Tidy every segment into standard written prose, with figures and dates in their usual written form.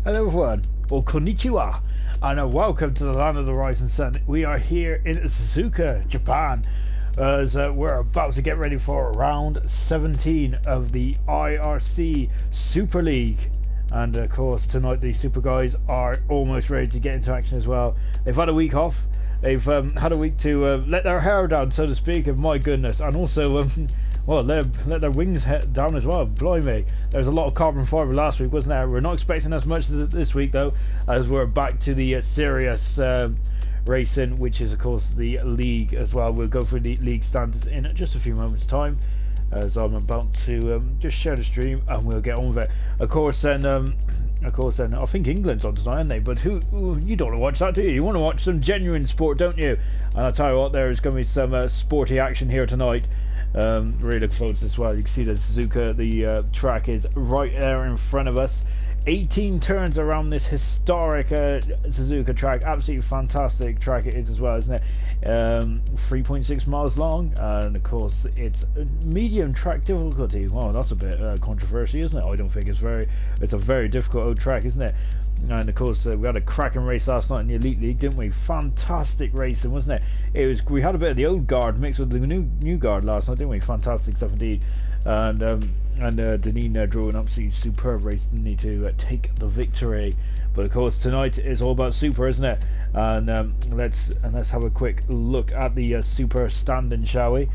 Hello everyone, or konnichiwa, and welcome to the land of the rising sun. We are here in Suzuka, Japan, as we're about to get ready for round 17 of the IRC Super League. And of course tonight the Super guys are almost ready to get into action as well. They've had a week off. They've had a week to let their hair down, so to speak, and my goodness, and also well, let their wings down as well. Blimey, there was a lot of carbon fibre last week, wasn't there? We're not expecting as much this week though, as we're back to the serious racing, which is of course the league as well. We'll go through the league standards in just a few moments time, as I'm about to just share the stream and we'll get on with it. Of course then I think England's on tonight, aren't they? But who you don't want to watch that, do you? You want to watch some genuine sport, don't you? And I'll tell you what, there is going to be some sporty action here tonight. Really looking forward to this as well. You can see the Suzuka, the track is right there in front of us. 18 turns around this historic Suzuka track. Absolutely fantastic track it is as well, isn't it? 3.6 miles long, and of course it's medium track difficulty. Wow, that's a bit controversial, isn't it? I don't think it's a very difficult old track, isn't it? And of course we had a cracking race last night in the Elite League, didn't we? Fantastic racing, wasn't it? We had a bit of the old guard mixed with the new guard last night, didn't we? Fantastic stuff indeed. And Deneen drew an absolutely superb race, didn't he, to take the victory. But of course tonight is all about Super, isn't it? And let's have a quick look at the Super standing, shall we?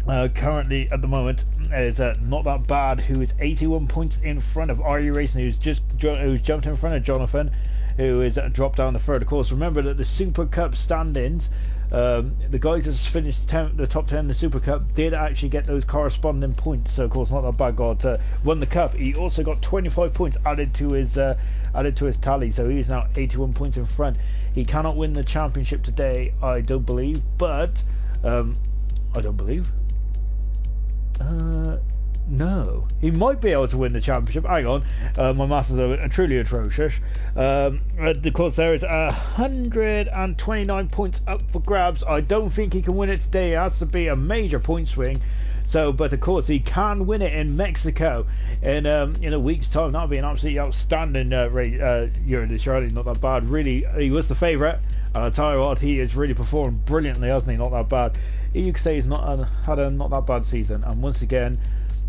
Currently at the moment is Not That Bad, who is 81 points in front of RE Racing, who's jumped in front of Jonathan, who is dropped down the third. Of course, remember that the Super Cup standings, the guys that finished the top 10 in the Super Cup did actually get those corresponding points. So of course Not That Bad got won the cup. He also got 25 points added to his tally, so he is now 81 points in front. He cannot win the championship today, I don't believe, but I don't believe. No, he might be able to win the championship. Hang on, my maths are truly atrocious. Of course, there is 129 points up for grabs. I don't think he can win it today. It has to be a major point swing. So, but of course, he can win it in Mexico in a week's time. That'll be an absolutely outstanding year this year. Not that bad, really. He was the favourite, and I tell you what, he has really performed brilliantly, hasn't he? Not that bad. You could say he's had a not that bad season, and once again,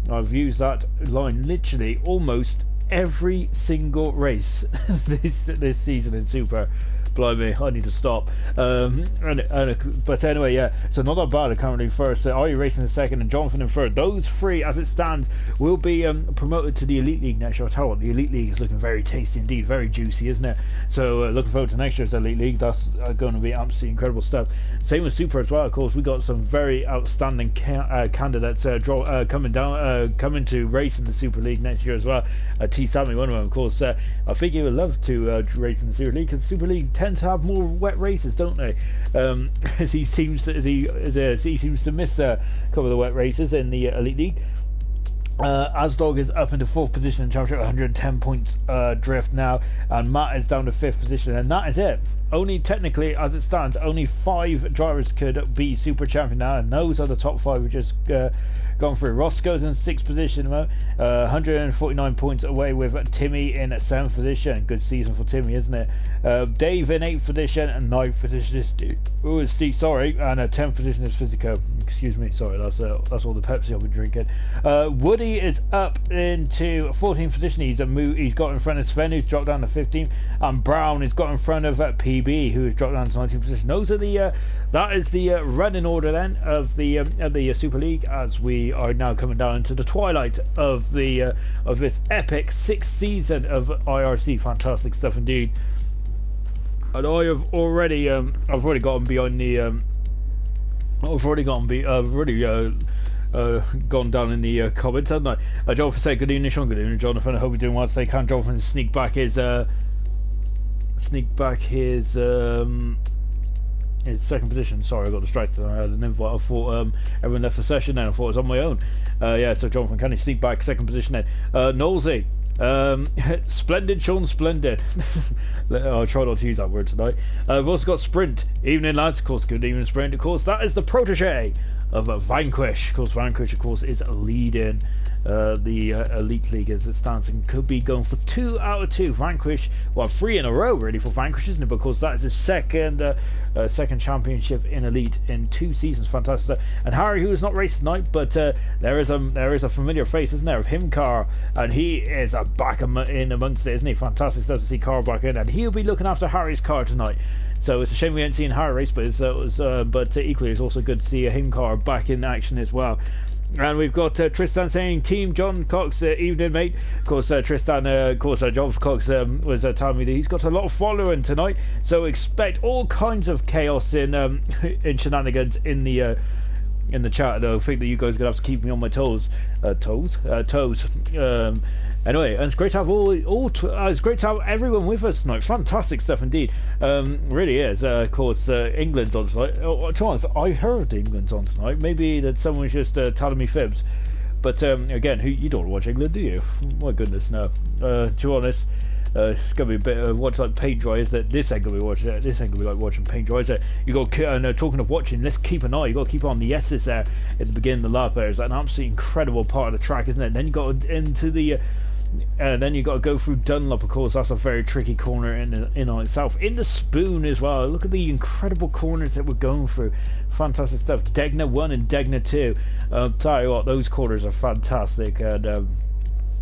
I've used that line literally almost every single race this season in Super. Blimey, I need to stop. But anyway, yeah, so Not That Bad are currently first, RE Racing in second, and Jonathan in third. Those three, as it stands, will be promoted to the Elite League next year. I'll tell you what, the Elite League is looking very tasty indeed, very juicy, isn't it? So looking forward to next year's Elite League. That's going to be absolutely incredible stuff. Same with Super as well, of course. We got some very outstanding candidates coming to race in the Super League next year as well. T. Sammy, one of them, of course. I think he would love to race in the Super League, because Super League tend to have more wet races, don't they? He seems to miss a couple of the wet races in the Elite League. Asdog is up into 4th position in the championship, 110 points drift now, and Matt is down to 5th position, and that is it. Only technically, as it stands, only 5 drivers could be Super Champion now, and those are the top 5 we just gone through. Roscoe's in 6th position, 149 points away with Timmy in 7th position. Good season for Timmy, isn't it? Dave in 8th position, and 9th position is Steve, sorry, and 10th position is Physico. Excuse me, sorry, that's all the Pepsi I've been drinking. Woody is up into 14th position. He's got in front of Sven, who's dropped down to 15th, and Brown has got in front of PB, who has dropped down to 19th position. Those are that is the running order then of the Super League, as we are now coming down into the twilight of this epic 6th season of IRC. Fantastic stuff indeed. And I've already gotten behind the gone down in the comments, haven't I? Jonathan said good evening, Sean. Good evening, Jonathan. I hope you're doing well today. Can Jonathan sneak back his second position? Sorry, I got distracted. I had an invite. I thought everyone left the session then. I thought it was on my own. Yeah, so Jonathan, can he sneak back second position then? Knowlesy, splendid, Sean, splendid. I'll try not to use that word tonight. We've also got Sprint. Evening, lads. Of course, good evening, Sprint. Of course, that is the protege of Vanquish. Of course, Vanquish, of course, is leading the Elite League as it stands, and could be going for 2 out of 2 vanquish, well 3 in a row really for vanquish, isn't it, because that is his second championship in Elite in 2 seasons. Fantastic stuff. And Harry, who is not racing tonight, but there is a familiar face, isn't there, of him, Car, and he is back in amongst it, isn't he? Fantastic stuff to see Car back in, and he'll be looking after Harry's car tonight. So it's a shame we ain't seen Harry race, but equally it's also good to see him, Car, back in action as well. And we've got Tristan saying, Team John Cox, evening mate. Of course, Tristan, John Cox was telling me that he's got a lot of following tonight, so expect all kinds of chaos in shenanigans in the chat. Though I think that you guys are gonna have to keep me on my toes. Anyway, and it's great to have it's great to have everyone with us tonight. Fantastic stuff indeed. Really is. Of course, England's on tonight. To be honest, I heard England's on tonight. Maybe that someone's just telling me fibs. But again, you don't watch England, do you? My goodness, no. To be honest, it's gonna be a bit of watch like paint dry. Is that this ain't gonna be watching? This ain't gonna be like watching paint dry. Is it? You got talking of watching. Let's keep an eye. You got to keep on the S's there at the beginning of the lap. There is an absolutely incredible part of the track, isn't it? Then you got into the. Then you got to go through Dunlop, of course. That's a very tricky corner in on itself. In the Spoon as well. Look at the incredible corners that we're going through. Fantastic stuff. Degna 1 and Degna 2. Tell you what, those corners are fantastic. And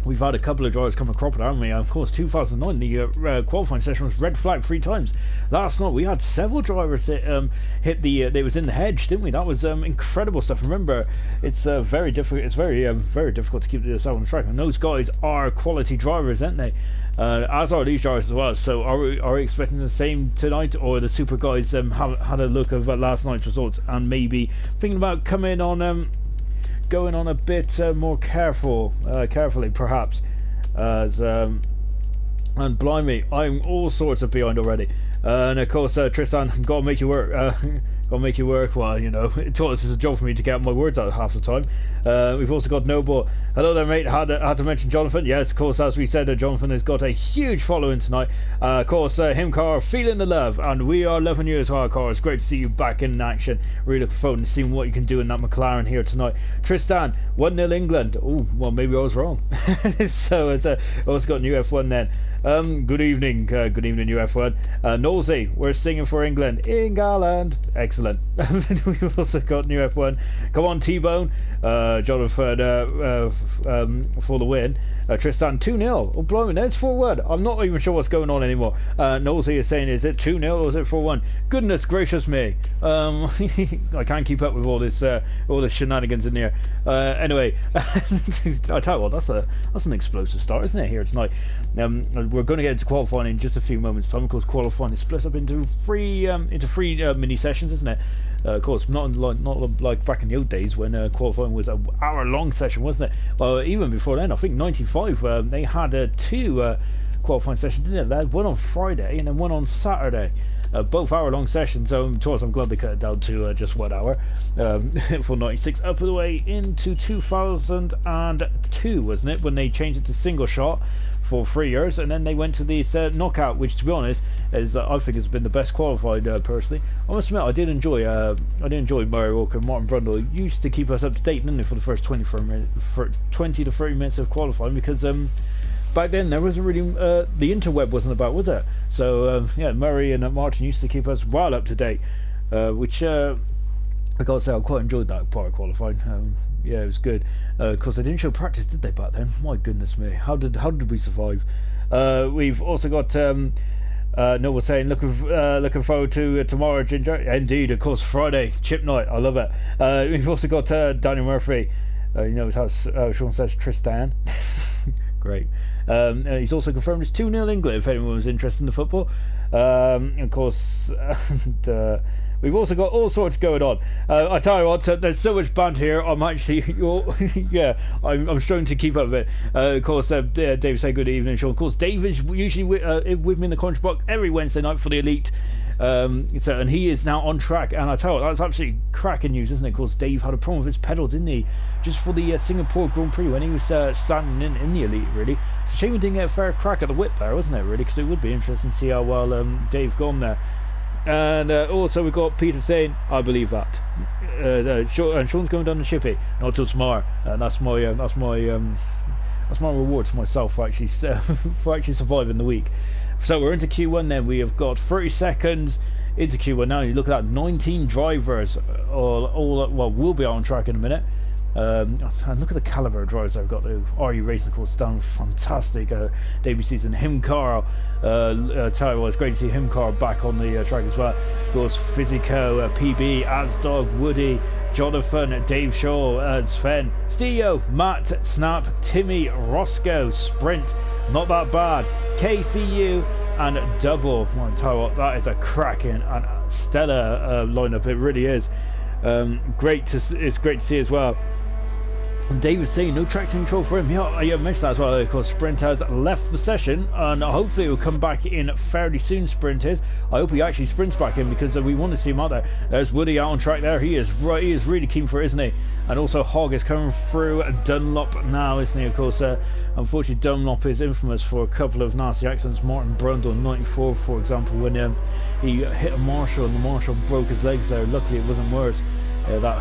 we've had a couple of drivers come across it, haven't we? Of course, 2009, the qualifying session was red flag 3 times. Last night we had several drivers that hit it was in the hedge, didn't we? That was incredible stuff. Remember, it's very difficult. It's very difficult to keep this out on the track, and those guys are quality drivers, aren't they? As are these drivers as well. So are we expecting the same tonight, or the super guys had a look of last night's results and maybe thinking about coming on going on a bit more carefully perhaps, as and blimey, I'm all sorts of behind already, and of course Tristan, gotta make you work. Well, you know, it's a job for me to get my words out half the time. We've also got Noble. Hello there, mate. Had to mention Jonathan. Yes, of course, as we said, Jonathan has got a huge following tonight. Of course, him, Car, feeling the love, and we are loving you as well, Car. It's great to see you back in action. Really looking forward to seeing what you can do in that McLaren here tonight. Tristan, 1-0 England. Oh, well, maybe I was wrong. So it's also got new F1 then. Good evening, UF1. Nosey, we're singing for England. England. Excellent. We've also got new F1. Come on, T-Bone. Jonathan for the win. Tristan, 2-0. Oh, blimey, that's 4-1. I'm not even sure what's going on anymore. Nosey is saying, is it 2-0 or is it 4-1? Goodness gracious me. I can't keep up with all this shenanigans in here. Anyway, I tell you what, that's an explosive start, isn't it, here tonight? We're going to get into qualifying in just a few moments' time. Of course, qualifying is split up into three mini sessions, isn't it? Of course, not like back in the old days when qualifying was an hour-long session, wasn't it? Well, even before then, I think 95 they had 2 qualifying sessions, didn't they? They had one on Friday and then one on Saturday. Both hour-long sessions. I'm glad they cut it down to just 1 hour for 96. Up the way into 2002, wasn't it, when they changed it to single shot for 3 years, and then they went to this knockout, which, to be honest, is I think has been the best qualified. Personally, I must admit, I did enjoy Murray Walker and Martin Brundle. Used to keep us up to date, didn't they, for the first 20 to 30 minutes of qualifying, because back then there wasn't really the interweb wasn't about, was it? So yeah, Murray and Martin used to keep us well up to date, which I gotta say I quite enjoyed that part of qualifying. Yeah, it was good. Of course, they didn't show practice, did they, back then? My goodness me, how did we survive? We've also got Noble saying looking forward to tomorrow, Ginger. Indeed, of course, Friday chip night. I love it. We've also got Daniel Murphy. You know how Sean says Tristan. Great. He's also confirmed it's 2-0 England, if anyone was interested in the football. Of course, we've also got all sorts going on. I tell you what, there's so much banter here. I'm actually, yeah, I'm struggling to keep up with it. Of course, Dave say good evening, Sean. Of course, Dave is usually with me in the Conch Box every Wednesday night for the Elite. And he is now on track, and I tell you, that's absolutely cracking news, isn't it? Of course, Dave had a problem with his pedal, didn't he, just for the Singapore Grand Prix when he was standing in the Elite, really. It's a shame we didn't get a fair crack at the whip there, wasn't it, really, because it would be interesting to see how well Dave gone there. And also we've got Peter saying, I believe that. And Sean's going down the shippy, not till tomorrow. And that's my reward to myself for actually surviving the week. So we're into Q1 then. We have got 30 seconds into Q1 now. You look at that, 19 drivers all well, we'll be on track in a minute. And look at the caliber of drivers I've got. RE Racing, of course, done fantastic debut season. Himcar, tell you what, it's great to see Himcar back on the track as well. Of course, Physico, PB, Asdog, Woody, Jonathan, Dave Shaw, Sven, Steo, Matt, Snap, Timmy, Roscoe, Sprint, not that bad, KCU, and Double. I tell you what, that is a cracking and stellar lineup. It really is. It's great to see as well. And David's saying no track control for him. Yeah, I missed that as well. Of course, Sprint has left the session, and hopefully he'll come back in fairly soon. Sprint is. I hope he actually sprints back in, because we want to see him out there. There's Woody out on track there. He is right. He is really keen for it, isn't he? And also Hogg is coming through Dunlop now, isn't he? Of course, unfortunately Dunlop is infamous for a couple of nasty accidents. Martin Brundle in '94, for example, when he hit a marshal and the marshal broke his legs there. Luckily it wasn't worse. That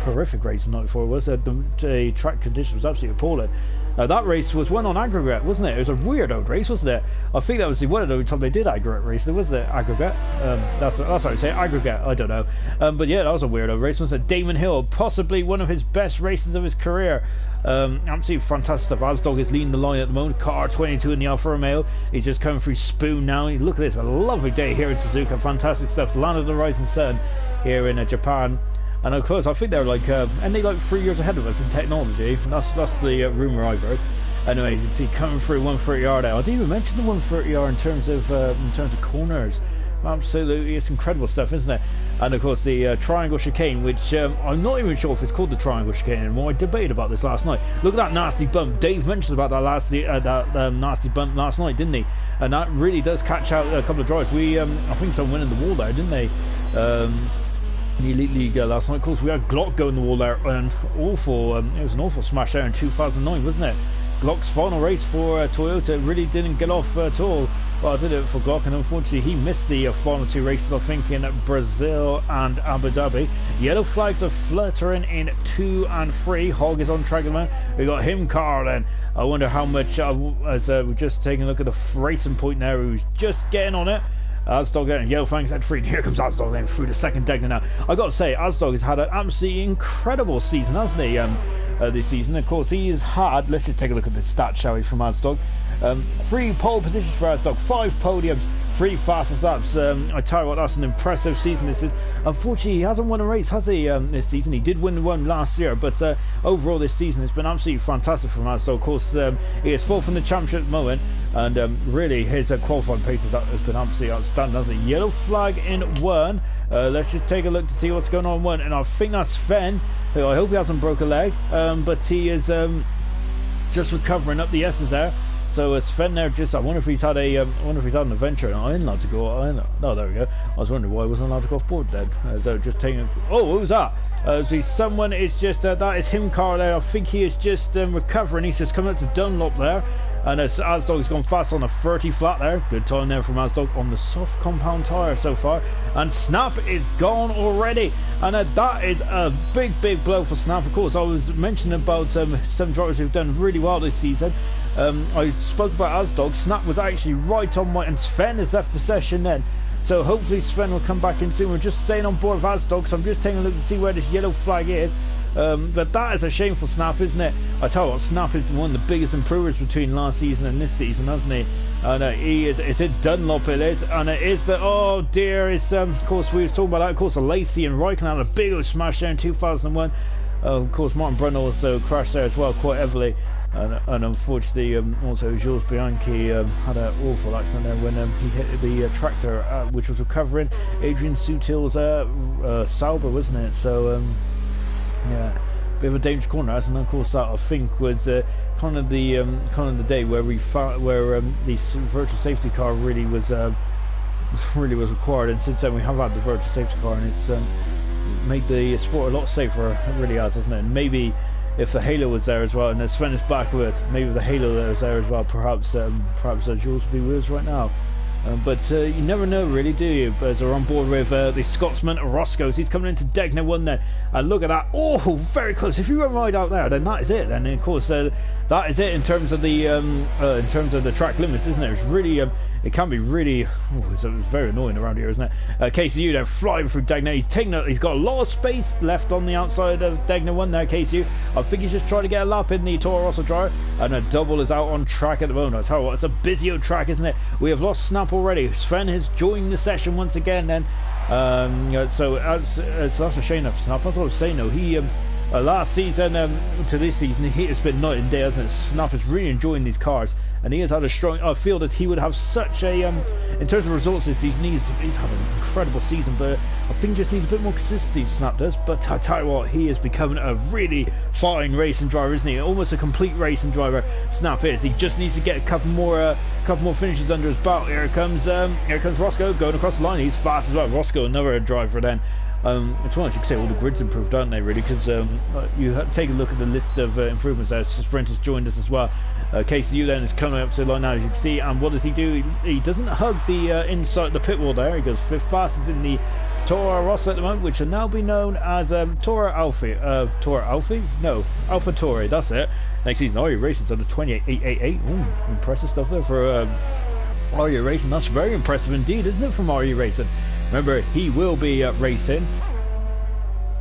horrific race in '94 was. The track condition was absolutely appalling. That race was one on aggregate, wasn't it? It was a weird old race, wasn't it? I think that was the one of the only time they did aggregate race. There was the aggregate. That's how you say aggregate. I don't know. But yeah, that was a weird old race, wasn't it? Damon Hill, possibly one of his best races of his career. Absolutely fantastic stuff. Asdog is leading the line at the moment. Car 22 in the Alfa Romeo. He's just coming through Spoon now. Look at this, a lovely day here in Suzuka. Fantastic stuff. Land of the Rising Sun here in Japan. And of course, I think they're like, and they like 3 years ahead of us in technology. That's the rumour I've heard. Anyway, you can see coming through 130R there. I didn't even mention the 130R in terms of corners. Absolutely, it's incredible stuff, isn't it? And of course, the triangle chicane, which I'm not even sure if it's called the triangle chicane anymore. I debated about this last night. Look at that nasty bump. Dave mentioned about that nasty bump last night, didn't he? And that really does catch out a couple of drivers. I think someone went in the wall there, didn't they? The Elite League last night. Of course, we had Glock go in the wall there, and awful. It was an awful smash there in 2009, wasn't it? Glock's final race for Toyota really didn't get off at all. Well, I did it for Glock, and unfortunately he missed the final 2 races, I think, in Brazil and Abu Dhabi. Yellow flags are fluttering in 2 and 3. Hogg is on track at the moment. We got him, Carl, then. I wonder how much, as we're just taking a look at the racing point there, who's just getting on it. Asdog and Yellow Flags at 3. Here comes Asdog then through the second deck now. I got to say, Asdog has had an absolutely incredible season, hasn't he? This season, of course, he has had. Let's just take a look at the stats, shall we, from Asdog. 3 pole positions for Asdog, 5 podiums, 3 fastest laps. I tell you what, that's an impressive season this is. Unfortunately, he hasn't won a race, has he, this season? He did win one last year, but overall this season has been absolutely fantastic from Asdog. Of course, he is 4th in the championship at the moment, and really his qualifying pace has been absolutely outstanding, hasn't he? Yellow flag in 1. Let's just take a look to see what's going on in 1, and I think that's Sven, who I hope he hasn't broke a leg, but he is just recovering up the S's there. So Sven there, I wonder if he's had an adventure. I ain't allowed to go. No, there we go. I was wondering why I wasn't allowed to go off board then. So just taking. Oh, what was that? See, someone is just that is him, Carl. There, I think he is just recovering. He's just coming up to Dunlop there, and Asdog's gone fast on a 30 flat there. Good time there from Asdog on the soft compound tyre so far. And Snap is gone already, and that is a big blow for Snap. Of course, I was mentioning about some drivers who've done really well this season. I spoke about Asdog. Snap was actually right on my, and Sven has left the session then. So hopefully Sven will come back in soon. We're just staying on board with Asdog, so I'm just taking a look to see where this yellow flag is. But that is a shame for Snap, isn't it? I tell you what, Snap has been one of the biggest improvers between last season and this season, hasn't he? And he is, it's a Dunlop it is, and it is the, oh dear, it's, of course we were talking about that, of course, Lacey and Raikkonen had a big old smash there in 2001. Of course, Martin Brundle also crashed there as well, quite heavily. And unfortunately, also Jules Bianchi had an awful accident there when he hit the tractor, which was recovering Adrian Sutil's Sauber, wasn't it? So, yeah, bit of a dangerous corner. And of course, that I think was kind of the day where we found where the virtual safety car really was required. And since then, we have had the virtual safety car, and it's made the sport a lot safer. It really has, hasn't it? And maybe if the halo was there as well, and as Sven is back with, maybe the halo that was there as well, perhaps Jules would be with us right now. But you never know, really, do you? As they're on board with the Scotsman Roscoe's. He's coming into Degner 1 there. And look at that. Oh, very close. If you run right out there, then that is it. And of course, that is it in terms of the track limits, isn't it? It's really, it can be really. Oh, it's very annoying around here, isn't it? KCU then flying through Degner. He's got a lot of space left on the outside of Degner 1 there. KCU. I think he's just trying to get a lap in the Toro Rosso driver, and a double is out on track at the moment. I tell you what, it's a busy old track, isn't it? We have lost Snap already. Sven has joined the session once again. Then, so that's a shame for Snap. That's what I was saying though. He last season to this season, it's been night and day, hasn't it? Snap is really enjoying these cars, and he has had a strong. I feel that he would have such a in terms of results this season. He's had an incredible season, but I think he just needs a bit more consistency. Snap does, but I tell you what, he is becoming a really fine racing driver, isn't he? Almost a complete racing driver. Snap is. He just needs to get a couple more finishes under his belt. Here comes Roscoe going across the line. He's fast as well. Roscoe, another driver then. It's one, you could say all the grids improved, aren't they, really? Because you take a look at the list of improvements there. Sprint has joined us as well. KCU then is coming up to the line now, as you can see. And what does he do? He doesn't hug the inside the pit wall there. He goes fifth fastest in the Toro Rosso at the moment, which will now be known as Toro Alfi. Toro Alfi? No, Alpha Tori. That's it. Next season, RU Racing's on the 28.888. Ooh, impressive stuff there for RU Racing. That's very impressive indeed, isn't it, from RU Racing? Remember, he will be racing,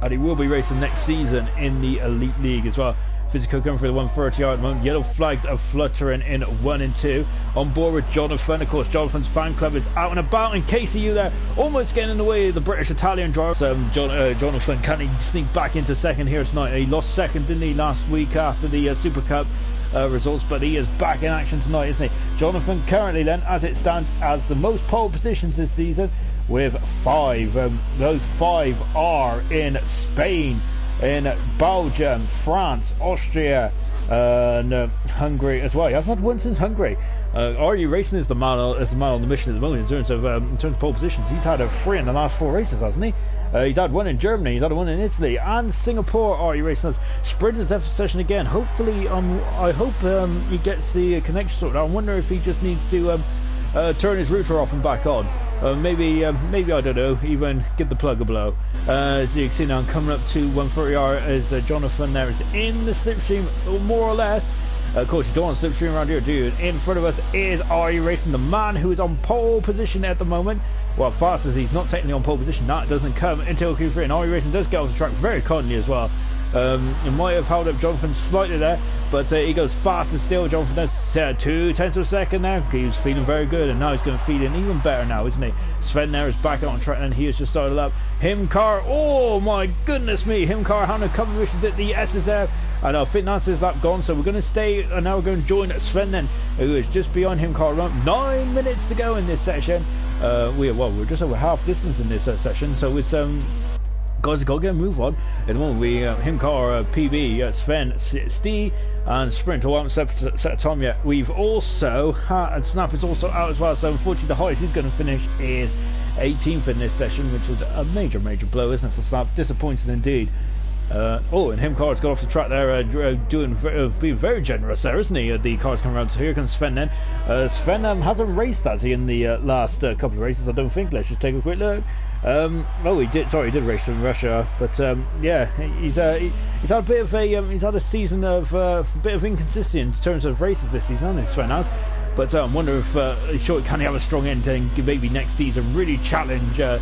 and he will be racing next season in the Elite League as well. Physical coming for the 130 at the moment. Yellow flags are fluttering in 1 and 2. On board with Jonathan. Of course, Jonathan's fan club is out and about. And KCU there, almost getting in the way of the British-Italian driver. Jonathan, can he sneak back into second here tonight? He lost second, didn't he, last week after the Super Cup results, but he is back in action tonight, isn't he? Jonathan currently then, as it stands, has the most pole positions this season, with 5. Those 5 are in Spain, in Belgium, France, Austria, and Hungary as well. He hasn't had one since Hungary. RU Racing is the man on the mission at the moment in terms of pole positions. He's had 3 in the last 4 races, hasn't he? He's had 1 in Germany, he's had 1 in Italy, and Singapore. RU Racing has sprinted the session again. Hopefully, I hope he gets the connection sorted out. I wonder if he just needs to turn his router off and back on. Maybe I don't know, even give the plug a blow. As you can see now, I'm coming up to 130R as Jonathan there is in the slipstream, more or less. Of course, you don't want slipstream around here, do you? In front of us is RU Racing, the man who is on pole position at the moment. Well, fast as he's not technically on pole position, that doesn't come until Q3, and RU Racing does get off the track very kindly as well. It might have held up Jonathan slightly there, but he goes faster still. Jonathan does 2/10 of a second there. He was feeling very good, and now he's going to feed in even better now, isn't he? Sven there is back on track, and he has just started up. Himcar, oh my goodness me, Himcar having a couple of issues at the SSF, and I think that's his lap gone, so we're going to stay, and now we're going to join Sven then, who is just behind Himcar. 9 minutes to go in this section. We're just over half distance in this session, so it's guys, got to get a move on. At the moment, we Himcar, PB, Sven, Steve, and Sprint all haven't set a time yet. We've also and Snap is also out as well. So unfortunately, the highest he's going to finish is 18th in this session, which is a major blow, isn't it, for Snap? Disappointed indeed. And Himcar's got off the track there, being very generous there, isn't he? The car's coming around. So here comes Sven then. Sven hasn't raced, has he, in the last couple of races? I don't think. Let's just take a quick look. He did. Sorry, he did race in Russia, but yeah, he's had a bit of he's had a season of a bit of inconsistency in terms of races this season, hasn't he, Sven has? But I wonder if can he have a strong end and maybe next season really challenge the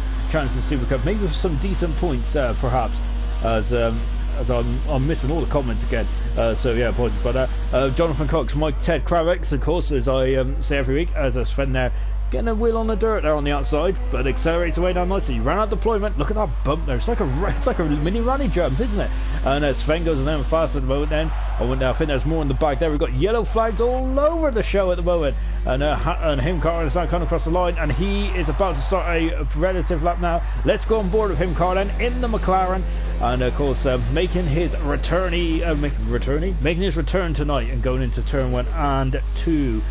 Super Cup, maybe with some decent points, perhaps. As I'm missing all the comments again, so yeah, apologies about that. Jonathan Cox, Mike Ted Kravix, of course, as I say every week, as a Sven there, getting a wheel on the dirt there on the outside, but accelerates away down nicely. Ran out deployment. Look at that bump there. It's like a mini rally jump, isn't it? And Sven goes down fast at the moment. Then I think there's more in the back there. We've got yellow flags all over the show at the moment, and Himcar is now coming across the line, and he is about to start a relative lap now. Let's go on board with Himcar then in the McLaren, and of course making his return tonight and going into turn 1 and 2.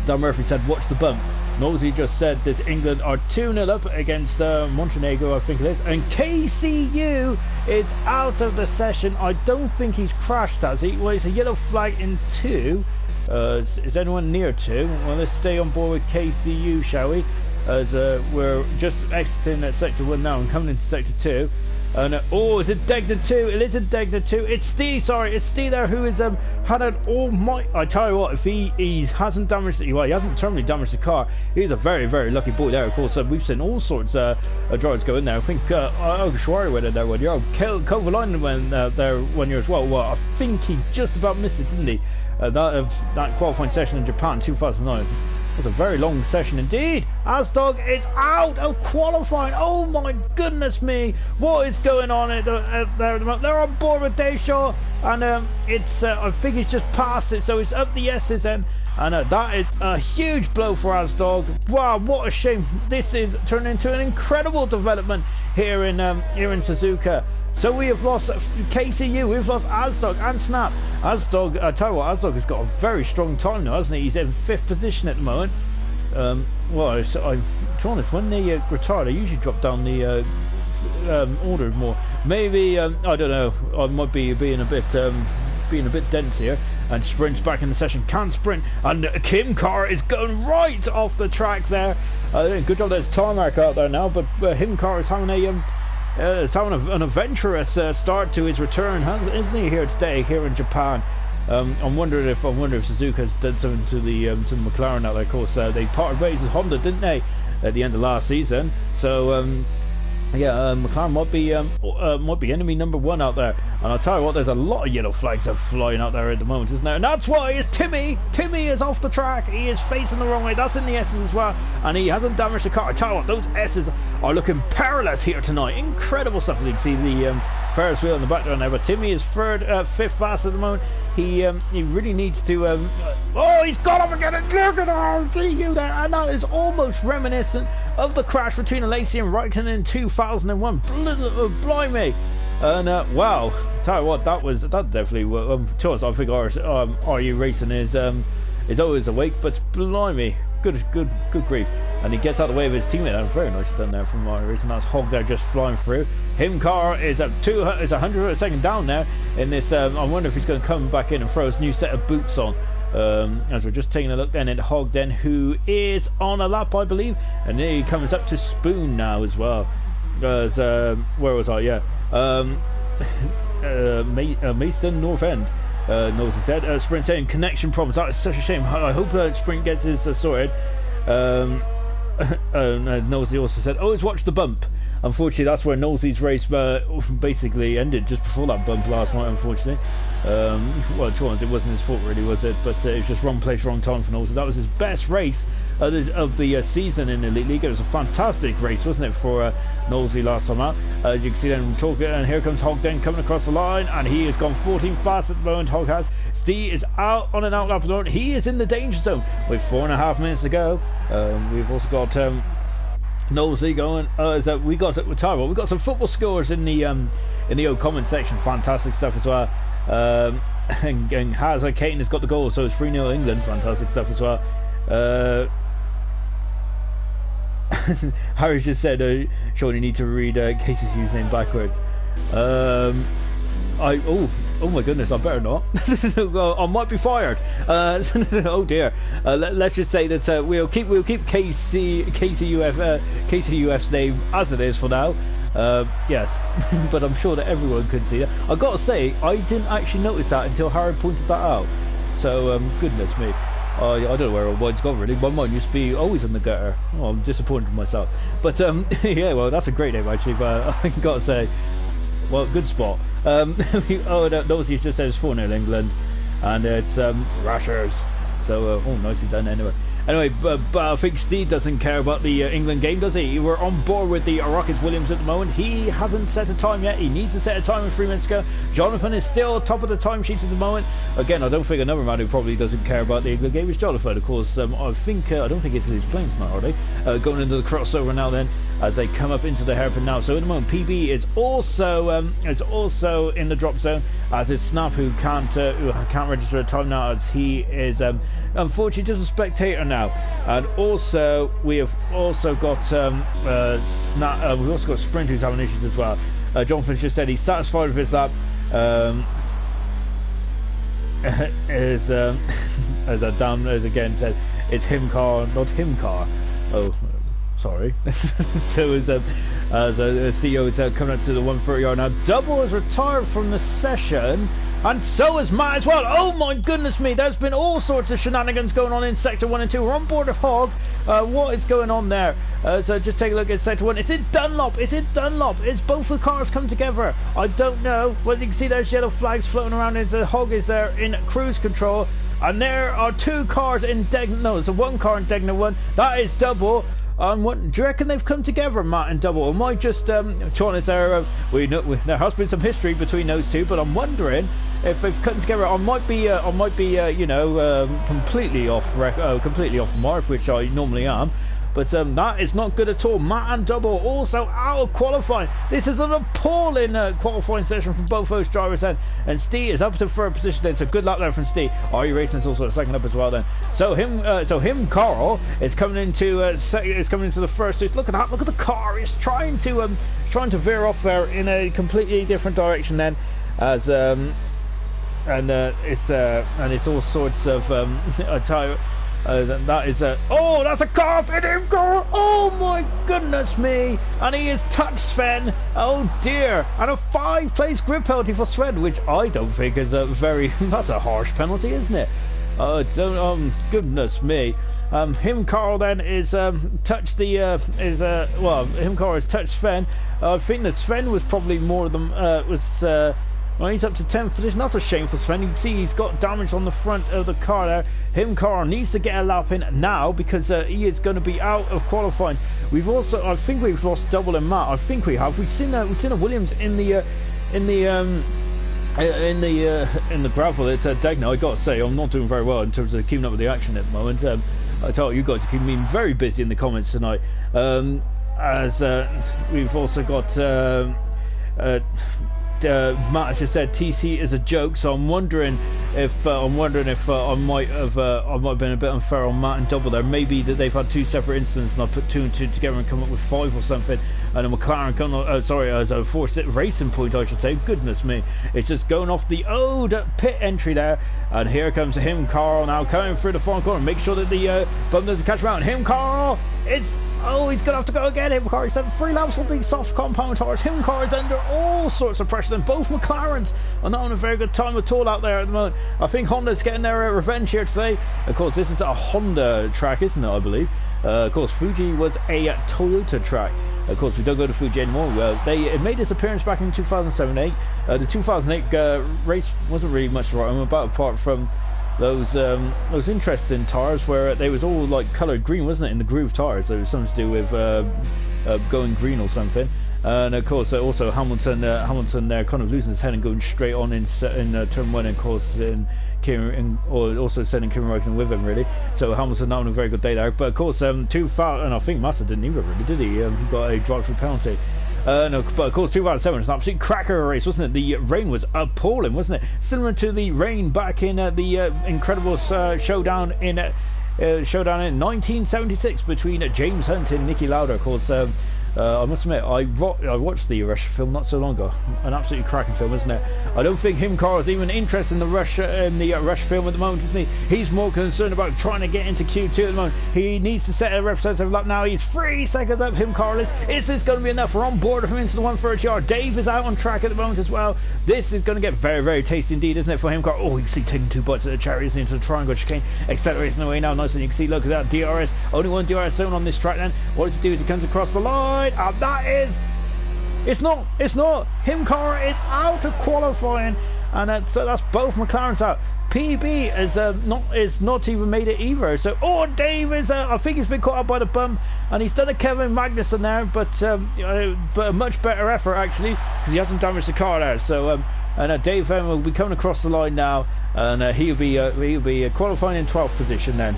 Dan Murphy said, watch the bump. Nosey just said that England are 2-0 up against Montenegro, I think it is. And KCU is out of the session. I don't think he's crashed, has he? Well, it's a yellow flag in 2. Is anyone near 2? Well, let's stay on board with KCU, shall we? As we're just exiting Sector 1 now and coming into Sector 2. And oh, is it Degner 2? It isn't Degner 2. It's Steve. Sorry, it's Steve there who has had an almighty. I tell you what, if he hasn't damaged, well, he hasn't terminally damaged the car. He's a very, very lucky boy there. Of course, we've seen all sorts of drivers go in there. I think Schwarzer went in there 1 year. Kovalainen went there 1 year as well. Well, I think he just about missed it, didn't he? That qualifying session in Japan 2009. It was a very long session indeed. Asdog is out of qualifying. Oh my goodness me. What is going on there? They're on board with Dave Shaw. And it's I think he's just passed it. So it's up the S's then. And that is a huge blow for Asdog. Wow, what a shame. This is turning into an incredible development here in Suzuka. So we have lost KCU, we've lost Asdog and Snap. Asdog, I tell you what, Asdog has got a very strong time now, hasn't he? He's in 5th position at the moment. Well, to be honest, when they retire, they usually drop down the order more. Maybe I don't know. I might be being a bit dense here. And sprints back in the session, can sprint, and Kim Carr is going right off the track there. Good job, there's tarmac out there now, but Kim Carr is having an adventurous start to his return, isn't he, here today, here in Japan? I'm wondering if Suzuka's done something to the McLaren out there. Of course, they parted ways with Honda, didn't they, at the end of last season? So yeah, McLaren might be enemy number 1 out there. And I'll tell you what, there's a lot of yellow flags are flying out there at the moment, isn't there? And that's why it's Timmy. Timmy is off the track. He is facing the wrong way. That's in the S's as well. And he hasn't damaged the car. I tell you what, those S's are looking perilous here tonight. Incredible stuff. You can see the Ferris wheel in the background there. But Timmy is 5th fast at the moment. He really needs to. Oh, he's got off again. Look at him. See you there. And that is almost reminiscent of the crash between Alesi and Raikkonen in 2001. Blimey. And wow, tell you what, that definitely to us. I think RU Racing is always awake, but blimey, good grief. And he gets out of the way of his teammate. That was very nicely done there from RU Racing. That's Hog there just flying through. Him Car is at 100 a second down there in this. I wonder if he's going to come back in and throw his new set of boots on. As we're just taking a look then at Hog then, who is on a lap, I believe, and he comes up to Spoon now as well. As where was I? Yeah. Maidstone North End. Nosey said. Sprint saying connection problems. That is such a shame. I hope Sprint gets his sorted. Nosey also said, "Always watch the bump." Unfortunately, that's where Nosey's race basically ended, just before that bump last night, unfortunately. Well, to be honest, it wasn't his fault really, was it? But it was just wrong place, wrong time for Nosey. That was his best race of the season in the Elite League. It was a fantastic race, wasn't it, for Nosey last time out? As you can see then, talking, and here comes Hog then coming across the line, and he has gone 14 fast at the moment. Hog has. Steve is out on an outlap at the moment. He is in the danger zone with 4.5 minutes to go. We've also got Nosey going. We got some football scores in the old comment section. Fantastic stuff as well. And Kane has got the goal, so it's 3-0 England. Fantastic stuff as well. Harry just said, Sean, you need to read Casey's username backwards. Oh my goodness, I better not. I might be fired. Oh dear. Let's just say that we'll keep KCUF's name as it is for now. Yes, but I'm sure that everyone could see it. I've got to say, I didn't actually notice that until Harry pointed that out. So goodness me. I don't know where all mine's gone really. My mind used to be always in the gutter. Oh, I'm disappointed in myself. But yeah, well, that's a great name actually. But I've got to say, well, good spot. Nosey just says 4-0 England, and it's Rashers. So nicely done anyway. But I think Steve doesn't care about the England game, does he? We're on board with the Rockets Williams at the moment. He hasn't set a time yet. He needs to set a time in 3 minutes to go. Jonathan is still top of the timesheet at the moment. Again, I don't think another man who probably doesn't care about the England game is Jonathan. Of course, I don't think Italy's playing tonight, are they? Going into the crossover now then, as they come up into the hairpin now. So at the moment, PB is also in the drop zone, as is Snap, who can't register a time now, as he is unfortunately just a spectator now. And also we have also got Snap. We've also got Sprint, who's having issues as well. John Finch just said he's satisfied with his lap. is as a down as again said, it's him car, not him car. Oh, sorry. So as CEO is coming up to the 130 yard now. Double is retired from the session. And so is Matt as well. Oh my goodness me, there's been all sorts of shenanigans going on in Sector 1 and 2. We're on board of Hog. What is going on there? So just take a look at Sector 1. It's in Dunlop. It's in Dunlop. It's both the cars come together. I don't know. Well, you can see there's yellow flags floating around. It's Hog is there in cruise control. And there are two cars in Degna. No, it's a one car in Degna 1. That is Double. What, do you reckon they've come together, Matt and Double? Am I just Sean is there? There has been some history between those two, but I'm wondering if they've come together. I might be you know, completely off the mark, which I normally am. But that is not good at all. Matt and Double also out of qualifying. This is an appalling qualifying session from both those drivers then. And Steve is up to third position then. So good luck there from Steve. RE Racing is also second up as well then. So him Carl is coming into the first. Look at that. Look at the car. He's trying to veer off there in a completely different direction then, as it's all sorts of I tell you. That is oh, that's a car in him, car. Oh my goodness me! And he has touched Sven. Oh dear! And a 5-place grid penalty for Sven, which I don't think is a very. That's a harsh penalty, isn't it? Goodness me. Him Carl then is touched the him Carl has touched Sven. I think that Sven was probably more than well, he's up to 10th position. That's a shame for Sven. You can see he's got damage on the front of the car there. Him car needs to get a lap in now because he is going to be out of qualifying. We've also, I think we've lost Double and Matt. I think we have. We've seen a Williams in the gravel at Degna. I got to say, I'm not doing very well in terms of keeping up with the action at the moment. I tell you guys, are keeping me very busy in the comments tonight. As we've also got. Matt has just said TC is a joke, so I'm wondering if I might have been a bit unfair on Matt and Double there. Maybe that they've had two separate incidents and I put two and two together and come up with 5 or something. And a McLaren coming on, as a forced racing point, I should say. Goodness me, it's just going off the old pit entry there. And here comes him Carl now coming through the front corner. Make sure that the bum doesn't catch him out. Him Carl, oh, he's going to have to go again. Him car, he's had 3 laps on the soft compound tires. Him car is under all sorts of pressure, and both McLarens are not on a very good time at all out there at the moment. I think Honda's getting their revenge here today. Of course, this is a Honda track, isn't it, I believe? Of course, Fuji was a Toyota track. Of course, we don't go to Fuji anymore. It made its appearance back in 2007-8. The 2008 race wasn't really much right. I'm about apart from those interesting tires where they was all like coloured green, wasn't it, in the groove tires? There was something to do with going green or something. And of course, also Hamilton there kind of losing his head and going straight on in turn 1, and of course also sending Kimi Räikkönen with him really. So Hamilton not on a very good day there. But of course, too far, and I think Massa didn't either really, did he? He got a drive-through penalty. No, but of course 2007 was an absolute cracker of a race, wasn't it? The rain was appalling, wasn't it? Similar to the rain back in the incredible showdown in 1976 between James Hunt and Niki Lauda. Of course, I must admit, I watched the Rush film not so long ago. An absolutely cracking film, isn't it? I don't think him Carl is even interested in the Rush film at the moment, isn't he? He's more concerned about trying to get into Q2 at the moment. He needs to set a representative lap now. He's 3 seconds up. Him Carl is this going to be enough? We're on board of him into the 130 yard. Dave is out on track at the moment as well. This is going to get very, very tasty indeed, isn't it, for him Carl? Oh, you can see taking 2 bites at the cherry, isn't he, into the triangle chicane, accelerating away now nice, and you can see, look at that DRS. Only one DRS zone on this track then. What does he do as he comes across the line? And that is, it's not him car is out of qualifying, and so that's both McLarens out. PB is not even made it either. So Dave is I think he's been caught up by the bump, and he's done a Kevin Magnussen there, but a much better effort actually, because he hasn't damaged the car there. So Dave will be coming across the line now, and he'll be qualifying in 12th position then.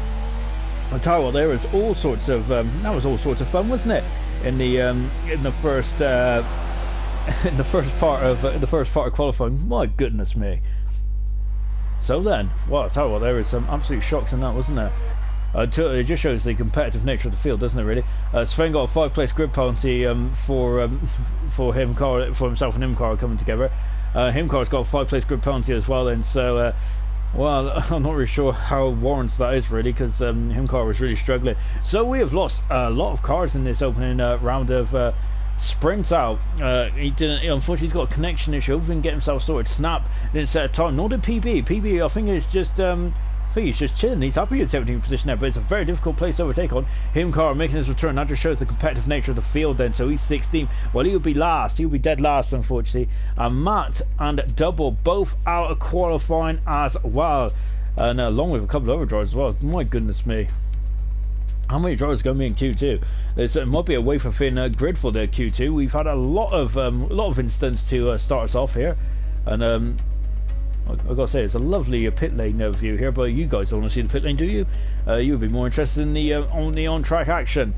I tell you what, there was all sorts of that was all sorts of fun, wasn't it? In the first part of qualifying. My goodness me. So then, well, I tell you what, there was some absolute shocks in that, wasn't there? It just shows the competitive nature of the field, doesn't it? Really. Sven got a 5-place grid penalty for himself and Himcar coming together. Himcar's got a 5-place grid penalty as well, and so Well, I'm not really sure how warrants that is really, because Himcar was really struggling. So we have lost a lot of cars in this opening round of sprint out. He didn't. Unfortunately, he's got a connection issue. Hopefully, he can get himself sorted. Snap didn't set a time. Nor did PB. PB, I think, is just. I think he's just chilling. He's happy at 17th position there, but it's a very difficult place to overtake on. Himcar making his return. That just shows the competitive nature of the field then. So he's 16th. Well, he would be last. He would be dead last, unfortunately. And Matt and Double both out of qualifying as well. And along with a couple of other drivers as well. My goodness me. How many drivers are going to be in Q2? It might be a wafer thin grid for the Q2. We've had a lot of incidents to start us off here. And I've got to say, it's a lovely pit lane view here, but you guys don't want to see the pit lane, do you? You would be more interested in the on-track action.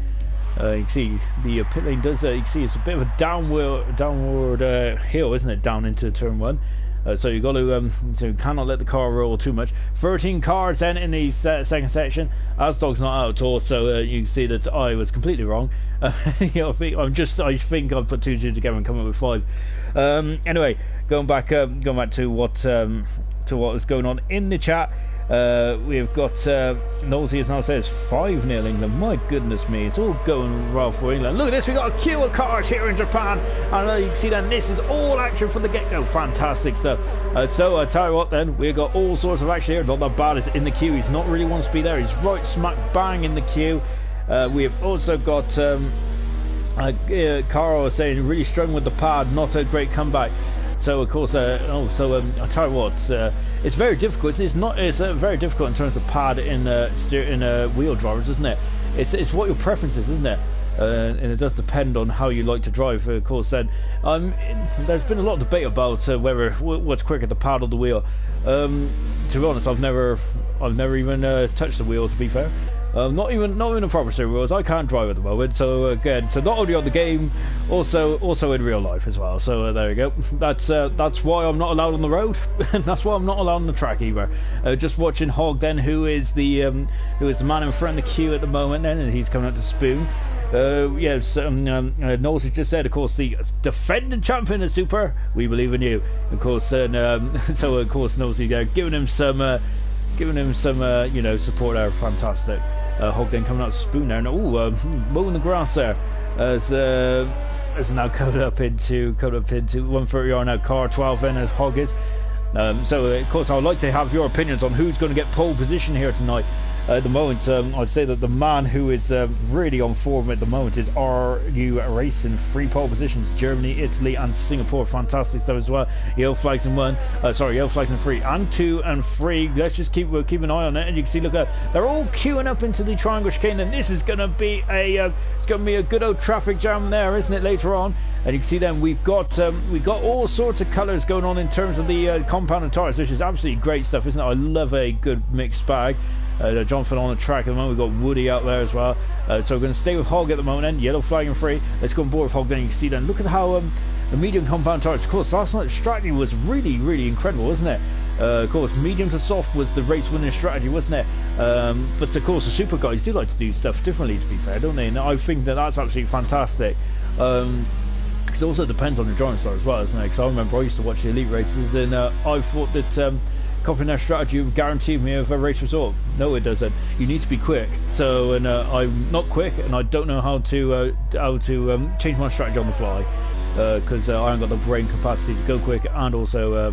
You can see the pit lane does. You can see it's a bit of a downward hill, isn't it? Down into turn 1. So you've got to so cannot let the car roll too much. 13 cars then in the second section. Asdog's not out at all, so you can see that I was completely wrong. I think I've put 2 together and come up with 5. Anyway, going back to what was going on in the chat. We've got Nosey now says 5-0 England. My goodness me, it's all going well for England. Look at this, we got a queue of cars here in Japan, and you can see that this is all action from the get-go. Fantastic stuff. So I tell you what, then we've got all sorts of action here. Not that bad is in the queue. He's not really wants to be there. He's right smack bang in the queue. We have also got Carl saying really struggling with the pad. Not a great comeback. So of course, I tell you what, it's very difficult. It's very difficult in terms of pad in wheel drivers, isn't it? It's what your preference is, isn't it? And it does depend on how you like to drive. Of course, then there's been a lot of debate about what's quicker, the pad or the wheel. To be honest, I've never even touched the wheel. To be fair. Not even the proper steering wheels. I can't drive at the moment, so again, so not only on the game, also in real life as well. So there you go. That's why I'm not allowed on the road, and that's why I'm not allowed on the track either. Just watching Hog then, who is the man in front of the queue at the moment, then, and he's coming up to Spoon. Yes, Knowles has just said, of course, the defending champion of Super. We believe in you, of course. So of course, Knowles giving him some. Support there. Fantastic. Hog then coming out Spoon there, and mowing the grass there as now coming up into 130 now. Car 12 then as Hog is. So of course I would like to have your opinions on who's going to get pole position here tonight. At the moment, I'd say that the man who is really on form at the moment is RU Racing. 3 pole positions: Germany, Italy, and Singapore. Fantastic stuff as well. Yellow flags in 1. Yellow flags in 3 and 2 and 3. Let's just keep an eye on it, and you can see. Look, they're all queuing up into the triangle chicane, and this is going to be a good old traffic jam there, isn't it? Later on, and you can see then we've got all sorts of colours going on in terms of the compounded tyres, which is absolutely great stuff, isn't it? I love a good mixed bag. Jonathan on the track at the moment. We've got Woody out there as well. So we're going to stay with Hog at the moment then. Yellow flag and 3. Let's go on board with Hog then. You can see then. Look at how the medium compound tyres. Of course, last night's strategy was really, really incredible, wasn't it? Of course, medium to soft was the race winning strategy, wasn't it? But of course, the super guys do like to do stuff differently, to be fair, don't they? And I think that's absolutely fantastic. Because it also depends on your driving style as well, isn't it? Because I remember I used to watch the elite races, and I thought that copying their strategy would guarantee me of a race result. No, it doesn't. You need to be quick. So, and I'm not quick, and I don't know how to change my strategy on the fly, because I haven't got the brain capacity to go quick and also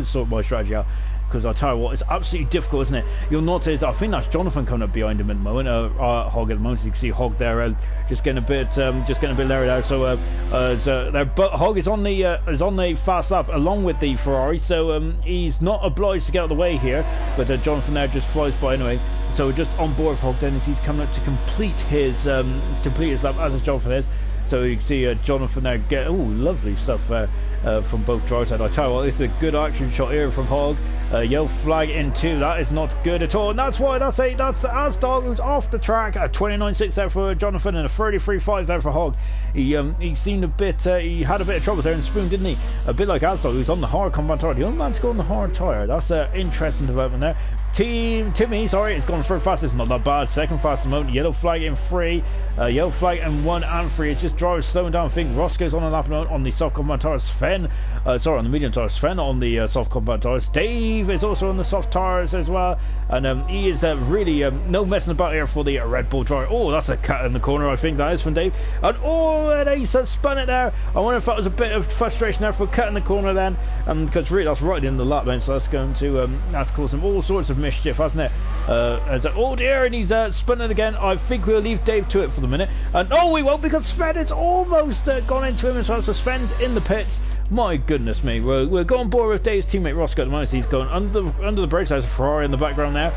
sort my strategy out. Because I tell you what, it's absolutely difficult, isn't it? You'll notice, I think that's Jonathan coming up behind him at the moment. Hog at the moment, so you can see Hog there, just getting a bit leery there. So but Hog is on the fast lap along with the Ferrari, so he's not obliged to get out of the way here. But Jonathan there just flies by anyway. So we're just on board with Hog then as he's coming up to complete his lap, as is Jonathan is. So you can see Jonathan there get lovely stuff from both drivers. I tell you what, this is a good action shot here from Hog. Yellow flag in 2. That is not good at all, and that's why that's Asdog who's off the track. A 29.6 there for Jonathan and a 33.5 there for Hog. He seemed a bit he had a bit of trouble there in Spoon, didn't he? A bit like Asdog, who's on the hard compound tyre. The only man to go on the hard tyre. That's an interesting development there. Timmy, it's gone third fastest, not that bad. Second fastest moment. Yellow flag in 3. Yellow flag in 1 and 3. It's just drivers slowing down. I think Roscoe's on a lap on the soft compound tyres. Sven, sorry, on the medium tires, Sven on the soft compound tires. Dave is also on the soft tires as well, and he is really no messing about here for the Red Bull driver. Oh, that's a cut in the corner, I think that is from Dave, and oh, they spun it there. I wonder if that was a bit of frustration there for a cut in the corner then, because really that's right in the lap then, so that's going to that's caused him all sorts of mischief, hasn't it? Oh dear, and he's spun it again. I think we'll leave Dave to it for the minute, and oh, we won't, because Sven has almost gone into him as well, so Sven's in the pits. My goodness me, we're going board with Dave's teammate Roscoe at the moment. He's going under the brakes. There's a Ferrari in the background there.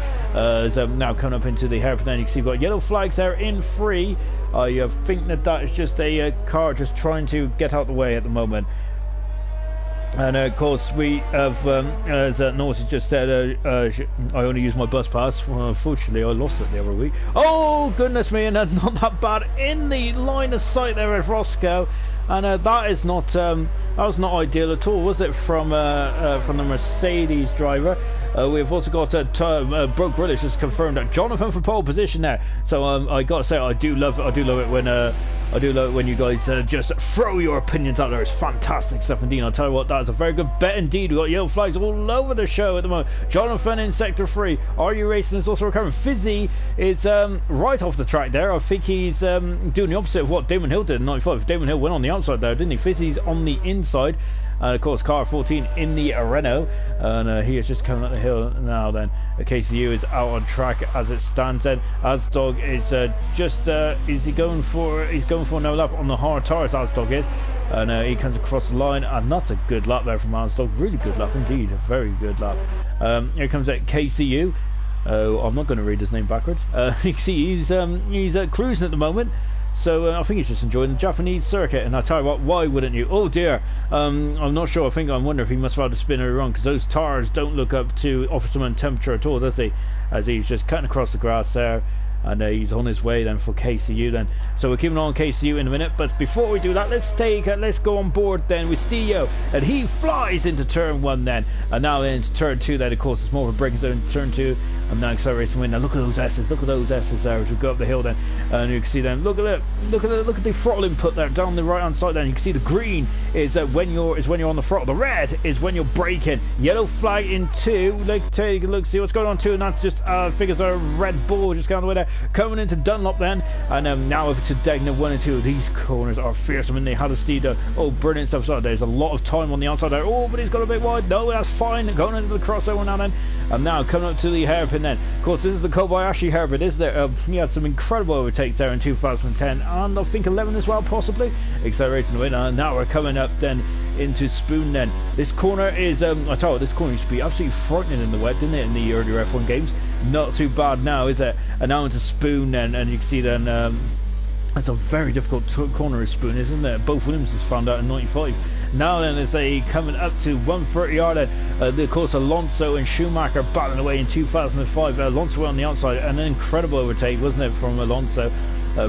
Is now coming up into the hairpin. Then you can see we've got yellow flags there in free. I think that is just a car just trying to get out the way at the moment. And of course we have, as Naughty just said, I only use my bus pass. Well, unfortunately I lost it the other week. Oh goodness me, and not that bad in the line of sight there of Roscoe. And that is not that was not ideal at all, was it, from the Mercedes driver? We've also got Broke Grillish just confirmed that Jonathan for pole position there. So I gotta say, I do love it when you guys just throw your opinions out there. It's fantastic stuff indeed. I'll tell you what, that is a very good bet indeed. We've got yellow flags all over the show at the moment. Jonathan in sector 3. Are You Racing is also recovering. Fizzy is right off the track there. I think he's doing the opposite of what Damon Hill did in 95. Damon Hill went on the outside there, didn't he? Fizzy's on the inside. Of course, car 14 in the Renault, and he is just coming up the hill now. Then KCU is out on track as it stands. Then Azdog is he's going for no lap on the hard tires. Azdog is, and he comes across the line, and that's a good lap there from Azdog. Really good lap indeed, a very good lap. Here comes that KCU. I'm not going to read his name backwards. You see, he's cruising at the moment. So I think he's just enjoying the Japanese circuit, and I tell you what, why wouldn't you? Oh dear, I'm not sure. I wonder if he must have had a spin earlier on, because those tires don't look up to optimum temperature at all, does he? As he's just cutting across the grass there, and he's on his way then for KCU then. So we're keeping on KCU in a minute, but before we do that, let's go on board then with Stio, and he flies into turn 1 then, and now into turn 2 then. Of course it's more of a braking zone in turn 2, and now accelerating win. Now look at those S's there as we go up the hill then, and you can see then, look at the throttle input there down the right hand side then. You can see the green is when you're on the throttle, the red is when you're braking. Yellow flag in 2. Let's take a look, see what's going on 2, and that's just figures are Red Bull just going the way there. Coming into Dunlop then, and now over to Degner 1 and 2. These corners are fearsome, and they had a steed. Oh, brilliant stuff. So there's a lot of time on the outside there. Oh, but he's got a bit wide. No, that's fine. Going into the crossover now then, and now coming up to the hairpin then. Of course, this is the Kobayashi hairpin, isn't it? He had some incredible overtakes there in 2010, and I think 11 as well, possibly. Accelerating the win, and now we're coming up then into Spoon then. This corner is, I tell you what, this corner used to be absolutely frightening in the wet, didn't it, in the earlier F1 games? Not too bad now, is it? And now into Spoon then, and you can see then, it's a very difficult corner of Spoon, isn't it? Both Williams has found out in 95. Now then, as they coming up to 130 yard then, of course Alonso and Schumacher battling away in 2005. Alonso on the outside, an incredible overtake, wasn't it, from Alonso?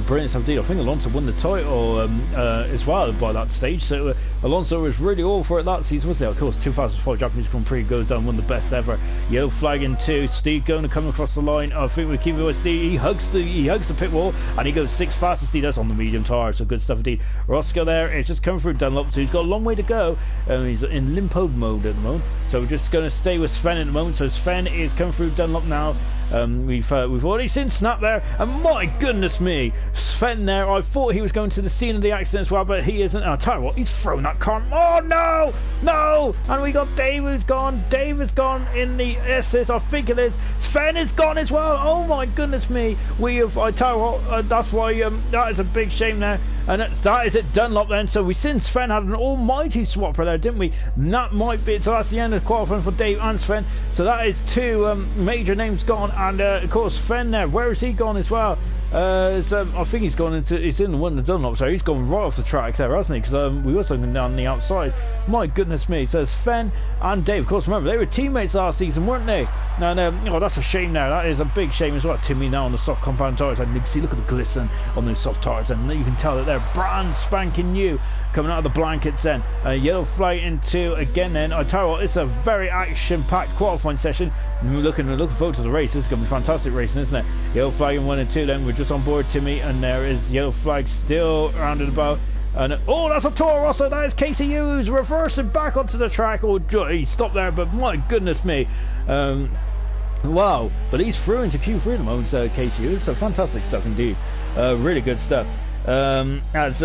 Brilliant stuff indeed. I think Alonso won the title as well by that stage, so Alonso was really all for it that season, wasn't it? Of course 2005 Japanese Grand Prix goes down, one of the best ever. Yellow flag in 2. Steve going to come across the line. I think we keep it with Steve. He hugs the pit wall, and he goes 6 fastest. Steve, that's on the medium tire, so good stuff indeed. Roscoe there is just coming through Dunlop, so he's got a long way to go. He's in limpo mode at the moment, so we're just going to stay with Sven at the moment. So Sven is coming through Dunlop now. We've already seen Snap there, and my goodness me, Sven there. I thought he was going to the scene of the accident as well, but he isn't. I'll tell you what, he's thrown that car. Oh no! And we got Dave who's gone. Dave is gone in the S's, I think it is. Sven is gone as well. Oh my goodness me. I tell you what, that's why that is a big shame there. And that is it, Dunlop then. So we seen Sven had an almighty swapper there, didn't we? And that might be it. So that's the end of the qualifying for Dave and Sven. So that is 2 major names gone. And of course Sven there, where is he gone as well? I think he's gone into, he's in one of the Dunlop, so he's gone right off the track there, hasn't he? Because we were looking down the outside. My goodness me. So Sven and Dave, of course, remember they were teammates last season, weren't they? And that's a shame now. That is a big shame as well. Timmy now on the soft compound tires, and you can see, look at the glisten on those soft tires, and you can tell that they're brand spanking new coming out of the blankets then. Yellow flag into again then. I tell you what, it's a very action-packed qualifying session. We're looking forward to the race. This is going to be fantastic racing, isn't it? Yellow flag in 1 and 2 then. We're just on board Timmy, and there is yellow flag still rounded about. And oh, that's a Toro Rosso. That is KCU who's reversing back onto the track. Oh, he stopped there, but my goodness me. Wow, but he's through into Q3 at the moment, KCU. So fantastic stuff indeed. Really good stuff. As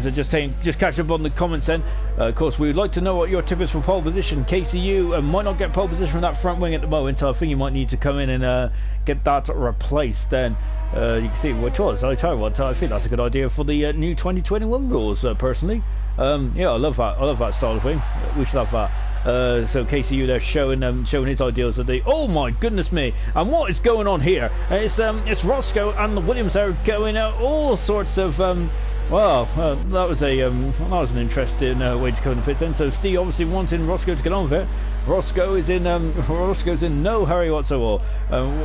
I just catch up on the comments then. Of course, we would like to know what your tip is for pole position. KCU might not get pole position from that front wing at the moment, so I think you might need to come in and get that replaced then. You can see what choice. I tell you what, I think that's a good idea for the new 2021 rules, personally. Yeah, I love that. I love that style of thing. We should have that. So KCU there showing his ideals of the. Oh my goodness me! And what is going on here? It's Roscoe and the Williams there going all sorts of. Well, that was an interesting way to come in the pits then. So Steve obviously wanting Roscoe to get on with it. Roscoe's in no hurry whatsoever.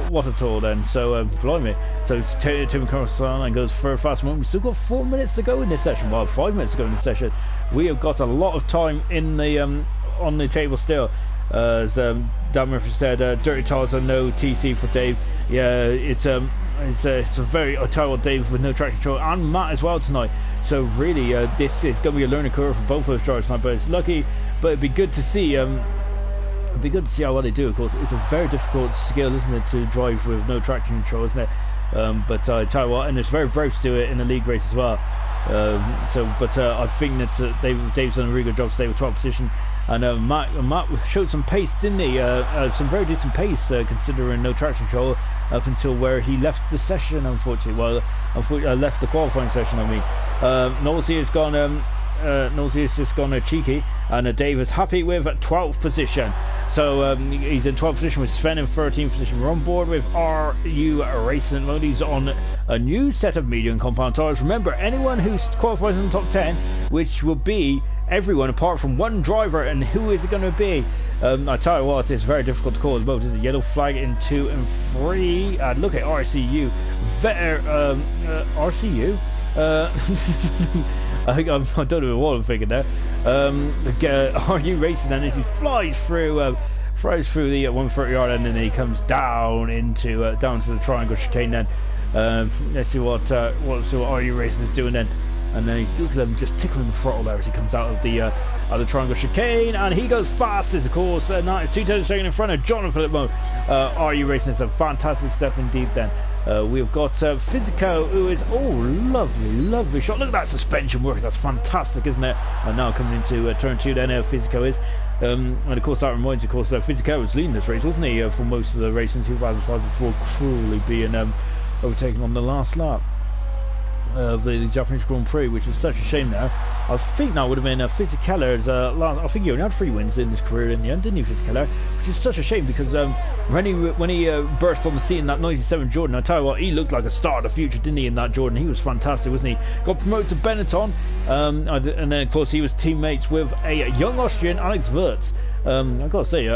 What at all then? So blimey. So Tim across and goes for a fast moment. We've still got 4 minutes to go in this session. Well, 5 minutes to go in this session. We have got a lot of time in the on the table still. As Dan Murphy said, dirty tires are no TC for Dave. Yeah, it's a very. I tell you what, Dave with no traction control and Matt as well tonight. So really, this is going to be a learning curve for both of those drivers tonight. But it's lucky. But it'd be good to see. It'd be good to see how well they do. Of course, it's a very difficult skill, isn't it, to drive with no traction control, isn't it? But I tell you what, and it's very brave to do it in a league race as well. I think that Dave's done a really good job today with 12th position. And Matt showed some pace, didn't he? Some very decent pace, considering no traction control up until where he left the session, unfortunately. Well, left the qualifying session, I mean. Nosey has gone. Nosey has just gone cheeky, and Dave is happy with 12th position. So he's in 12th position with Sven in 13th position. We're on board with RU Racing mode. He's on a new set of medium compound tyres. Remember, anyone who qualifies in the top 10, which will be everyone apart from one driver, and who is it going to be? I tell you what, it's very difficult to call at the moment. It's a yellow flag in 2 and 3. Look at RCU. RCU? I don't know what I'm thinking there. RU Racing, then as he flies through the 130 yard end, and then he comes down to the triangle chicane. Then let's see what RU Racing is doing then. And then look at them just tickling the throttle there as he comes out of the triangle chicane, and he goes fastest, of course. Now it's 2 tenths a second in front of Jonathan at the moment. RU Racing is some fantastic stuff indeed. Then we've got Physico, who is lovely shot. Look at that suspension work. That's fantastic, isn't it? And now coming into turn 2, then Physico is. And of course that reminds you, of course, Physico was leading this race, wasn't he, for most of the racing 2005 before cruelly being overtaken on the last lap of the Japanese Grand Prix, which is such a shame now. I think that would have been Fisichella's last. I think he only had 3 wins in his career in the end, didn't he, Fisichella? Which is such a shame, because when he burst on the scene in that 97 Jordan, I tell you what, he looked like a star of the future, didn't he, in that Jordan? He was fantastic, wasn't he? Got promoted to Benetton, and then of course he was teammates with a young Austrian, Alex Wurz. I've got to say,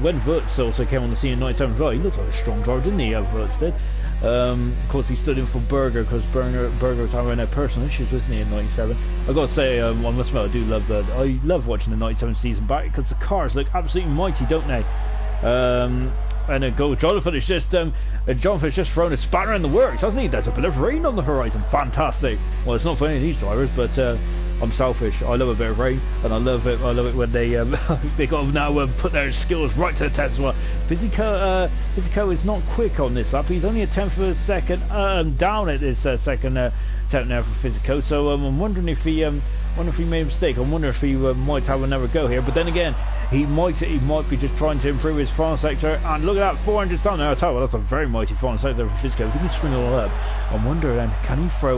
when Wurz also came on the scene in 97 as well, he looked like a strong driver, didn't he, Wurz did? Of course he stood in for Berger, because Berger was having personal issues, wasn't he, in 97. I've got to say, I must admit, I do love that. I love watching the 97 season back, because the cars look absolutely mighty, don't they? And then Jonathan is just Jonathan's just thrown a spanner in the works, hasn't he? There's a bit of rain on the horizon. Fantastic. Well, it's not for any of these drivers, but I'm selfish. I love a bit of rain, and I love it when they they got to now put their skills right to the test as well. Physico is not quick on this lap. He's only a tenth of a second down at this second attempt now for Physico. So I'm wondering if he made a mistake. I wonder if he might have another go here. But then again, he might be just trying to improve his final sector. And look at that, 400 down there. I tell you what, that's a very mighty final sector for Physico. If he can string it all up, I wonder then, can he throw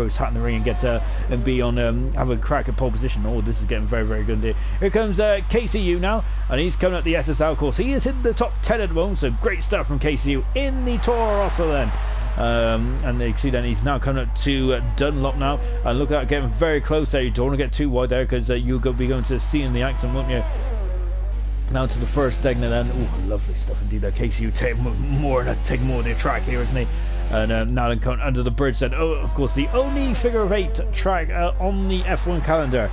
his hat in the ring and get and be on have a crack at pole position? Oh, this is getting very, very good indeed. Here comes KCU now, and he's coming up the SSL course. He is in the top 10 at the moment, so great stuff from KCU in the Toro Rosso then. And you see then he's now coming up to Dunlop now, and look at that, getting very close there. You don't want to get too wide there, because you'll be going to see in the accident, won't you? Now to the first Degner then. Oh, lovely stuff indeed there. KCU taking more of the track here, isn't he? And now then coming under the bridge then. Oh, of course, the only figure of 8 track on the F1 calendar.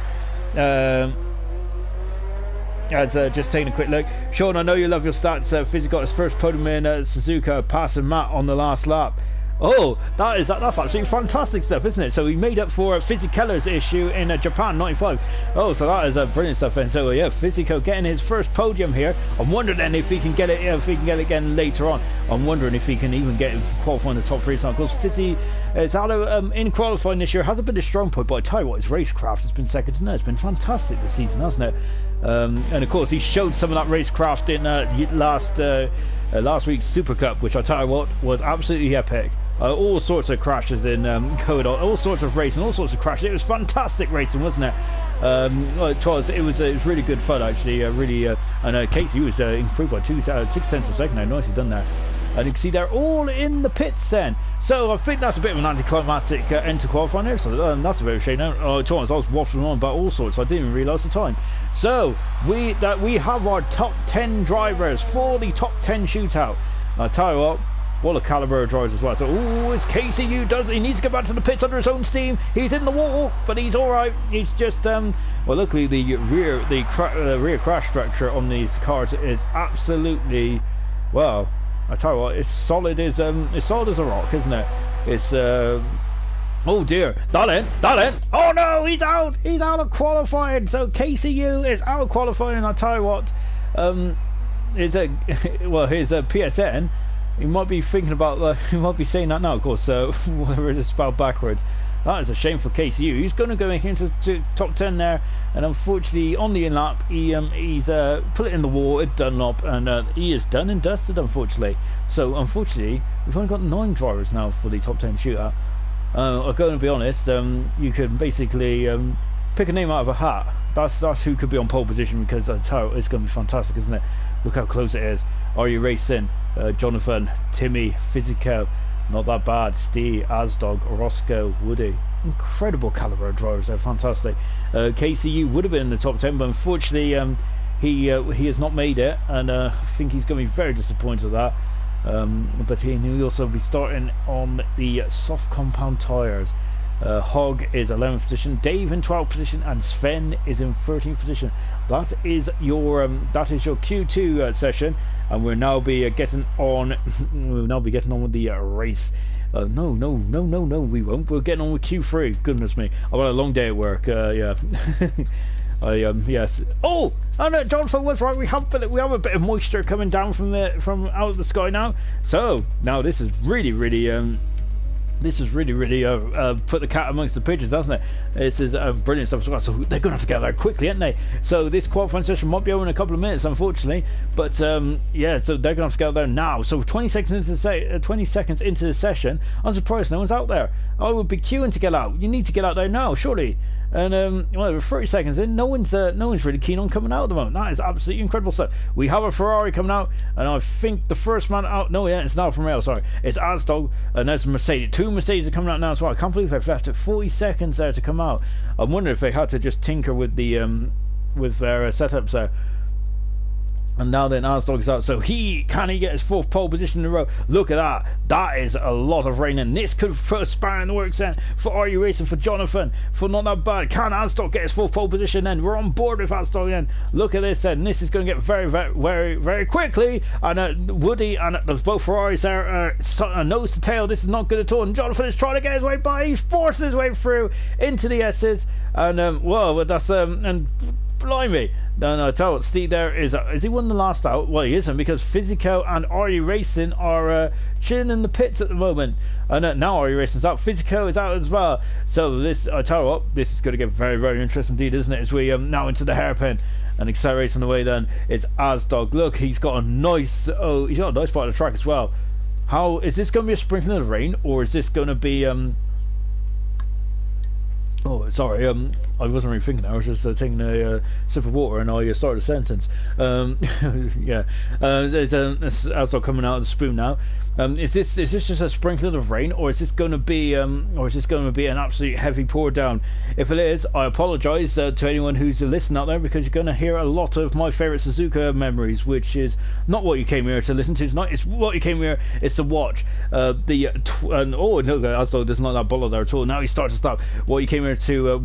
Just taking a quick look. Sean, I know you love your stats. Fizzy got his first podium in Suzuka, passing Matt on the last lap. Oh, that's absolutely fantastic stuff, isn't it? So he made up for Fisichella's issue in Japan '95. Oh, so that is brilliant stuff. And so yeah, Fisico getting his first podium here. I'm wondering then if he can get it, again later on. I'm wondering if he can even get qualifying the top three. So of course, Fizzy is out in qualifying this year. Hasn't been a strong point, but I tell you what, his racecraft has been second to none. It's been fantastic this season, hasn't it? And of course, he showed some of that racecraft in last week's Super Cup, which I tell you what was absolutely epic. All sorts of crashes in going on, all sorts of racing, all sorts of crashes. It was fantastic racing, wasn't it? It was really good fun actually. And Casey was improved by 6/10 of a second. Nicely done there. And you can see they're all in the pits then. So I think that's a bit of an anticlimactic end to qualifying there. So that's a bit of a shame. Thomas, I was waffling on about all sorts. I didn't even realise the time. So we have our top 10 drivers for the top 10 shootout. I'll tell you what a calibre of drivers as well. So it's KCU he needs to get back to the pits under his own steam. He's in the wall, but he's all right. He's just well, luckily the rear crash structure on these cars is absolutely, well, I tell you what, it's solid as a rock, isn't it? It's oh dear, that in. Oh no, he's out of qualifying. So KCU is out of qualifying. I tell you what, his PSN. He might be thinking about he might be saying that now, of course. Whatever it is spelled backwards. That is a shame for KCU. He's going to go into top 10 there, and unfortunately on the in lap he's put it in the wall at Dunlop, and he is done and dusted, unfortunately. So unfortunately we've only got 9 drivers now for the top 10 shootout. I'm going to be honest. You can basically pick a name out of a hat. That's who could be on pole position, because that's how it's going to be fantastic, isn't it? Look how close it is. Are you racing? Jonathan, Timmy, Physico, not that bad. Steve, Asdog, Roscoe, Woody. Incredible calibre of drivers. They're fantastic. KCU would have been in the top 10, but unfortunately he has not made it, and I think he's going to be very disappointed with that. But he'll also be starting on the soft compound tyres. Hogg is 11th position, Dave in 12th position, and Sven is in 13th position. That is your Q2 session, and we'll now be getting on. We'll now be getting on with the race. No, we won't. We're getting on with Q3. Goodness me, I've had a long day at work. Yeah. Yes. Oh, no, Jonathan was right. We have a bit of moisture coming down from out of the sky now. So now this is really put the cat amongst the pigeons, hasn't it? This is brilliant stuff. So they're going to have to get there quickly, aren't they? So this qualifying session might be over in a couple of minutes, unfortunately. But yeah, so they're going to have to get there now. So 20 seconds into the session, I'm surprised no one's out there. I would be queuing to get out. You need to get out there now, surely. And well, 30 seconds in, no one's really keen on coming out at the moment. That is absolutely incredible stuff. We have a Ferrari coming out, and I think the first man out. No, yeah, it's Alfa Romeo. Sorry, it's Asdog, and there's Mercedes. 2 Mercedes are coming out now as well. I can't believe they've left it 40 seconds there to come out. I'm wondering if they had to just tinker with the with their setups there. And now then Asdog is out, so can he get his 4th pole position in a row? Look at that. That is a lot of rain, and this could put a spanner in the works then for RU Racing, for Jonathan, for not that bad. Can Asdog get his 4th pole position then? We're on board with Asdog then. Look at this then. This is going to get very, very, very, very quickly. And Woody and both Ferraris there, nose to tail. This is not good at all. And Jonathan is trying to get his way by. He's forcing his way through into the S's. And well, that's and blimey. No, I tell you what, Steve there is he won the last out? Well, he isn't, because Physico and RU Racing are chilling in the pits at the moment. And now RU Racing's out, Physico is out as well. So this, I tell you what, this is going to get very, very interesting indeed, isn't it? As we now into the hairpin and accelerating the way. Then it's Asdog. Look, he's got a nice part of the track as well. How is this going to be a sprinkling of rain, or is this going to be Oh, sorry, I wasn't really thinking. I was just taking a sip of water, and I started a sentence. Yeah, there's Asdog coming out of the spoon now. Is this just a sprinkling of rain, or is this going to be an absolute heavy pour down? If it is, I apologise to anyone who's listening out there, because you're going to hear a lot of my favourite Suzuka memories, which is not what you came here to listen to tonight. It's what you came here is to watch. Oh no, Asdog doesn't like that bottle there at all. Now he starts to stop. What you came here to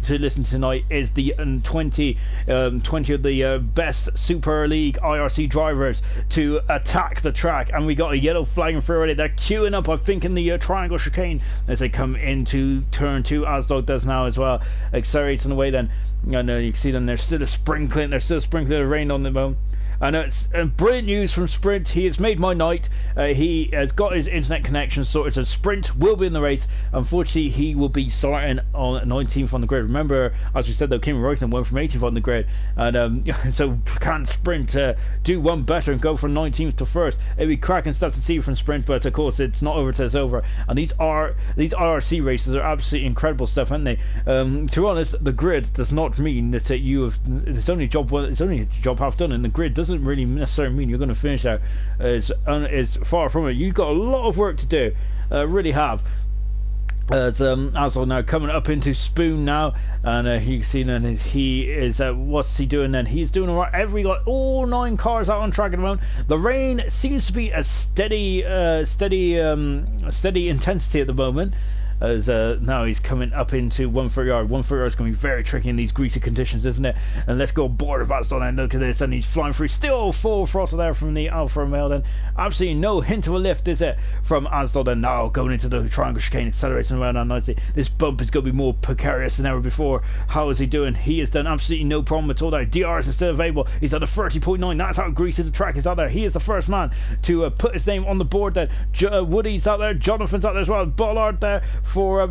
listen tonight is the 20 of the best Super League IRC drivers to attack the track, and we got a yellow flag flagging through already. They're queuing up, I think, in the triangle chicane as they come into turn 2. Asdog does now as well, accelerating away then. And you can see them, they're still sprinkling the rain on the moment. And it's brilliant news from Sprint. He has made my night. He has got his internet connection sorted, so Sprint will be in the race. Unfortunately, he will be starting on 19th on the grid. Remember, as we said, though, Kim Royton went from 18th on the grid. And so can Sprint do one better and go from 19th to 1st? It'd be cracking stuff to see from Sprint, but of course, it's not over till it's over. And these IRC races are absolutely incredible stuff, aren't they? To be honest, the grid does not mean that it's only a job half done, and the grid doesn't really necessarily mean you're going to finish out. It's far from it. You've got a lot of work to do, really have. Asdog now coming up into Spoon now, and you can see then he is what's he doing then? He's doing all right. Got all 9 cars out on track at the moment. The rain seems to be a steady intensity at the moment, as now he's coming up into 130 yard. 130 yard is going to be very tricky in these greasy conditions, isn't it? And let's go board of Asdog and look at this, and he's flying through, still full throttle there from the Alfa Romeo then. Absolutely no hint of a lift, is it, from Asdog then. Now going into the triangle chicane, accelerating around on nicely. This bump is going to be more precarious than ever before. How is he doing? He has done absolutely no problem at all there. DRS is still available. He's at a 30.9. That's how greasy the track is out there. He is the first man to put his name on the board then. Woody's out there, Jonathan's out there as well, Bollard there for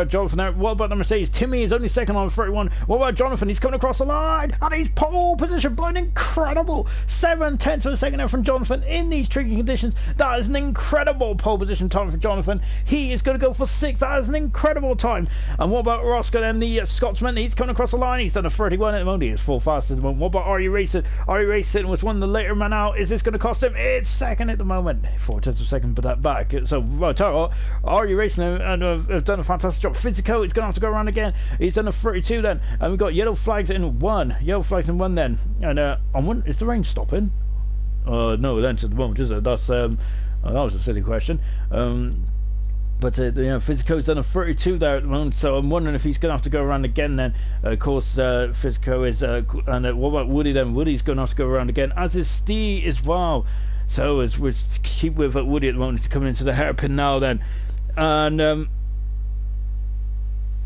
Jonathan there. What about the Mercedes? Timmy is only second on 31. What about Jonathan? He's coming across the line, and he's pole position, blind, incredible 7/10 of a second there from Jonathan in these tricky conditions. That is an incredible pole position time for Jonathan. He is going to go for 6. That is an incredible time. And what about Roscoe then, the Scotsman? He's coming across the line. He's done a 31 at the moment. He is full fast at the moment. What about RU Racing? RU Racing was one of the later man out. Is this going to cost him? It's second at the moment. 4/10 of a second, but that back. So well, tell you what, RU Racing and have done a fantastic job. Physico, he's going to have to go around again. He's done a 32 then, and we've got yellow flags in 1. Yellow flags in 1 then. And on one, is the rain stopping? No, then to the moment, is it? That's that was a silly question. But Physico's done a 32 there at the moment, so I'm wondering if he's going to have to go around again then. Of course, Physico is, and what about Woody then? Woody's going to have to go around again, as is Steve as well. So as we keep with Woody at the moment, he's coming into the hairpin now then. And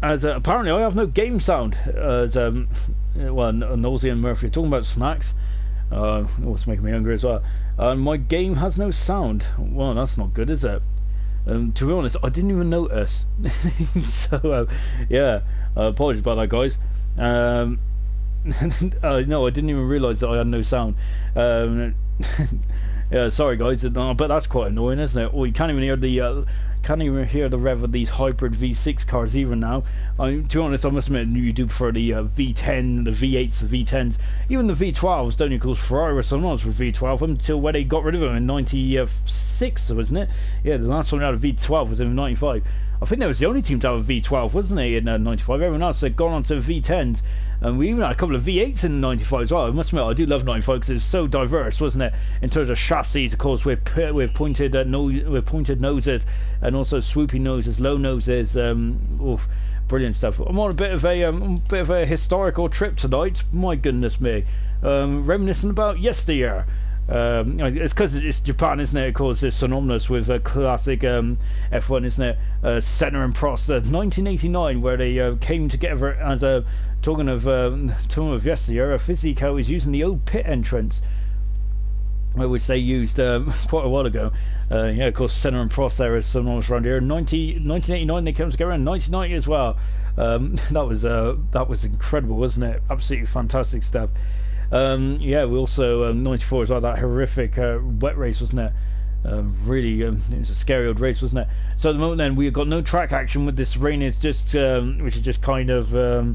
as apparently I have no game sound, as Nosey and Murphy are talking about snacks. It's making me hungry as well. And my game has no sound. Well, that's not good, is it? To be honest, I didn't even notice. So apologies about that, guys. No, I didn't even realise that I had no sound. Yeah, sorry guys, but that's quite annoying, isn't it? Oh, you can't even hear the rev of these hybrid V6 cars even now. To be honest, I must admit, you do prefer the V10, the V8s, the V10s, even the V12s. Don't you? Because Ferrari were synonymous with V12 until when they got rid of them in '96, wasn't it? Yeah, the last time they had a V12 was in '95. I think they was the only team to have a V12, wasn't they, in '95? Everyone else had gone on to V10s. And we even had a couple of V8s in '95 as well. I must admit, I do love '95 because it was so diverse, wasn't it? In terms of chassis, of course, with pointed noses, and also swoopy noses, low noses. Brilliant stuff. I'm on a bit of a historical trip tonight. My goodness me, reminiscing about yesteryear. It's because it's Japan, isn't it? Of course, it's synonymous with classic F1, isn't it? Senna and Prost, 1989, where they came together as a. Talking of yesteryear, Physico is using the old pit entrance, which they used quite a while ago. Of course, Senna and Prost there is synonymous around here. 1989 they came together, and 1990 as well. That was incredible, wasn't it? Absolutely fantastic stuff. We also 94 as well. That horrific wet race, wasn't it? Really, it was a scary old race, wasn't it? So at the moment, then, we've got no track action with this rain. Is just which is just kind of.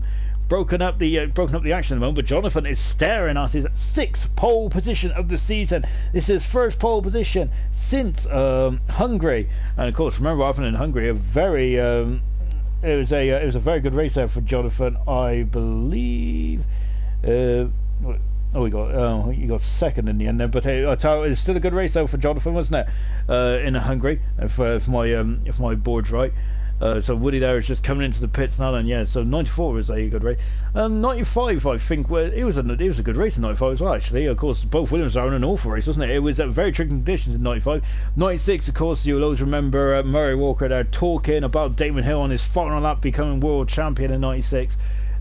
Broken up the action at the moment, but Jonathan is staring at his 6th pole position of the season. This is his first pole position since Hungary, and of course, remember what happened in Hungary? It was a very good race there for Jonathan, I believe. He got second in the end there, but I tell you, it was still a good race though for Jonathan, wasn't it? In Hungary, if my board's right. So Woody there is just coming into the pits now. And yeah, so 94 was a good race. 95, I think, it was a good race in 95 as well. Actually, of course, both Williams are in an awful race, wasn't it? It was very tricky conditions in 95. 96, of course, you'll always remember Murray Walker there talking about Damon Hill on his final lap becoming world champion in 96.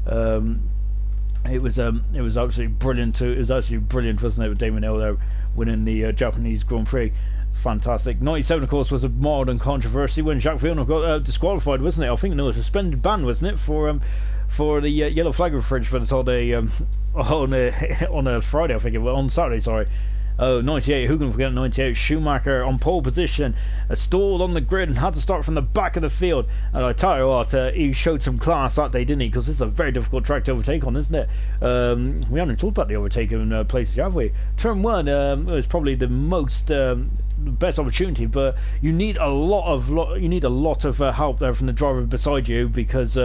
It was absolutely brilliant too. It was absolutely brilliant, wasn't it, with Damon Hill there winning the Japanese Grand Prix. Fantastic. 97, of course, was a modern controversy when Jacques Villeneuve got disqualified, wasn't it? I think no, a suspended ban, wasn't it, for the yellow flag infringement on a Friday, I think it was, on Saturday, sorry. Oh, 98, who can forget 98? Schumacher on pole position, stalled on the grid and had to start from the back of the field. And I tell you what, he showed some class that day, didn't he? Because this is a very difficult track to overtake on, isn't it? We haven't talked about the overtaking places, have we? Turn 1 was probably the most best opportunity, but you need a lot of help there from the driver beside you, because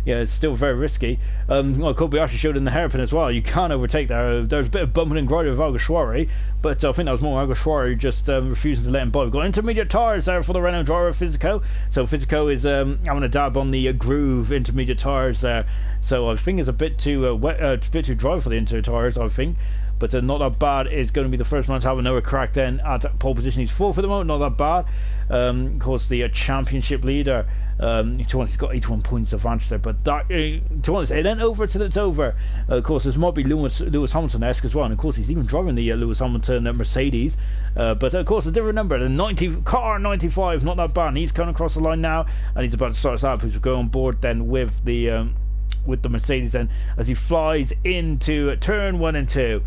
yeah, it's still very risky. Well, Kobayashi showed in the hairpin as well. You can't overtake there. There's a bit of bumping and grinding with Alguersuari, but I think that was more Alguersuari just refusing to let him by. We've got intermediate tyres there for the Renault driver, Fisico. So Fisico is having a dab on the groove intermediate tyres there. So I think it's a bit too wet, a bit too dry for the interior tyres, I think. But not that bad. Is going to be the first man to have another crack then at pole position. He's 4th at the moment, not that bad. Of course, the championship leader, he's got 81 points advantage there. But that, to be honest, it ain't over till it's over. Of course, there's might be Lewis Hamilton-esque as well. And of course, he's even driving the Lewis Hamilton Mercedes. But of course, a different number. The car 95, not that bad. And he's coming across the line now, and he's about to start us out. He's going on board then with the Mercedes then as he flies into turn 1 and 2.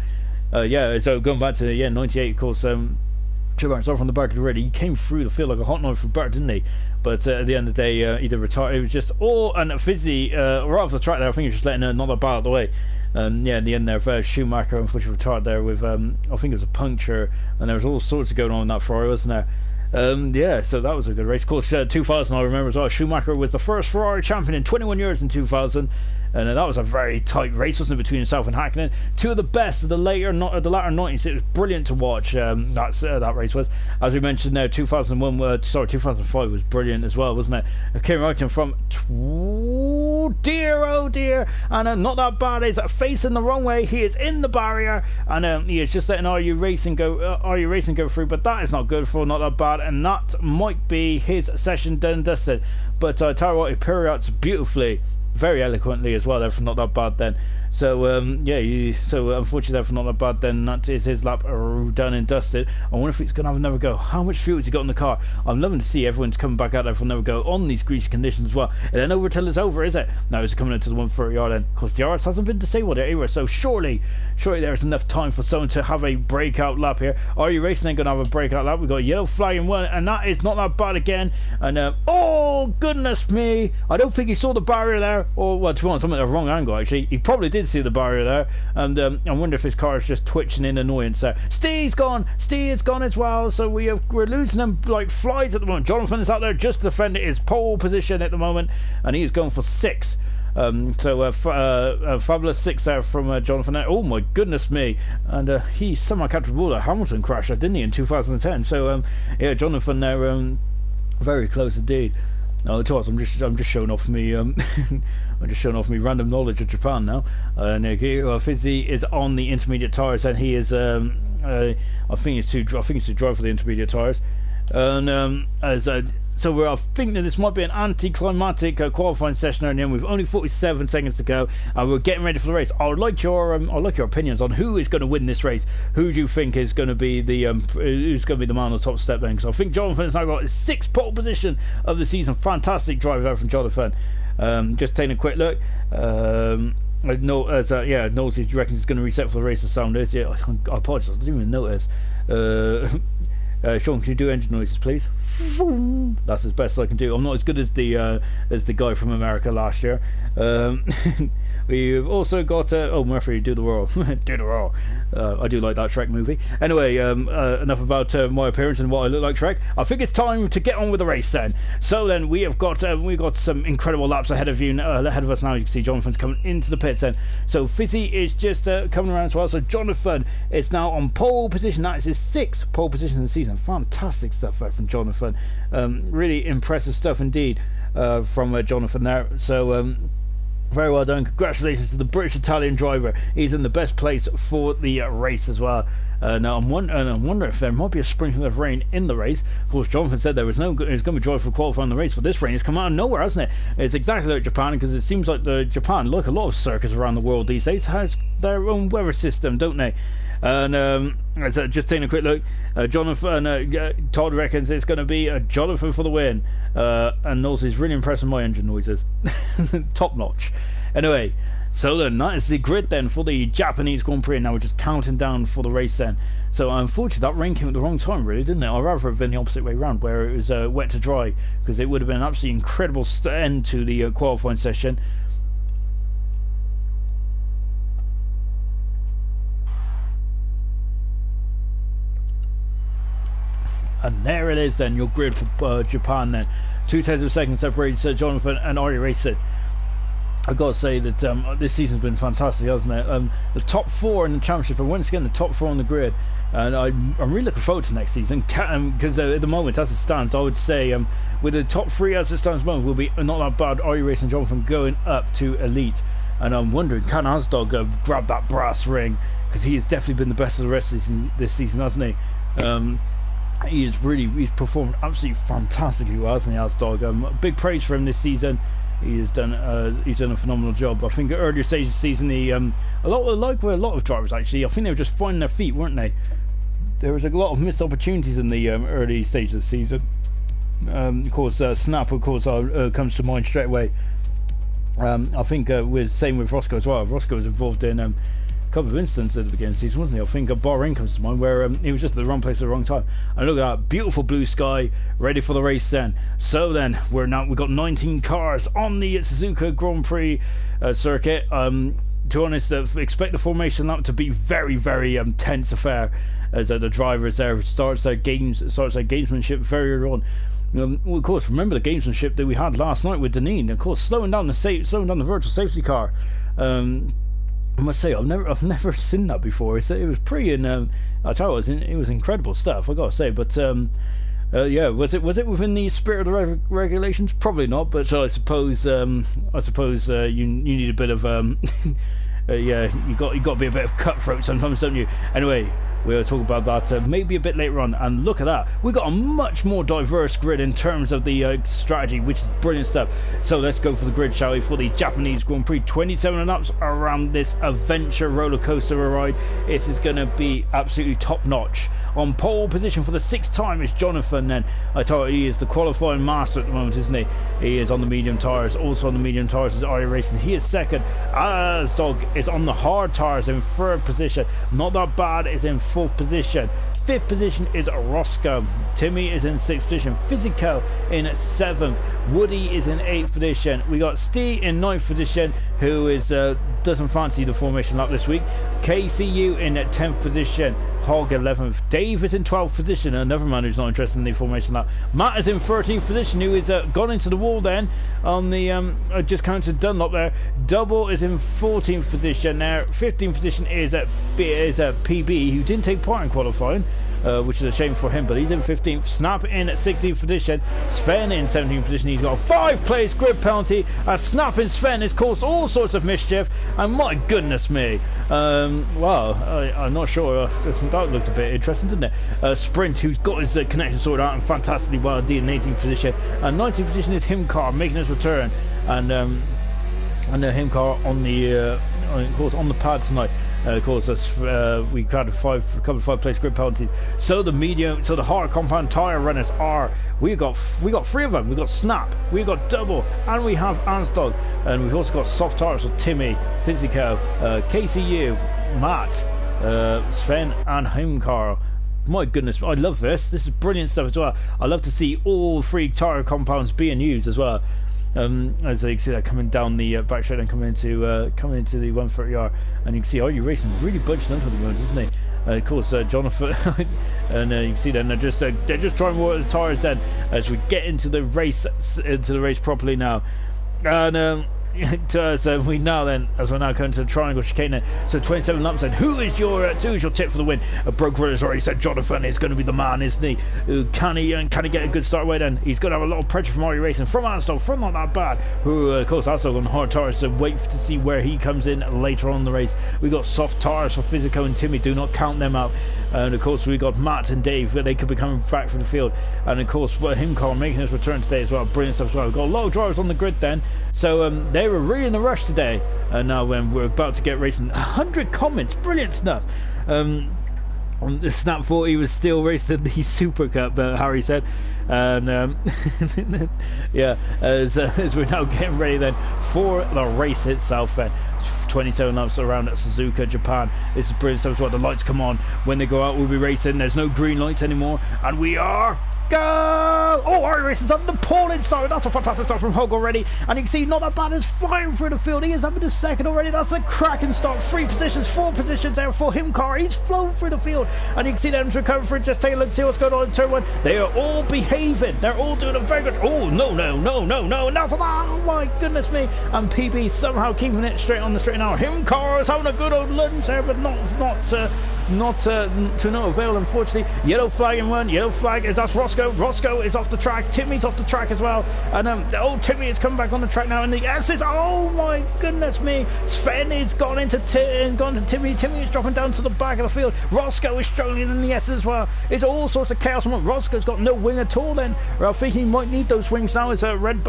Yeah, so going back to 98, of course, Schumacher started from the back already. He came through the field like a hot knife through butter, didn't he? But at the end of the day, he did retire. It was just and Fizzy right off the track there. I think he was just letting not that bad out of the way. Yeah, in the end there, Schumacher unfortunately retired there with I think it was a puncture, and there was all sorts of going on in that Ferrari, wasn't there? Yeah, so that was a good race. Of course, 2000 I remember as well. Schumacher was the first Ferrari champion in 21 years in 2000, and that was a very tight race, wasn't it, between himself and Hakkinen. Two of the best of the latter 90s. It was brilliant to watch. That race was, as we mentioned there. 2005 was brilliant as well, wasn't it? Kimi Räikkönen from oh dear, and not that bad. He's facing the wrong way. He is in the barrier, and he is just letting Are You Racing go through. But that is not good for not that bad, and that might be his session done and dusted. But I tell you what, he pirouettes beautifully, very eloquently as well there for not that bad then. So unfortunately there for not that bad then, that is his lap done and dusted. I wonder if he's going to have another go. How much fuel has he got in the car? I'm loving to see everyone's coming back out there for another go on these greasy conditions as well. It ain't over till it's over, is it? Now it's coming into the 130 yard then, because the RS hasn't been disabled yet either, so surely there's enough time for someone to have a breakout lap here. Are You Racing ain't going to have a breakout lap? We've got a yellow flag in 1, and that is not that bad again. And oh goodness me, I don't think he saw the barrier there, or well, to be honest, I'm at the wrong angle actually. He probably did see the barrier there, and I wonder if his car is just twitching in annoyance there. Steve's gone as well, so we're losing him like flies at the moment. Jonathan is out there just defending his pole position at the moment, and he's going for 6. Fabulous 6 there from Jonathan. Oh my goodness me, and he somehow captured the Hamilton crash, didn't he, in 2010? So yeah, Jonathan there, very close indeed. No, to us, I'm just showing off me. I'm just showing off me random knowledge of Japan now. And Fizzy is on the intermediate tyres, and he is. I think it's to drive for the intermediate tyres, and so we're thinking this might be an anticlimactic qualifying session in the end. We've only 47 seconds to go, and we're getting ready for the race. I'd like your opinions on who is going to win this race. Who do you think is going to be the man on the top step then? Because I think Jonathan has now got his 6th pole position of the season. Fantastic drive there from Jonathan. Just taking a quick look. Knowles he reckons he's going to reset for the race. The sound is. Yeah, I apologise. I didn't even notice. Sean, can you do engine noises, please? That's as best I can do. I'm not as good as the guy from America last year. We've also got Murphy, do the roar. Do the roar. I do like that Shrek movie. Anyway, enough about my appearance and what I look like Shrek. I think it's time to get on with the race then. So then we've got some incredible laps ahead of us now. You can see Jonathan's coming into the pits then. So Fizzy is just coming around as well. So Jonathan is now on pole position. That is his 6th pole position in the season. Fantastic stuff from Jonathan. Really impressive stuff indeed. from Jonathan there. So very well done. Congratulations to the British-Italian driver. He's in the best place for the race as well. Now I'm wondering if there might be a sprinkling of rain in the race. Of course, Jonathan said there was no. It was going to be joyful qualifying the race, but this rain has come out of nowhere, hasn't it? It's exactly like Japan, because it seems like Japan, like a lot of circuits around the world these days, has their own weather system, don't they? And so just taking a quick look, Jonathan, Todd reckons it's going to be a Jonathan for the win, and also he's really impressed with my engine noises. Top notch. Anyway, so then that is the grid then for the Japanese Grand Prix, and now we're just counting down for the race then. So unfortunately that rain came at the wrong time, really, didn't it? I'd rather have been the opposite way around, where it was wet to dry, because it would have been an absolutely incredible end to the qualifying session. And there it is then, your grid for Japan then. 0.2 of a second separates Jonathan and Ari Racing. I've got to say that this season's been fantastic, hasn't it? The top 4 in the championship, and once again the top 4 on the grid. And I'm really looking forward to next season, because at the moment, as it stands, I would say with the top 3 as it stands at the moment, will be not that bad. Ari Racing and Jonathan going up to Elite. And I'm wondering, can Asdog grab that brass ring? Because he has definitely been the best of the rest of this season, hasn't he? He's performed absolutely fantastically well, hasn't he, Asdog? Big praise for him this season. He's done a phenomenal job. I think at earlier stages of the season, a lot of drivers actually, I think they were just finding their feet, weren't they? There was a lot of missed opportunities in the early stages of the season. Of course, Snap, of course, comes to mind straight away. I think same with Roscoe as well. Roscoe was involved in a couple of incidents at the beginning of the season, wasn't he? I think Bahrain comes to mind, where he was just at the wrong place at the wrong time. And look at that beautiful blue sky, ready for the race then. So then we've got 19 cars on the Suzuka Grand Prix circuit. To be honest, expect the formation lap to be very, very tense affair, as the drivers there starts their gamesmanship very early on. Well, of course, remember the gamesmanship that we had last night with Deneen. Of course, slowing down the virtual safety car. I must say, I've never seen that before. It was pretty, I tell you, it was incredible stuff, I gotta say. But yeah, was it within the spirit of the regulations? Probably not. But so I suppose you need a bit of yeah, you got to be a bit of cutthroat sometimes, don't you? Anyway, we'll talk about that maybe a bit later on. And look at that, we've got a much more diverse grid in terms of the strategy, which is brilliant stuff. So let's go for the grid, shall we, for the Japanese Grand Prix. 27 laps around this adventure roller coaster ride. This is going to be absolutely top notch. On pole position for the 6th time is Jonathan. Then I told you, he is the qualifying master at the moment, isn't he? He is on the medium tires. Also on the medium tires is Ari Racing. He is 2nd. Asdog is on the hard tires in 3rd position. Not that bad. Is in 4th position. 5th position is Roscoe. Timmy is in 6th position. Physico in 7th. Woody is in 8th position. We got Steve in 9th position, who is doesn't fancy the formation lap this week. KCU in 10th position. Hog 11th. Dave is in 12th position, another man who's not interested in the formation lap. Matt is in 13th position, who is gone into the wall then on the just counted Dunlop there. Double is in 14th position there. 15th position is PB, who didn't take part in qualifying, which is a shame for him, but he's in 15th. Snap in 16th position. Sven in 17th position. He's got a 5 place grid penalty. Snap and Sven has caused all sorts of mischief, and my goodness me, well, I'm not sure. That looked a bit interesting, didn't it? Sprint, who's got his connection sorted out and fantastically well indeed, in 18th position. And 19th position is Himcar making his return, and Himcar on the of course on the pad tonight. Of course, we had a couple of 5 place grid penalties. So the hard compound tire runners are we got 3 of them. We've got Snap, we've got Double, and we have Ansdog, and we've also got soft tires for Timmy, Physico, KCU, Matt, Sven, and Himcar. My goodness, I love this. This is brilliant stuff as well. I love to see all 3 tire compounds being used as well. As you can see that coming down the back straight and coming into the 130R, and you can see IRC Racing really bunched up at the moment, isn't he? Of course, Jonathan, and you can see then they're just trying to work the tyres then as we get into the race properly now, and So we now then, as we're now going to the triangle chicane then, so 27 laps then, who is your tip for the win? Broke has already said Jonathan is going to be the man, isn't he? Can he get a good start away then? He's going to have a lot of pressure from RE Racing, from Ansdorf, from Not That Bad, who of course Ansdorf on hard tires, so wait to see where he comes in later on in the race. We got soft tires for Physico and Timmy, do not count them out. And of course we got Matt and Dave, they could be coming back from the field, and of course Carl making his return today as well. Brilliant stuff as well. We've got a lot of drivers on the grid then, so they were really in the rush today, and now when we're about to get racing. 100 comments, brilliant stuff. The Snap 40 was still racing the Super Cup, Harry said, and yeah, as we're now getting ready then for the race itself then. 27 laps around at Suzuka, Japan. This is brilliant stuff as well. The lights come on when they go out. We'll be racing. There's no green lights anymore, and we are go! Oh, our race is up the Pauline start. That's a fantastic start from Hug already, and you can see Not That Bad is flying through the field. He is up in the second already. That's a cracking start. 3 positions, 4 positions there for him. Car, he's flown through the field, and you can see them recovering for it. Just take a look, see what's going on in turn 1. They are all behaving. They're all doing a very good. Oh no, and that's oh my goodness me. And PB somehow keeping it straight on the straight now. Him Car is having a good old lunge there, but not to no avail, unfortunately. Yellow flag in one. Yellow flag is that's Roscoe. Roscoe is off the track. Timmy's off the track as well. And Timmy is coming back on the track now. And the S's. Oh my goodness me. Sven is gone into Timmy. Timmy is dropping down to the back of the field. Roscoe is struggling in the S's as well. It's all sorts of chaos. Roscoe's got no wing at all. Then I think he might need those wings now. As the Red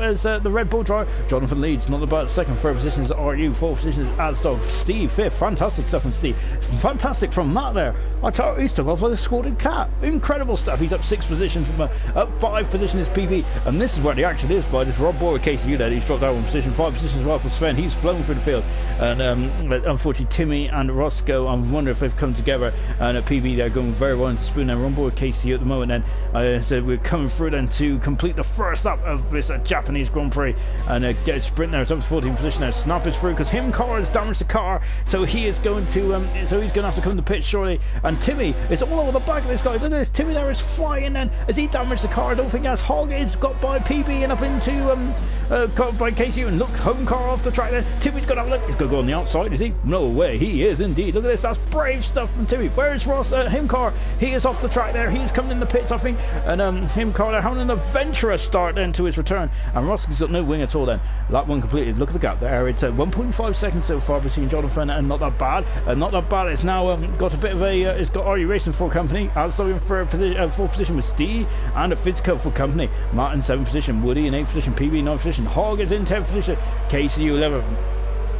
Bull driver. Jonathan leads. Not about second, third position is RU. Fourth position is Adsdog. Steve fifth. Fantastic stuff from Steve. Fantastic from Matt there. I tell you, he's took off like a squatted cat. Incredible stuff. He's up 6 positions from up 5 positions is PB, and this is where the action is by this Rob Boy with KCU there. He's dropped down 1 position, 5 positions as well for Sven. He's flown through the field, and unfortunately Timmy and Roscoe, I wonder if they've come together, and PB they're going very well into spoon and Rob Boy with KCU at the moment. Then so we're coming through then to complete the first lap of this Japanese Grand Prix, and get a sprint there. It's up to 14th position now. Snap is through because him car has damaged the car, so he is going to so he's going to have to come to the pit shortly. And Timmy is all over the back of this guy. Look at this. Timmy there is flying then as he damaged the car. I don't think as Hog is got by PB and up into got by KCU, and look, home car off the track there. Timmy's got to have a look. He's going to go on the outside, is he? No way. He is indeed. Look at this. That's brave stuff from Timmy. Where is Ross? Him car. He is off the track there. He's coming in the pits, I think. And him car they're having an adventurous start then to his return. And Ross has got no wing at all then. Lap 1 completed. Look at the gap there. It's 1.5 seconds so far between Jonathan and Not That Bad. Not That Bad. It's now got a bit of a it's got RE Racing for company. Alstom in 4th position with Steve, and a physical for company. Matt in 7th position, Woody in 8th position, PB 9th position, Hog is in 10th position, KCU 11th.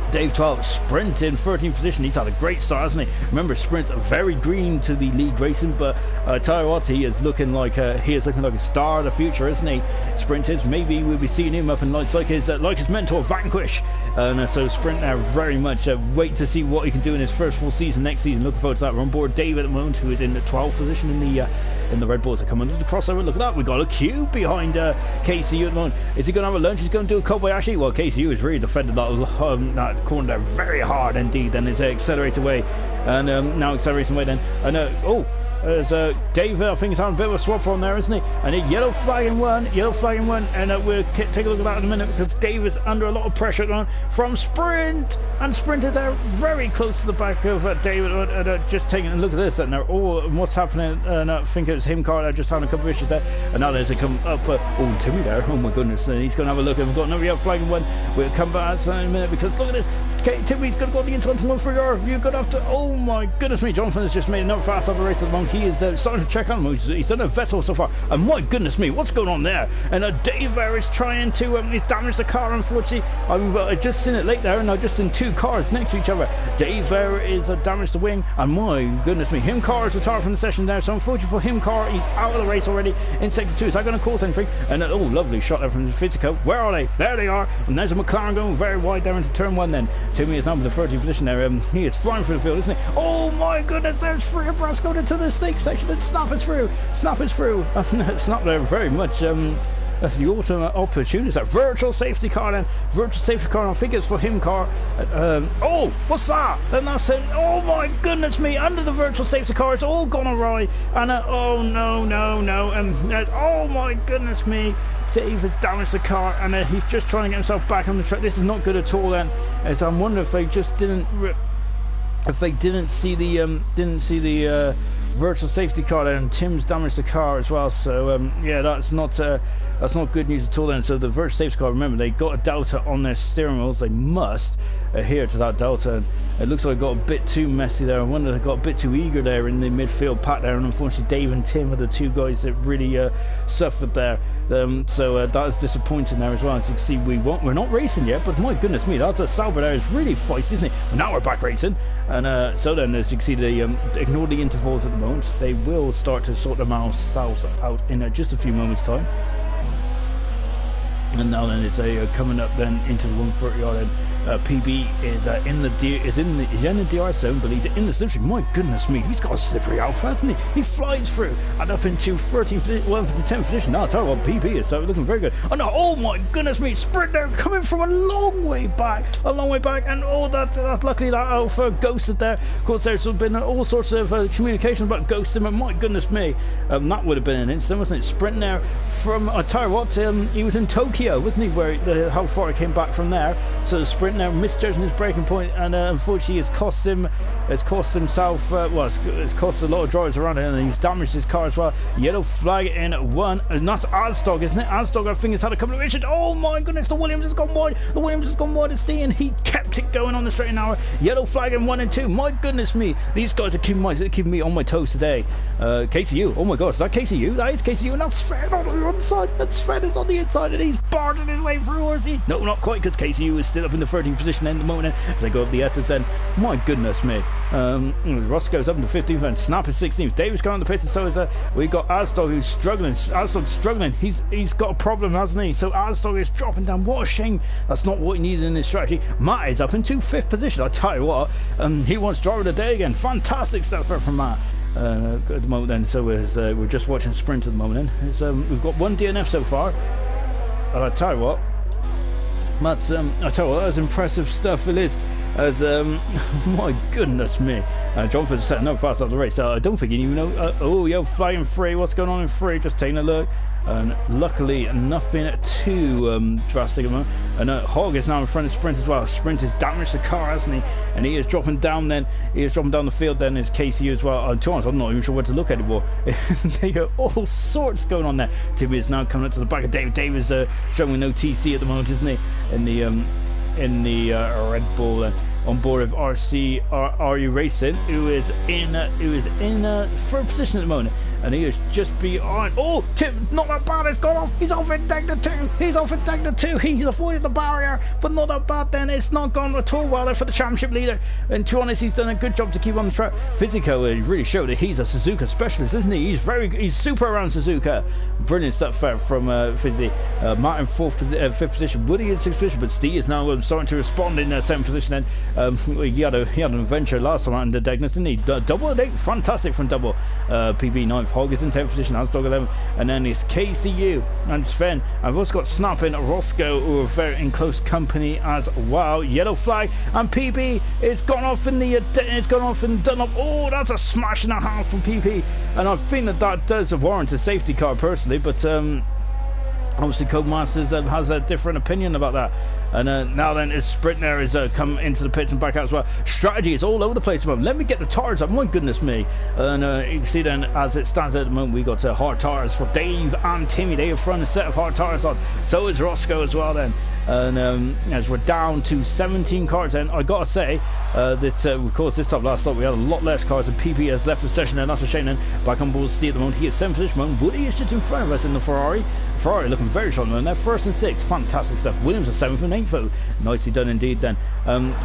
Dave 12, Sprint in 13th position. He's had a great start, hasn't he? Remember, Sprint very green to the league racing, but I tell you what, he is looking like a star of the future, isn't he? Sprint is. Maybe we'll be seeing him up in lights like his mentor Vanquish. And so Sprint now very much wait to see what he can do in his first full season next season. Looking forward to that. We're on board Dave at the moment, who is in the 12th position in the Red Bulls. Are coming into the crossover. Look at that. We got a queue behind KCU at the moment. Is he going to have a lunge? He's going to do a Kobayashi. Well, KCU has really defended that corner there very hard indeed. Then it's accelerated away, and now accelerating away then. And there's Dave, I think he's having a bit of a swap on there, isn't he? And a yellow flag in one, and we'll take a look at that in a minute, because Dave is under a lot of pressure from Sprint, and Sprint is there very close to the back of David, just taking a look at this, and they're all what's happening, and I think it was him, Carl, just having a couple of issues there, and now there's a come up, Timmy there, oh my goodness, and he's going to have a look, and we've got another yellow flag in one. We'll come back in a minute, because look at this. Okay, Timmy's going to go on the inside one for your. You're going to have to. Oh my goodness me! Jonathan has just made another fast lap of the race at the moment. He is starting to check on him. He's done a Vettel so far. And my goodness me, what's going on there? And Dave there is trying to. He's damaged the car. Unfortunately, I've just seen it late there, and I've just seen 2 cars next to each other. Dave there is damaged the wing, and my goodness me, him car is retired from the session there. So unfortunately for him car, he's out of the race already in sector 2. Is that going to cause anything? And lovely shot there from Fitico. Where are they? There they are. And there's a McLaren going very wide there into turn 1. Then Timmy is now in the 13th position there. He is flying through the field, isn't he? Oh my goodness, there's 3 abreast going into the snake section, and Snap is through. Snap there very much the ultimate opportunity. That virtual safety car then. Virtual safety car, I think it's for him car. What's that? And that's it. Oh my goodness me, under the virtual safety car, it's all gone awry. And oh no. And oh my goodness me. Dave has damaged the car, and he's just trying to get himself back on the track. This is not good at all. Then, as I'm wondering if they just didn't see the virtual safety car there, and Tim's damaged the car as well. So yeah, that's not good news at all. Then, so the virtual safety car, remember, they got a delta on their steering wheels. They must adhere to that delta. And it looks like it got a bit too messy there. I wonder if they got a bit too eager there in the midfield pack there, and unfortunately Dave and Tim are the two guys that really suffered there. So that is disappointing there as well. As you can see, we're not racing yet, but my goodness me, that Sauber there is really feisty, isn't it? But now we're back racing, and so then, as you can see, they ignore the intervals at the moment. They will start to sort themselves out in just a few moments' time. And now then, it's coming up then into the 130 yard end. PB is in the DR zone, but he's in the slipstream. My goodness me, he's got a slippery alpha, hasn't he? He flies through and up into 10th position. Now, I'll tell you what, PB is looking very good. Oh no, oh my goodness me, sprint there coming from a long way back, and oh, that's luckily that alpha ghosted there. Of course, there's been all sorts of communication about ghosting, and my goodness me, that would have been an incident, wasn't it? Sprint there from, I tell you what, he was in Tokyo, wasn't he, where how far he came back from there. So the sprint now misjudging his braking point, and unfortunately it's cost himself it's cost a lot of drivers around him, and he's damaged his car as well. Yellow flag in one, and that's Asdog, isn't it? Asdog, I think, has had a couple of issues. Oh my goodness, the Williams has gone wide, at Steve, and he kept it going on the straight and narrow. Yellow flag in 1 and 2. My goodness me, these guys are keeping me on my toes today. KCU, oh my gosh, is that KCU? That is KCU, and that's Sven on the inside, and Sven is on the inside, and he's barging his way through, or is he? No, not quite, because KCU is still up in the 13th position in the moment as they go up the SSN. My goodness me. Ross goes up into 15th, and Snap is 16th. Davis going on the pits, and so is we got Asdog, who's struggling. Asdog's struggling. He's got a problem, hasn't he? So Asdog is dropping down. What a shame. That's not what he needed in his strategy. Matt is up into 5th position. I tell you what, he wants driver of the day again. Fantastic stuff from Matt. At the moment then, so we're just watching sprint at the moment then. We've got one DNF so far, and I tell you what, Matt, that was impressive stuff. It is, as my goodness me, John Ford setting no fast up the race. I don't think you even know. Oh, you're flying free. What's going on in free? Just taking a look. And luckily, nothing too drastic at the moment. And Hogg is now in front of Sprint as well. Sprint has damaged the car, hasn't he? And he is dropping down then. He is dropping down the field then. Is KCU as well. To be honest, I'm not even sure where to look anymore. They got all sorts going on there. Timmy is now coming up to the back of Dave. Dave is showing no TC at the moment, isn't he? In the Red Bull. On board of RC Racing, who is in third position at the moment, and he is just beyond. Oh, Tim, not that bad. It's gone off. He's off in Degner 2. He's avoided the barrier, but not that bad. Then it's not gone at all well there for the championship leader. And to be honest, he's done a good job to keep on the track. Physico really showed that he's a Suzuka specialist, isn't he? He's super around Suzuka. Brilliant stuff from Fizzy. Martin fifth position. Woody in 6th position, but Steve is now starting to respond in 7th position. Then he had an adventure last time out in the Degness, didn't he? Double at 8, fantastic from Double. PB 9th. Hogg is in 10th position. Asdog 11th, and then it's KCU and Sven. I've also got Snap and Roscoe, who are very in close company as well. Yellow flag, and PB it's gone off in Dunlop. Oh, that's a smash and a half from PB, and I think that does warrant a safety car personally, but obviously Codemasters has a different opinion about that. And now then, his Sprint there is come into the pits and back out as well. Strategy is all over the place at the moment. Let me get the tires up. My goodness me. And you can see then, as it stands at the moment, we got hard tires for Dave and Timmy. They have thrown a set of hard tires on. So is Roscoe as well then. And as we're down to 17 cars, and I gotta say that of course this time last stop we had a lot less cars, and PP has left the session, and that's a shame. Then back on board Steve at the moment. He is 7th position moment. Woody is just in front of us in the Ferrari. Ferrari looking very strong, and they're 1st and 6th. Fantastic stuff. Williams are 7th and 8th. Nicely done indeed then.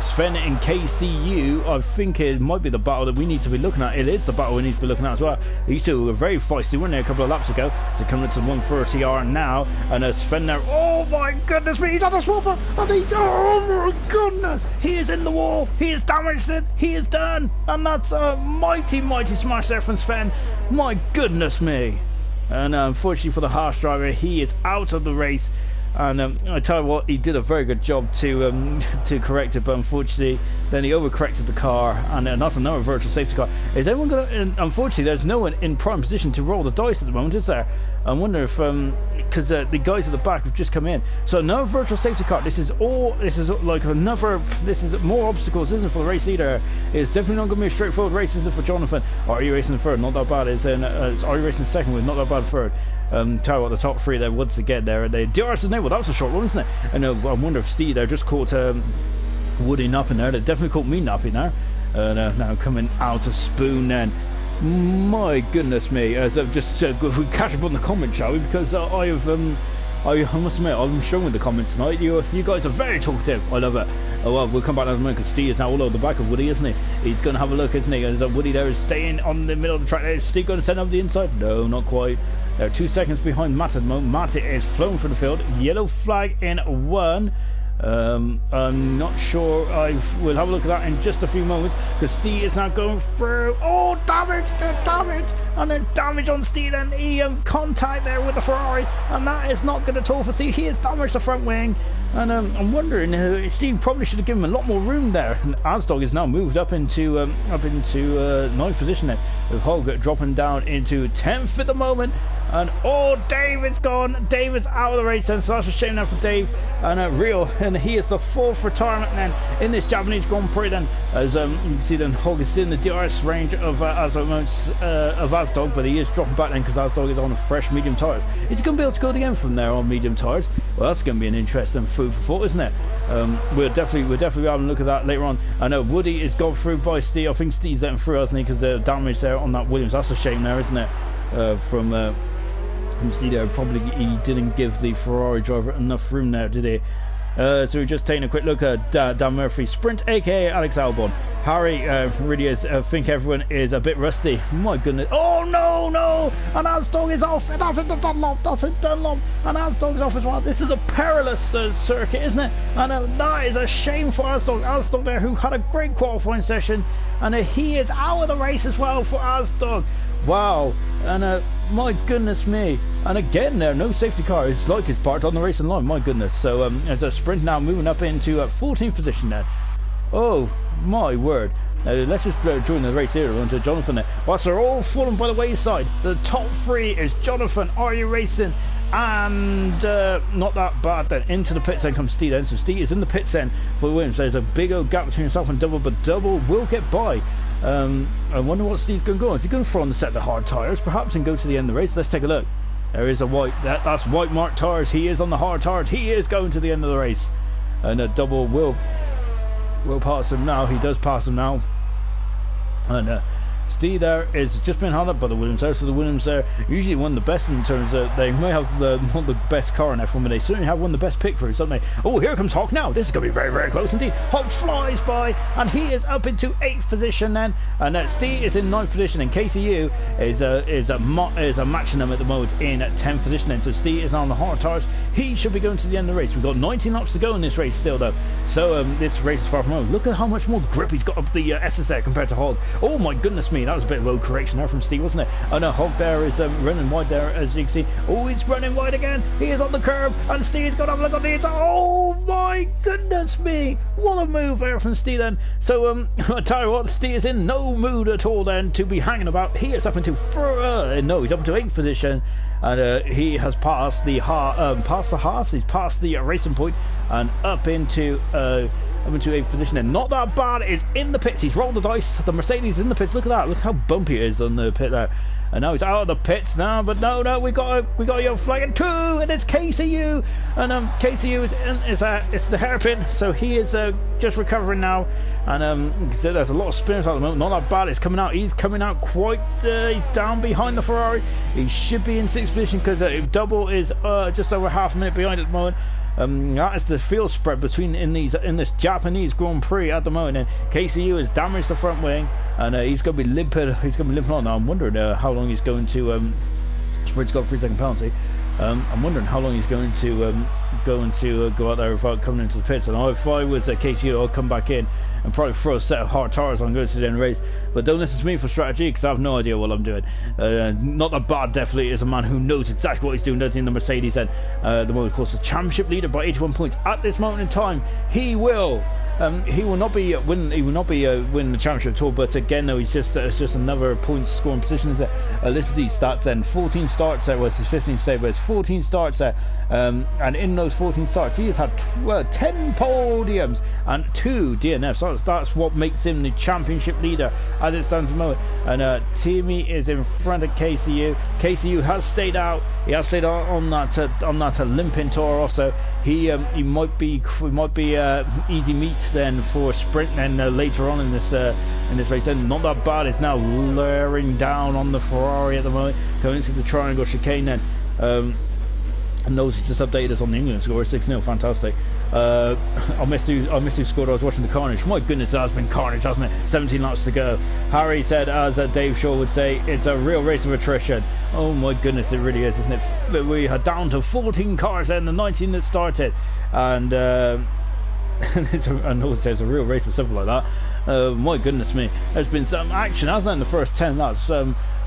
Sven and KCU, I think it might be the battle that we need to be looking at. It is the battle we need to be looking at as well. These two were very feisty, weren't they, a couple of laps ago? So coming into the 130R now, and Sven there, oh my goodness me, he's on a swapper, and he's, oh my goodness, he is in the wall, he is damaged it, he is done, and that's a mighty smash there from Sven. My goodness me. And unfortunately for the Haas driver, he is out of the race. And I tell you what, he did a very good job to correct it, but unfortunately then he overcorrected the car, and that's another virtual safety car. Is anyone going to... Unfortunately, there's no one in prime position to roll the dice at the moment, is there? I wonder if because the guys at the back have just come in, so no virtual safety car. This is like another. This is more obstacles, isn't it, for the race leader? It's definitely not going to be a straightforward race, is it, for Jonathan? Are you racing third? Not that bad. Are you racing second with not that bad third? Tell you what, the top three there once again there. The DRS is now. Well, that was a short run, isn't it? And I wonder if Steve there just caught Woody napping there. They definitely caught me napping there. Now coming out of Spoon then. My goodness me! As I've just if we catch up on the comments, shall we? Because I must admit, I'm showing with the comments tonight. You guys are very talkative. I love it. Oh well, we'll come back in a moment because Steve is now all over the back of Woody, isn't he? He's going to have a look, isn't he? As Woody there is staying on the middle of the track. Is Steve going to send up the inside? No, not quite. They're 2 seconds behind Matt at the moment. Matt is flown from the field. Yellow flag in 1. I'm not sure. We'll have a look at that in just a few moments because Steve is now going through. Oh, damage! And then damage on Steve, and he contact there with the Ferrari, and that is not good at all for Steve. He has damaged the front wing, and I'm wondering, Steve probably should have given him a lot more room there. And Asdog is now moved up into 9th position there, with Hog dropping down into 10th at the moment. And oh, David's gone. David's out of the race, and so that's a shame now for Dave. And Rio, and he is the 4th retirement then in this Japanese Grand Prix. Then, as you can see, then Hog is still in the DRS range of Asdog, but he is dropping back then because Asdog is on a fresh medium tyres. Is he going to be able to go again from there on medium tyres? Well, that's going to be an interesting food for thought, isn't it? We'll definitely having a look at that later on. I know Woody is gone through by Steve. I think Steve's letting through, hasn't he? Because the damage there on that Williams. That's a shame there, isn't it? From see there, probably he didn't give the Ferrari driver enough room there, did he? So we're just taking a quick look at Dan Murphy Sprint, aka Alex Albon. Harry really is. I think everyone is a bit rusty. My goodness! Oh no! And Asdog is off. That's a Dunlop. And Asdog is off as well. This is a perilous circuit, isn't it? And that is a shame for Asdog. Asdog there, who had a great qualifying session, and he is out of the race as well for Asdog. Wow! And my goodness me! And again, there no safety car. It's like it's parked on the racing line. My goodness! So it's a sprint now, moving up into 14th position there. Oh my word! Let's just join the race here onto Jonathan there. Whilst they're all falling by the wayside, the top 3 is Jonathan. Are you racing? And not that bad then. Into the pits then comes Steve then. So Steve is in the pits then for Williams. There's a big old gap between himself and Double, but Double will get by. I wonder what Steve's going to go on. Is he going to throw on the set of the hard tyres perhaps and go to the end of the race? Let's take a look. There is a white, that's white marked tyres. He is on the hard tyres. He is going to the end of the race. And Double will pass him now. He does pass him now. And Steve there is just been held up by the Williams there. So the Williams there usually one of the best in terms of they may have not the best car in F1, but they certainly have one of the best pick throughs, don't they? Oh, here comes Hawk now. This is going to be very, very close indeed. Hawk flies by, and he is up into 8th position then. And Steve is in 9th position, and KCU is matching them at the moment in 10th position then. So Steve is now on the hard tyres. He should be going to the end of the race. We've got 19 laps to go in this race still though. So this race is far from over. Look at how much more grip he's got up the SSR compared to Hog. Oh my goodness me, that was a bit of road correction there from Steve, wasn't it? Oh no, Hog there is running wide there, as you can see. Oh, he's running wide again. He is on the curb, and Steve's got to have a look on the inside. Oh my goodness me, what a move there from Steve then. So I tell you what, Steve is in no mood at all then to be hanging about. He is up into he's up into 8th position, and he has passed the Haas. He's passed the racing point and up into 8th position then. Not that bad. It's in the pits. He's rolled the dice. The Mercedes is in the pits. Look at that. Look how bumpy it is on the pit there. And now he's out of the pits now. But no, we got a yellow flag and 2, and it's KCU. And KCU is the hairpin. So he is just recovering now. And so there's a lot of spinners at the moment. Not that bad. It's coming out. He's coming out quite. He's down behind the Ferrari. He should be in 6th position because Double is just over half a minute behind at the moment. That is the field spread between in this Japanese Grand Prix at the moment. And KCU has damaged the front wing, and he's going to be limping. He's going to be limping on now. I'm wondering how long he's going to. Sprint's got a 3-second penalty. I'm wondering how long he's going to going to go out there without coming into the pits. And if I was KCU, I'd come back in and probably throw a set of hard tires on going to the end race. But don't listen to me for strategy, because I have no idea what I'm doing. Not that bad, definitely is a man who knows exactly what he's doing, does he, in the Mercedes. And the moment, of course, the championship leader by 81 points at this moment in time. He will not be winning the championship at all. But again, though, it's just another point scoring position. Is listen to these stats then. 14 starts there was his 15th stage, but it's 14 starts there. And in those 14 starts, he has had 10 podiums and 2 DNFs. So that's what makes him the championship leader as it stands at the moment. And Timmy is in front of KCU. KCU has stayed out. He has stayed out on that limping tour. Also, he might be easy meat then for sprint. And later on in this race, and not that bad. It's now lowering down on the Ferrari at the moment, going into the triangle chicane then. And those who just updated us on the England score, 6-0, fantastic. I missed who scored. I was watching the carnage. My goodness, that has been carnage, hasn't it? 17 laps to go. Harry said, as Dave Shaw would say, it's a real race of attrition. Oh my goodness, it really is, isn't it? We are down to 14 cars and the 19 that started, and I know there's a real race or something like that. My goodness me, there's been some action, hasn't there, in the first 10 laps.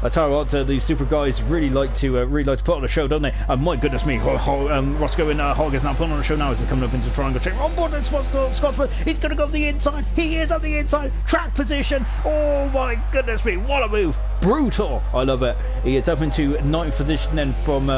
I tell you what, these super guys really like to put on a show, don't they? And my goodness me, Roscoe and Hogg is now putting on a show now as they're coming up into the triangle. On board in Scotland, he's going to go up the inside. He is on the inside, track position. Oh my goodness me, what a move! Brutal, I love it. He is up into 9th position then from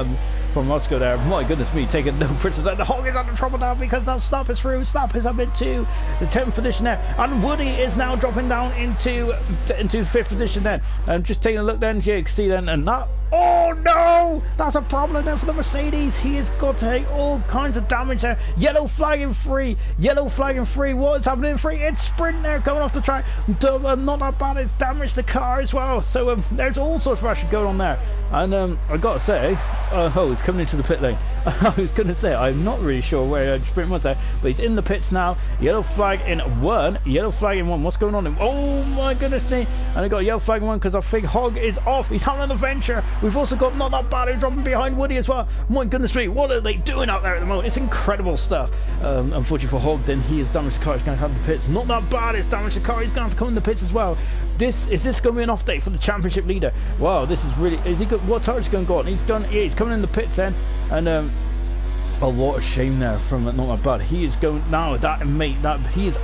Roscoe there. My goodness me, taking no criticism. The Hogg is under trouble now because now Snap is through. Snap is up into the 10th position there, and Woody is now dropping down into 5th position then. Just taking a look then, you can see then, and that. Oh no! That's a problem then for the Mercedes. He has got to take all kinds of damage there. Yellow flagging free. Yellow flagging free. What's happening in free? It's sprint there coming off the track. Not that bad. It's damaged the car as well. So there's all sorts of action going on there. And I gotta say, he's coming into the pit lane. I was gonna say, I'm not really sure where sprint was there, but he's in the pits now. Yellow flag in 1. Yellow flag in 1. What's going on? Oh my goodness me! And I got a yellow flag in 1 because I think Hogg is off. He's having an adventure. We've also got Not That Bad who's dropping behind Woody as well. My goodness me, what are they doing out there at the moment? It's incredible stuff. Unfortunately for Hogg, then he has damaged the car. He's going to have the pits. Not That Bad has damaged the car. He's going to have to come in the pits as well. Is this going to be an off day for the championship leader? Wow, this is really. Is he good? What tire is he going to go on? He's coming in the pits then, and oh, what a shame there from Not That Bad. He is going now. He's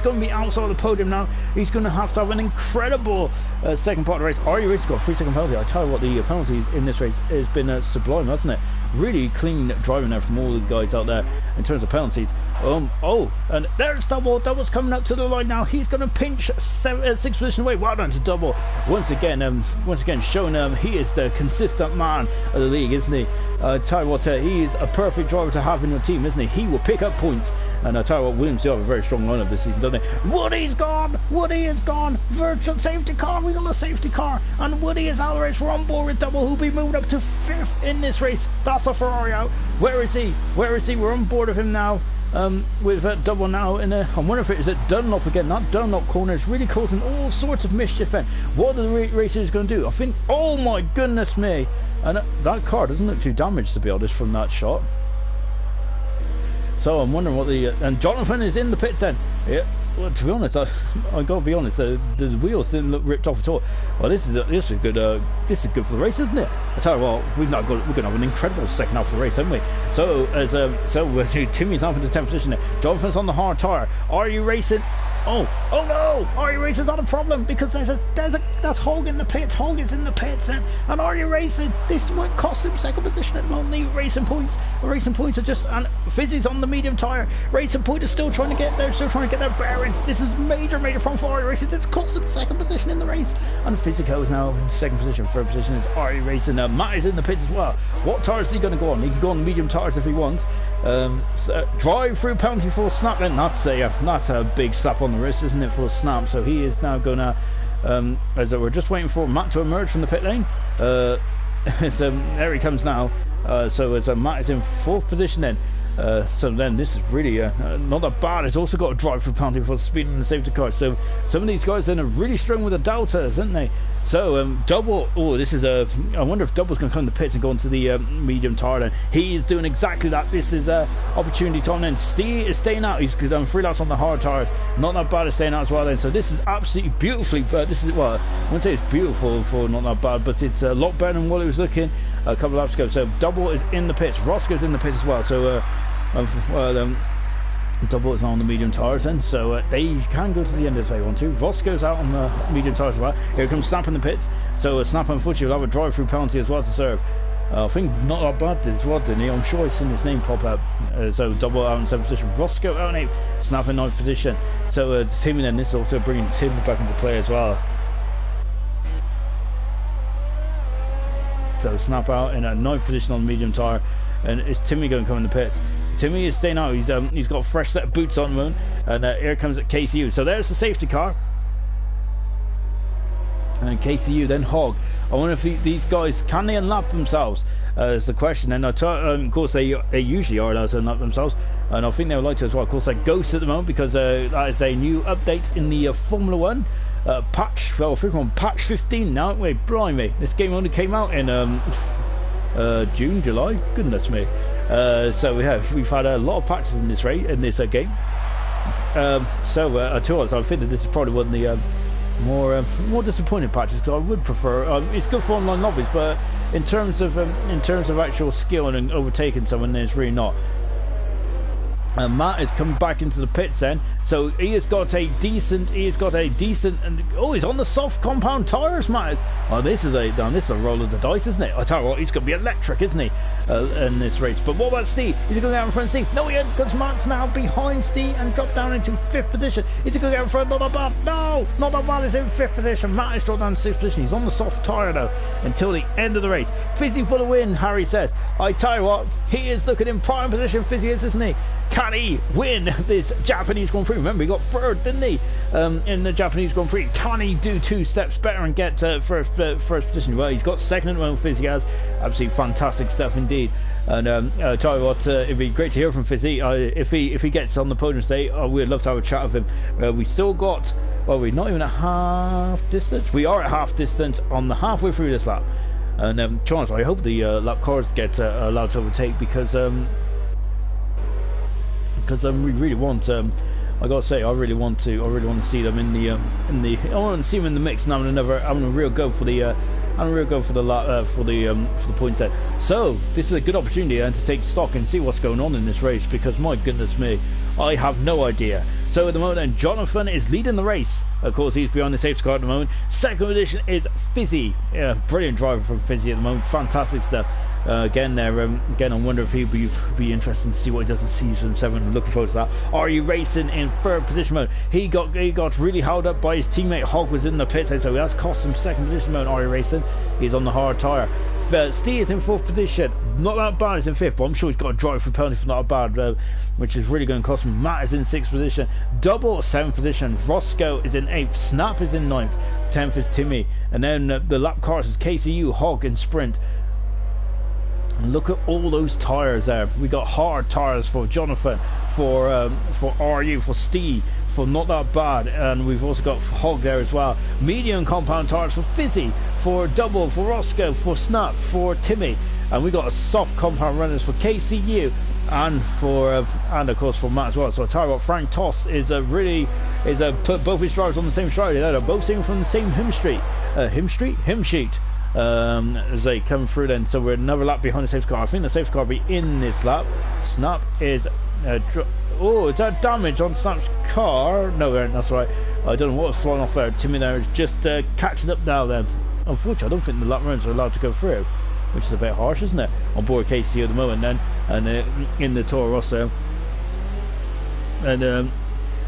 going to be outside the podium now. He's going to have an incredible second part of the race. IRC Race got a 3-second penalty. I tell you what, the penalties in this race has been sublime, hasn't it? Really clean driving there from all the guys out there in terms of penalties. And there's Double's coming up to the line now. He's going to pinch 6th position away. Well done to Double. Once again showing he is the consistent man of the league, isn't he? Tell you what, he is a perfect driver to have in your team, isn't he? He will pick up points. And I tell you what, Williams do have a very strong lineup this season, don't they? Woody's gone! Woody is gone! Virtual safety car! We got a safety car! And Woody is out of the race. We're on board with Double, who'll be moving up to 5th in this race. That's a Ferrari out. Where is he? We're on board of him now. With Double now in a. I wonder if it is at Dunlop again. That Dunlop corner is really causing all sorts of mischief. And what are the racers going to do? I think. Oh my goodness me! And that car doesn't look too damaged, to be honest, from that shot. So I'm wondering what and Jonathan is in the pits then. Yeah. Well, to be honest, I gotta be honest. The wheels didn't look ripped off at all. Well, this is good. This is good for the race, isn't it? I tell you what, we're gonna have an incredible second half of the race, haven't we? So Timmy's now in the 10th position there. Jonathan's on the hard tire. Are you racing? Oh no! Are you racing's not a problem because that's Hogg in the pits. Hogg is in the pits, and are you racing? This might cost him second position at the moment. The racing points are just, and Fizzy's on the medium tire. Racing Point is still trying to get their bearings. This is major problem for Ari Racing. That's cost him second position in the race, and Physico is now in second position. Third position is Ari Racing. Matt is in the pits as well. What tires is he going to go on? He can go on medium tires if he wants. Drive through penalty for Snap, and that's a big slap on the wrist, isn't it, for Snap? So he is now going to as we're just waiting for Matt to emerge from the pit lane. There he comes now. So as Matt is in 4th position then. So then this is really not that bad. It's also got a drive through penalty for speed and the safety car. So some of these guys then are really strong with the Deltas, aren't they? So Double, oh, this is a, I wonder if Double's going to come to the pits and go into the medium tire then. He is doing exactly that. This is an opportunity to on in. Steve is staying out. He's done 3 laps on the hard tires. Not that bad at staying out as well then. So this is absolutely beautifully, this is, well, I wouldn't say it's beautiful for not that bad, but it's a lot better than what it was looking a couple of laps ago. So Double is in the pits. Roscoe's in the pits as well. So Double is on the medium tires then, so they can go to the end if they want to. Roscoe's out on the medium tires as well. Here comes Snap in the pits. So Snap unfortunately will have a drive-through penalty as well to serve. I think not that bad as well, didn't he? I'm sure I've seen his name pop up. So Double out in 7th position. Roscoe out in 8th. Snap in 9th position. So Timmy then, this is also bringing Tim back into play as well. So Snap out in a 9th position on the medium tire. And it's Timmy going to come in the pits. Timmy is staying out. He's got a fresh set of boots on the moon, and here comes KCU. So there's the safety car, and KCU then Hog. I wonder if these guys can they unlap themselves? Is the question. And of course they usually are allowed to unlap themselves, and I think they would like to as well. Of course they're Ghost at the moment because that is a new update in the Formula 1 patch. Well, we're on patch 15 now. Wait, blimey, this game only came out in June, July. Goodness me. So we've had a lot of patches in this game. I think that this is probably one of the more disappointing patches, because I would prefer. It's good for online lobbies, but in terms of actual skill and overtaking someone, it's really not. Matt is coming back into the pits then, so he has got a decent, and oh, he's on the soft compound tyres, Matt is. Oh, this is a roll of the dice, isn't it? I tell you what, he's going to be electric, isn't he, in this race. But what about Steve? Is he going to get out in front of Steve? No, he isn't, because Matt's now behind Steve and dropped down into 5th position. Is he going to get out in front? Not that bad. No, not that bad. He's in 5th position. Matt is dropped down to 6th position. He's on the soft tyre though until the end of the race. Fizzy for the win, Harry says. I tell you what, he is looking in prime position. Fizzy is, isn't he? Can he win this Japanese Grand Prix? Remember, he got 3rd, didn't he, in the Japanese Grand Prix? Can he do 2 steps better and get first position? Well, he's got 2nd at the moment. Fizzy has absolutely fantastic stuff indeed. And I tell you what, it'd be great to hear from Fizzy. If he gets on the podium today, we'd love to have a chat with him. We still got, well, we're not even at half distance. We are at half distance on the halfway through this lap. And Chance, I hope the lap cars get allowed to overtake, because we really want. I gotta say, I really want to see them in the. I want to see them in the mix and having a real go for the. For the point set. So this is a good opportunity to take stock and see what's going on in this race, because my goodness me, I have no idea. So at the moment then, Jonathan is leading the race. Of course, he's behind the safety car at the moment. 2nd position is Fizzy. Brilliant driver from Fizzy at the moment. Fantastic stuff. Again, I wonder if he'd be interested to see what he does in season 7. I'm looking forward to that. Are you racing in 3rd position mode? He got really held up by his teammate. Hog was in the pits, so that's cost him 2nd position mode. Are you racing? He's on the hard tyre. Steve is in 4th position. Not that bad. He's in 5th, but I'm sure he's got a drive for penalty for not bad, which is really going to cost him. Matt is in 6th position. Double 7th position. Roscoe is in 8th. Snap is in 9th. 10th is Timmy. And then the lap cars is KCU, Hog, and Sprint. And look at all those tyres there. We got hard tyres for Jonathan, for RU, for Steve, for not that bad, and we've also got Hog there as well. Medium compound tyres for Fizzy, for Double, for Roscoe, for Snap, for Timmy, and we got a soft compound runners for KCU and of course for Matt as well. So I tell you what, Frank Toss is put both his drivers on the same stride. They're both singing from the same hymn sheet. As they come through then. So we're another lap behind the safety car. I think the safety car will be in this lap. Snap is is that damage on Snap's car? No, that's right. I don't know what was flying off there. Timmy there is just catching up now then. Unfortunately, I don't think the lap runs are allowed to go through, which is a bit harsh, isn't it, on board KC at the moment then, and in the Toro Rosso. And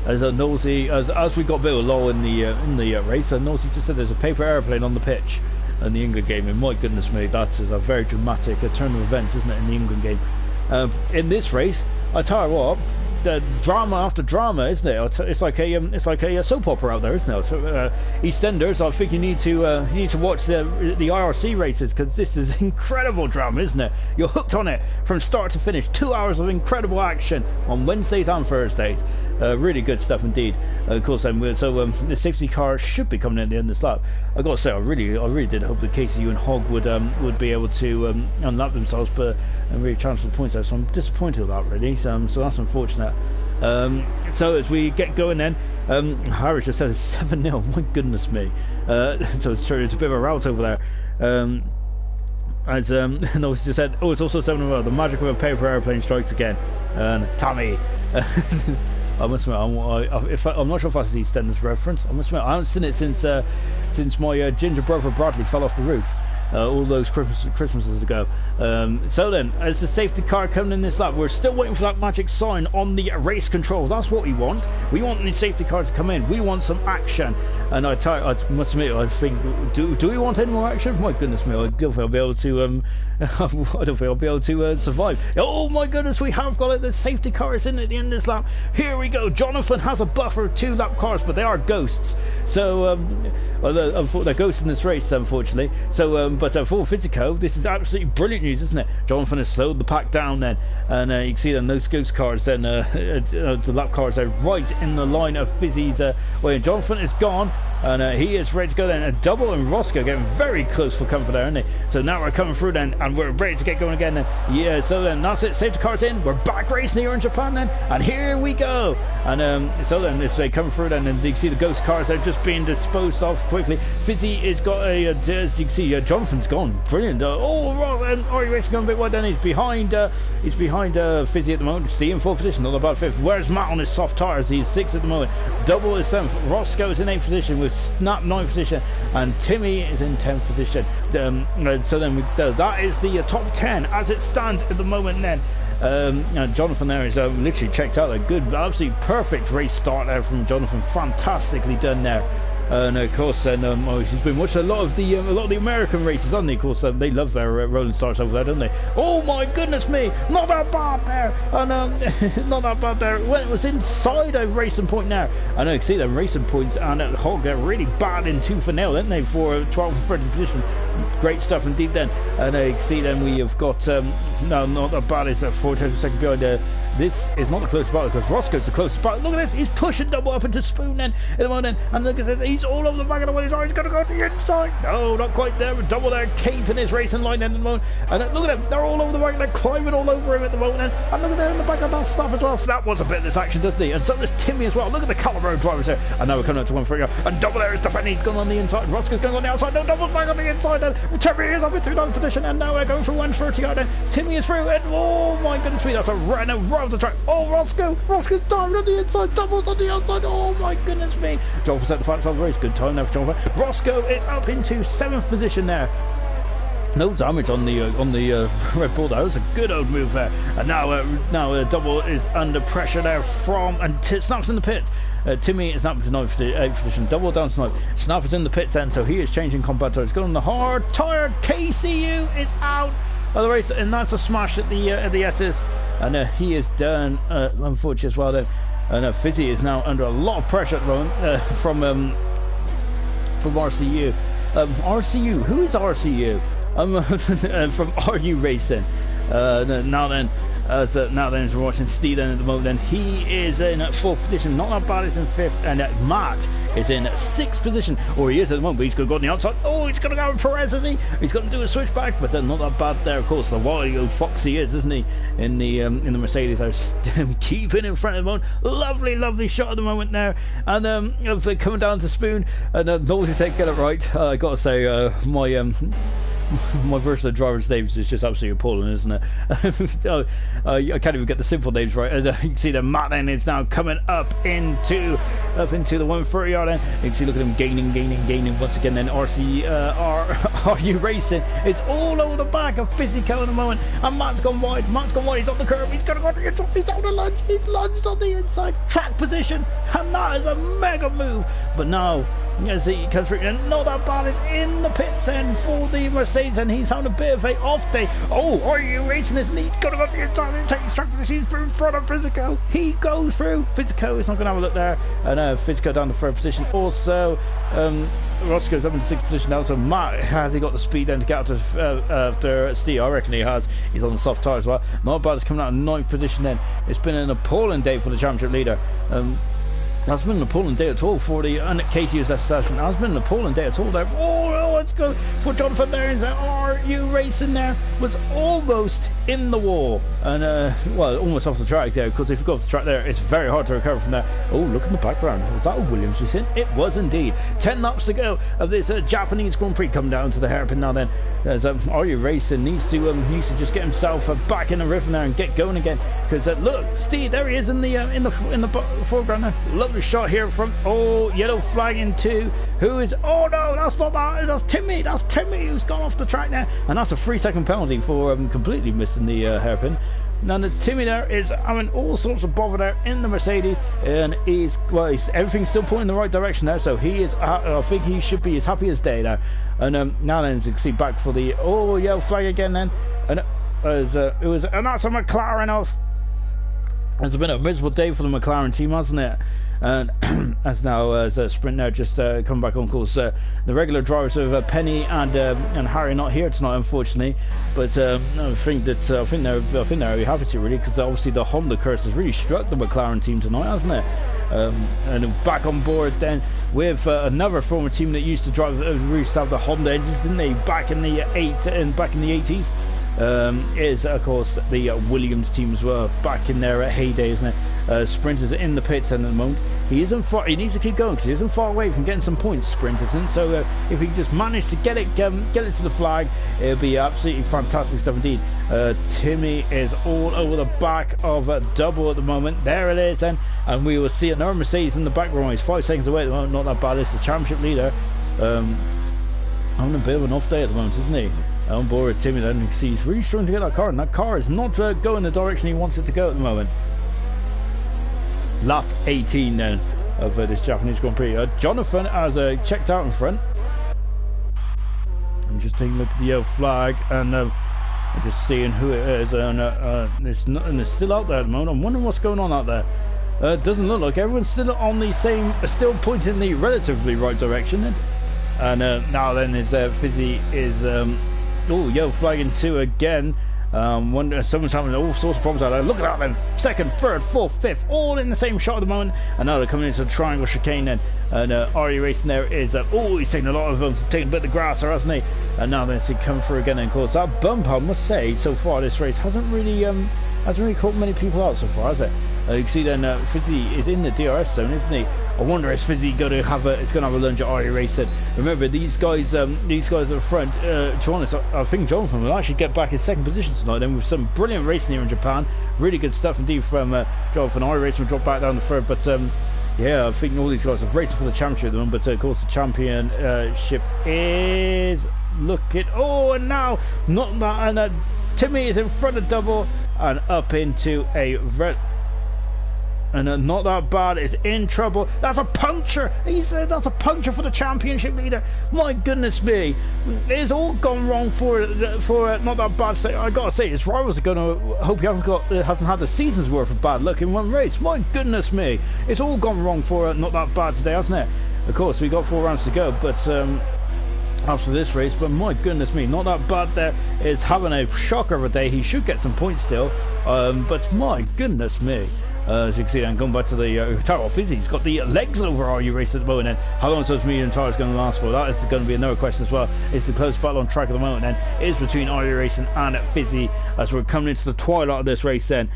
as we got a bit of lull in the race, Nosey just said there's a paper airplane on the pitch in the England game, and my goodness me, that is a very dramatic turn of events, isn't it, in the England game. In this race, I tell you what, the drama after drama, isn't it? It's like a soap opera out there, isn't it? So, EastEnders, I think you need to watch the IRC races, because this is incredible drama, isn't it? You're hooked on it from start to finish. 2 hours of incredible action on Wednesdays and Thursdays. Really good stuff indeed. Of course, then the safety car should be coming in at the end of this lap. I got to say, I really did hope that KCU and Hogg would be able to unlap themselves, but really transfer the points out. So I'm disappointed with that, really. So that's unfortunate. So as we get going, then Harris just said it's 7-0. My goodness me! So it's true. It's a bit of a rout over there. As Notice just said, it's also 7-0. The magic of a paper airplane strikes again. And Tommy. I must admit, I'm not sure if that's the EastEnders reference. I must admit, I haven't seen it since my ginger brother Bradley fell off the roof. All those Christmases ago. So then, as the safety car coming in this lap, we're still waiting for that magic sign on the race control. That's what we want. We want the safety car to come in. We want some action. And I must admit, I think, do we want any more action? My goodness me, I don't think I'll be able to. I don't think I'll be able to survive. Oh my goodness, we have got it. The safety car is in at the end of this lap. Here we go. Jonathan has a buffer of 2 lap cars, but they are ghosts. So, they're ghosts in this race, unfortunately. So, but for Fisico, this is absolutely brilliant news, isn't it? Jonathan has slowed the pack down then, and you can see then those ghost cars then, the lap cars are right in the line of Fizzy's way. Jonathan is gone, and he is ready to go then. A double and Roscoe getting very close for comfort there, isn't he? So now we're coming through then, and we're ready to get going again then. Yeah, so then that's it. Safety cars in. We're back racing here in Japan then, and here we go. And so then as they come through then, and you can see the ghost cars are just being disposed of quickly. Fizzy has got as you can see, Jonathan's gone. Brilliant. And Ari Racing going a bit wide then. He's behind Fizzy at the moment. Steve in 4th position, not about 5th. Where's Matt on his soft tires? He's 6th at the moment. Double is 7th. Roscoe is in 8th position with Snap 9th position, and Timmy is in 10th position. So then that is the top 10 as it stands at the moment then. Jonathan there is literally checked out. A good, absolutely perfect race start there from Jonathan. Fantastically done there. And of course, then he's been watching a lot of the American races, hasn't he? Of course, they love their rolling starts over there, don't they? Oh my goodness me! Not that bad there, and not that bad there. When it was inside a racing point now, I know you can see them racing points and Hogg get really bad in tooth and nail, didn't they? For 12th and 13th position, great stuff indeed. Then, and you can see then we have got no, not that bad. It's 4 tenths per second behind. This is not the closest battle because Roscoe's the closest battle. Look at this, he's pushing double up into Spoon then at the moment, and look at this, he's all over the back of the wheel. He's going to go to the inside. No, not quite there. Double there, keeping his racing line then at the moment. And look at them, they're all over the back, they're climbing all over him at the moment. And look at there in the back of that Snap as well. Snap wants a bit of this action, doesn't he? And so does Timmy as well. Look at the Calibro drivers there. And now we're coming up to 1-3, and double there is defending. He's gone on the inside. Roscoe's going on the outside. No, double's back on the inside. And Timmy is up into 9th position, and now we're going for 130 then. Timmy is through, and oh my goodness me, that's a right of the track. Oh, Roscoe's diving on the inside, doubles on the outside. Oh my goodness me. Jonathan set the final of the race. Good time there for Jonathan. Roscoe is up into 7th position there. No damage on the Red Bull. That was a good old move there. And now double is under pressure there and Snaps in the pits. Timmy is up to 8th position. Double down Snipe. Snap is in the pits then, so he is changing compound tires. Going on the hard tired. KCU is out of the race, and that's a smash at the S's. And he is done, unfortunately as well then. And Fizzy is now under a lot of pressure at the moment from RCU. RCU, who is RCU? From RU Racing. Now then, as we're watching Steve then at the moment, then he is in 4th position. Not that bad, he's in 5th, and Matt is in 6th position, or he is at the moment, but he's going to go on the outside. Oh, he's going to go with Perez, is he? He's going to do a switchback, but not that bad there, of course. The wily old fox he is, isn't he? In the Mercedes, I'm keeping in front of the moment. Lovely shot at the moment there, and they're coming down to Spoon, and Nosy said, get it right. I got to say, my version of drivers' names is just absolutely appalling, isn't it? I can't even get the simple names right. You can see that Matt then is now coming up into the 130 yard end. You can see, look at him gaining once again. Then RU Racing is all over the back of Physico in a moment, and Matt's gone wide. He's on the curb. He's going to go to the inside. He's on the lunge. He's lunged on the inside. Track position, and that is a mega move. But now, as he comes through, and not that bad is in the pits then for the Mercedes, and he's having a bit of a off day. Oh, are you racing this? And he's got to go to the inside and take his track position. He's through in front of Physico. He goes through. Physico is not going to have a look there, and Physico down the 3rd position. Also, Roscoe's up in the 6th position now. So Matt, has he got the speed then to get out after Steve? I reckon he has. He's on the soft tyre as well. Not bad. It's coming out in 9th position then. It's been an appalling day for the championship leader. That's been an appalling day at all for the KTUSF session. That's been an appalling day at all there. Oh, let's go for Jonathan there. Are you racing there? Was almost in the wall. And, well, almost off the track there, because if you go off the track there, it's very hard to recover from there. Oh, look in the background. Was that a Williams we seen? It was indeed. 10 laps to go of this Japanese Grand Prix. Come down to the hairpin now then. As Are You Racing needs to just get himself back in the rhythm there and get going again. Because look, Steve, there he is in the foreground there. Lovely shot here from yellow flag in 2. Who is? Oh no, that's not that. That's Timmy. That's Timmy who's gone off the track now, and that's a 3-second penalty for completely missing the hairpin. Now the Timmy there is having all sorts of bother there in the Mercedes, and he's everything's still pointing in the right direction there. So he is. I think he should be as happy as day now. And now then, as you can see, back for the yellow flag again then, and and that's a McLaren off. It's been a miserable day for the McLaren team, hasn't it? And as now as a sprint now just come back on course. The regular drivers of Penny and Harry are not here tonight, unfortunately. But I think they're very happy to, really, because obviously the Honda curse has really struck the McLaren team tonight, hasn't it? And back on board then with another former team that used to drive the Honda engines, didn't they? Back in the 80s. Is of course the Williams team as well, back in their heyday, isn't it? Sprinters in the pits at the moment. He isn't far. He needs to keep going because he isn't far away from getting some points. Sprint isn't. So if he just managed to get it to the flag, it'll be absolutely fantastic stuff indeed. Timmy is all over the back of double at the moment. There it is, and we will see another Mercedes in the background. He's 5 seconds away at the moment. Not that bad. It's the championship leader. Having a bit of an off day at the moment, isn't he? On board with Timmy then, you can see he's really struggling to get that car, and that car is not going the direction he wants it to go at the moment. Lap 18 then of this Japanese Grand Prix. Jonathan has checked out in front. I'm just taking a look at the yellow flag, and I'm just seeing who it is, and it's still out there at the moment. I'm wondering what's going on out there. It doesn't look like everyone's still on the same, still pointing in the relatively right direction then. And now then is Fizzy is yellow flag in 2 again. Someone's having all sorts of problems out there. Look at that then. 2nd, 3rd, 4th, 5th, all in the same shot at the moment. And now they're coming into the triangle chicane then. And Are You Racing there is he's taking a lot of taking a bit of the grass there, hasn't he? And now then he come through again. And of course that bump, I must say, so far this race hasn't really caught many people out so far, has it? You can see then Fizzy is in the DRS zone, isn't he? I wonder is Fizzy going to have a lunge at Are You Racing? Remember these guys at the front. To be honest, I think Jonathan will actually get back in 2nd position tonight. And with some brilliant racing here in Japan, really good stuff indeed from Jonathan. Are You Racing will drop back down the 3rd, but yeah, I think all these guys are racing for the championship at the moment. But of course the championship is and now not that, and Timmy is in front of double and up into a and not that bad is in trouble. That's a puncture. He said that's a puncture for the championship leader. My goodness me, it's all gone wrong for not that bad. I gotta say, his rivals are gonna hope he hasn't had the season's worth of bad luck in one race. My goodness me, it's all gone wrong for not that bad today, hasn't it? Of course, we got 4 rounds to go, but after this race, but my goodness me, not that bad. There is having a shocker of a day. He should get some points still, but my goodness me. As you can see, and going back to the Taro Fizzy, he's got the legs over Are You Racing at the moment. And how long is those medium tyres going to last for? That is going to be another question as well. It's the close battle on track at the moment, and it is between Are You Racing and Fizzy as we're coming into the twilight of this race. Then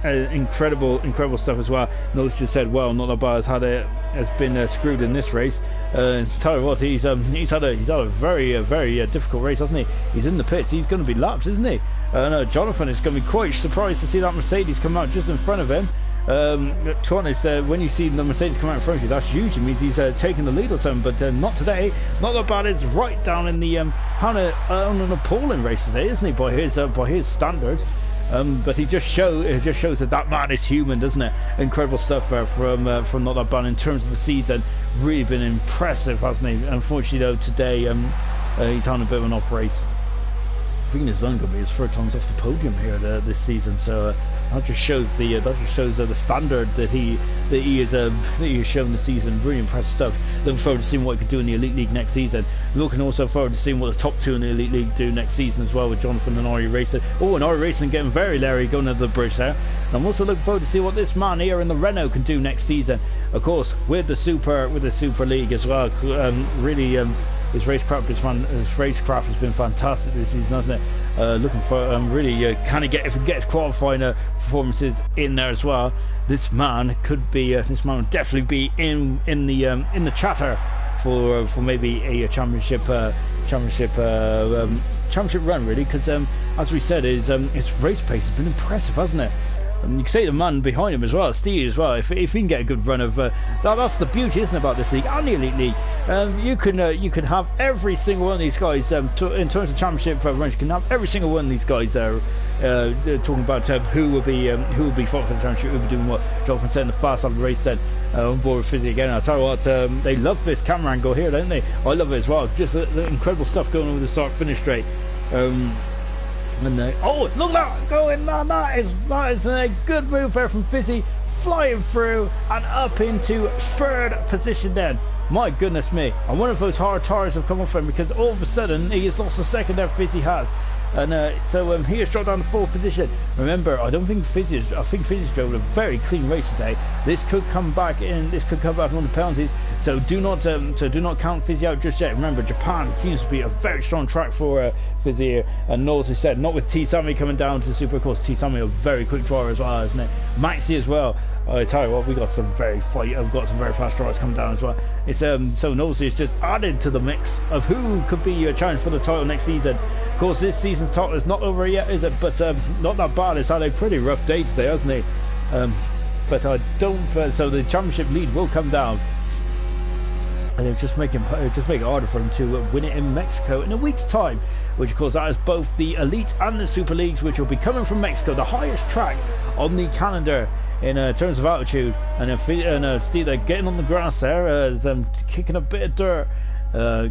incredible stuff as well. Notice just said, well, not that bad has been screwed in this race. Tell you what, he's had a very difficult race, hasn't he? He's in the pits. He's going to be lapped, isn't he? Jonathan is going to be quite surprised to see that Mercedes come out just in front of him. To be honest, when you see the Mercedes come out in front of you, that usually means he's taking the lead or something, but not today. Not that bad. It's right down in the on an appalling race today, isn't he? By his standards. But he just shows that man is human, doesn't it? Incredible stuff from Not That Bad in terms of the season. Really been impressive, hasn't he? Unfortunately, though, today he's on a bit of an off race. I think it's only going to be his 3rd time off the podium here this season. So that just shows the standard that he has shown this season. Really impressive stuff. Looking forward to seeing what he can do in the Elite League next season. Looking also forward to seeing what the top 2 in the Elite League do next season as well, with Jonathan and Are You Racing. Oh, and Are You Racing getting very leery going under the bridge there. And I'm also looking forward to see what this man here in the Renault can do next season. Of course, with the Super League as well. Really, his racecraft has been fantastic this season, hasn't it? Looking for really kind of if he gets qualifying performances in there as well. This man could be. This man would definitely be in the chatter for maybe a championship run, really, because as we said, his race pace has been impressive, hasn't it? And you can see the man behind him as well, Steve as well. If he can get a good run of that's the beauty, isn't it, about this league and the Elite League. You can have every single one of these guys in terms of championship runs. You can have every single one of these guys talking about who will be fighting for the championship, who will be doing what. Jonathan said in the fast half of the race, then on board with Fizzy again. I'll tell you what, they love this camera angle here, don't they? I love it as well. Just the incredible stuff going on with the start-finish straight. Oh, look at that going, man! That is a good move there from Fizzy, flying through and up into third position. Then, my goodness me! I wonder if those hard tires have come off him, because all of a sudden he has lost a second there. Fizzy has, and so he has dropped down to fourth position. Remember, I think Fizzy's driven a very clean race today. This could come back in. This could come back on the penalties. So do not count Fizzy out just yet. Remember, Japan seems to be a very strong track for Fizzy here. And Knowles has said, not with T Sammy coming down to Super. Of course, T Sammy a very quick driver as well, isn't it? Maxi as well. I tell you what, we've got some very fast drivers coming down as well. It's so Knowles is just added to the mix of who could be a challenge for the title next season. Of course, this season's title is not over yet, is it? But not that bad. It's had a pretty rough day today, hasn't it? But I don't. So the championship lead will come down. And it'll just make it harder for him to win it in Mexico in a week's time, which of course that is both the Elite and the Super Leagues, which will be coming from Mexico, the highest track on the calendar in terms of altitude. And Steve, they're getting on the grass there, as kicking a bit of dirt,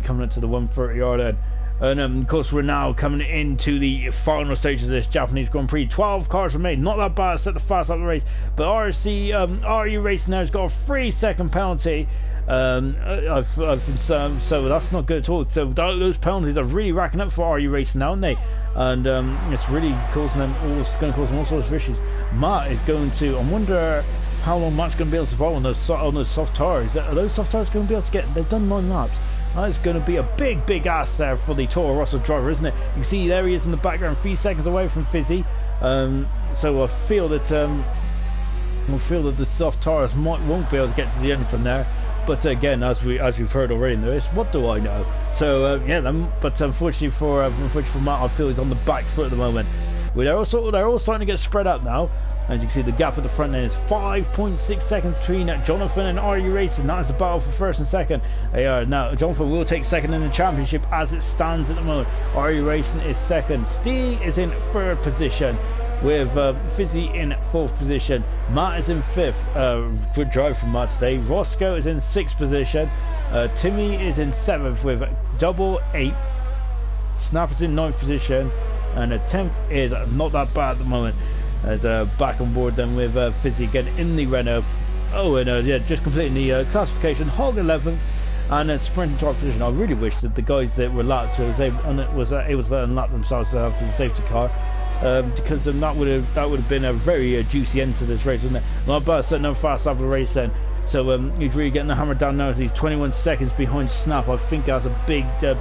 coming up to the 130 yard end. And of course, we're now coming into the final stage of this Japanese Grand Prix. 12 cars remain, not that bad, set the fast up the race. But RU Racing now has got a 3-second penalty. So that's not good at all. So those penalties are really racking up for RU Racing now, aren't they? And it's really causing them all sorts of issues. Matt is going to. I wonder how long Matt's going to be able to survive on those soft tires. Are those soft tires going to be able to get? They've done 9 laps. That's going to be a big ass there for the Toro Rosso driver, isn't it? You can see there he is in the background, 3 seconds away from Fizzy. So I feel that the soft tires won't be able to get to the end from there. But again, as we've heard already in this, what do I know? So but unfortunately for Matt, I feel he's on the back foot at the moment. They're all starting to get spread out now. As you can see, the gap at the front end is 5.6 seconds between Jonathan and RU Racing. That is the battle for first and second. Now Jonathan will take second in the championship as it stands at the moment. RU Racing is second. Steve is in third position, with Fizzy in fourth position. Matt is in fifth. Good drive from Matt today. Roscoe is in sixth position. Timmy is in seventh with double eighth. Snapper's in ninth position, and the 10th is not that bad at the moment. As back on board then with Fizzy again in the Renault. Just completing the classification. Hog 11th, and then sprinting top position. I really wish that the guys that were lapped was able to unlap themselves after the safety car. Because that would have been a very juicy end to this race, wouldn't it? Not bad, setting up fast after the race then. So he's really getting the hammer down now as he's 21 seconds behind Snap. I think that's a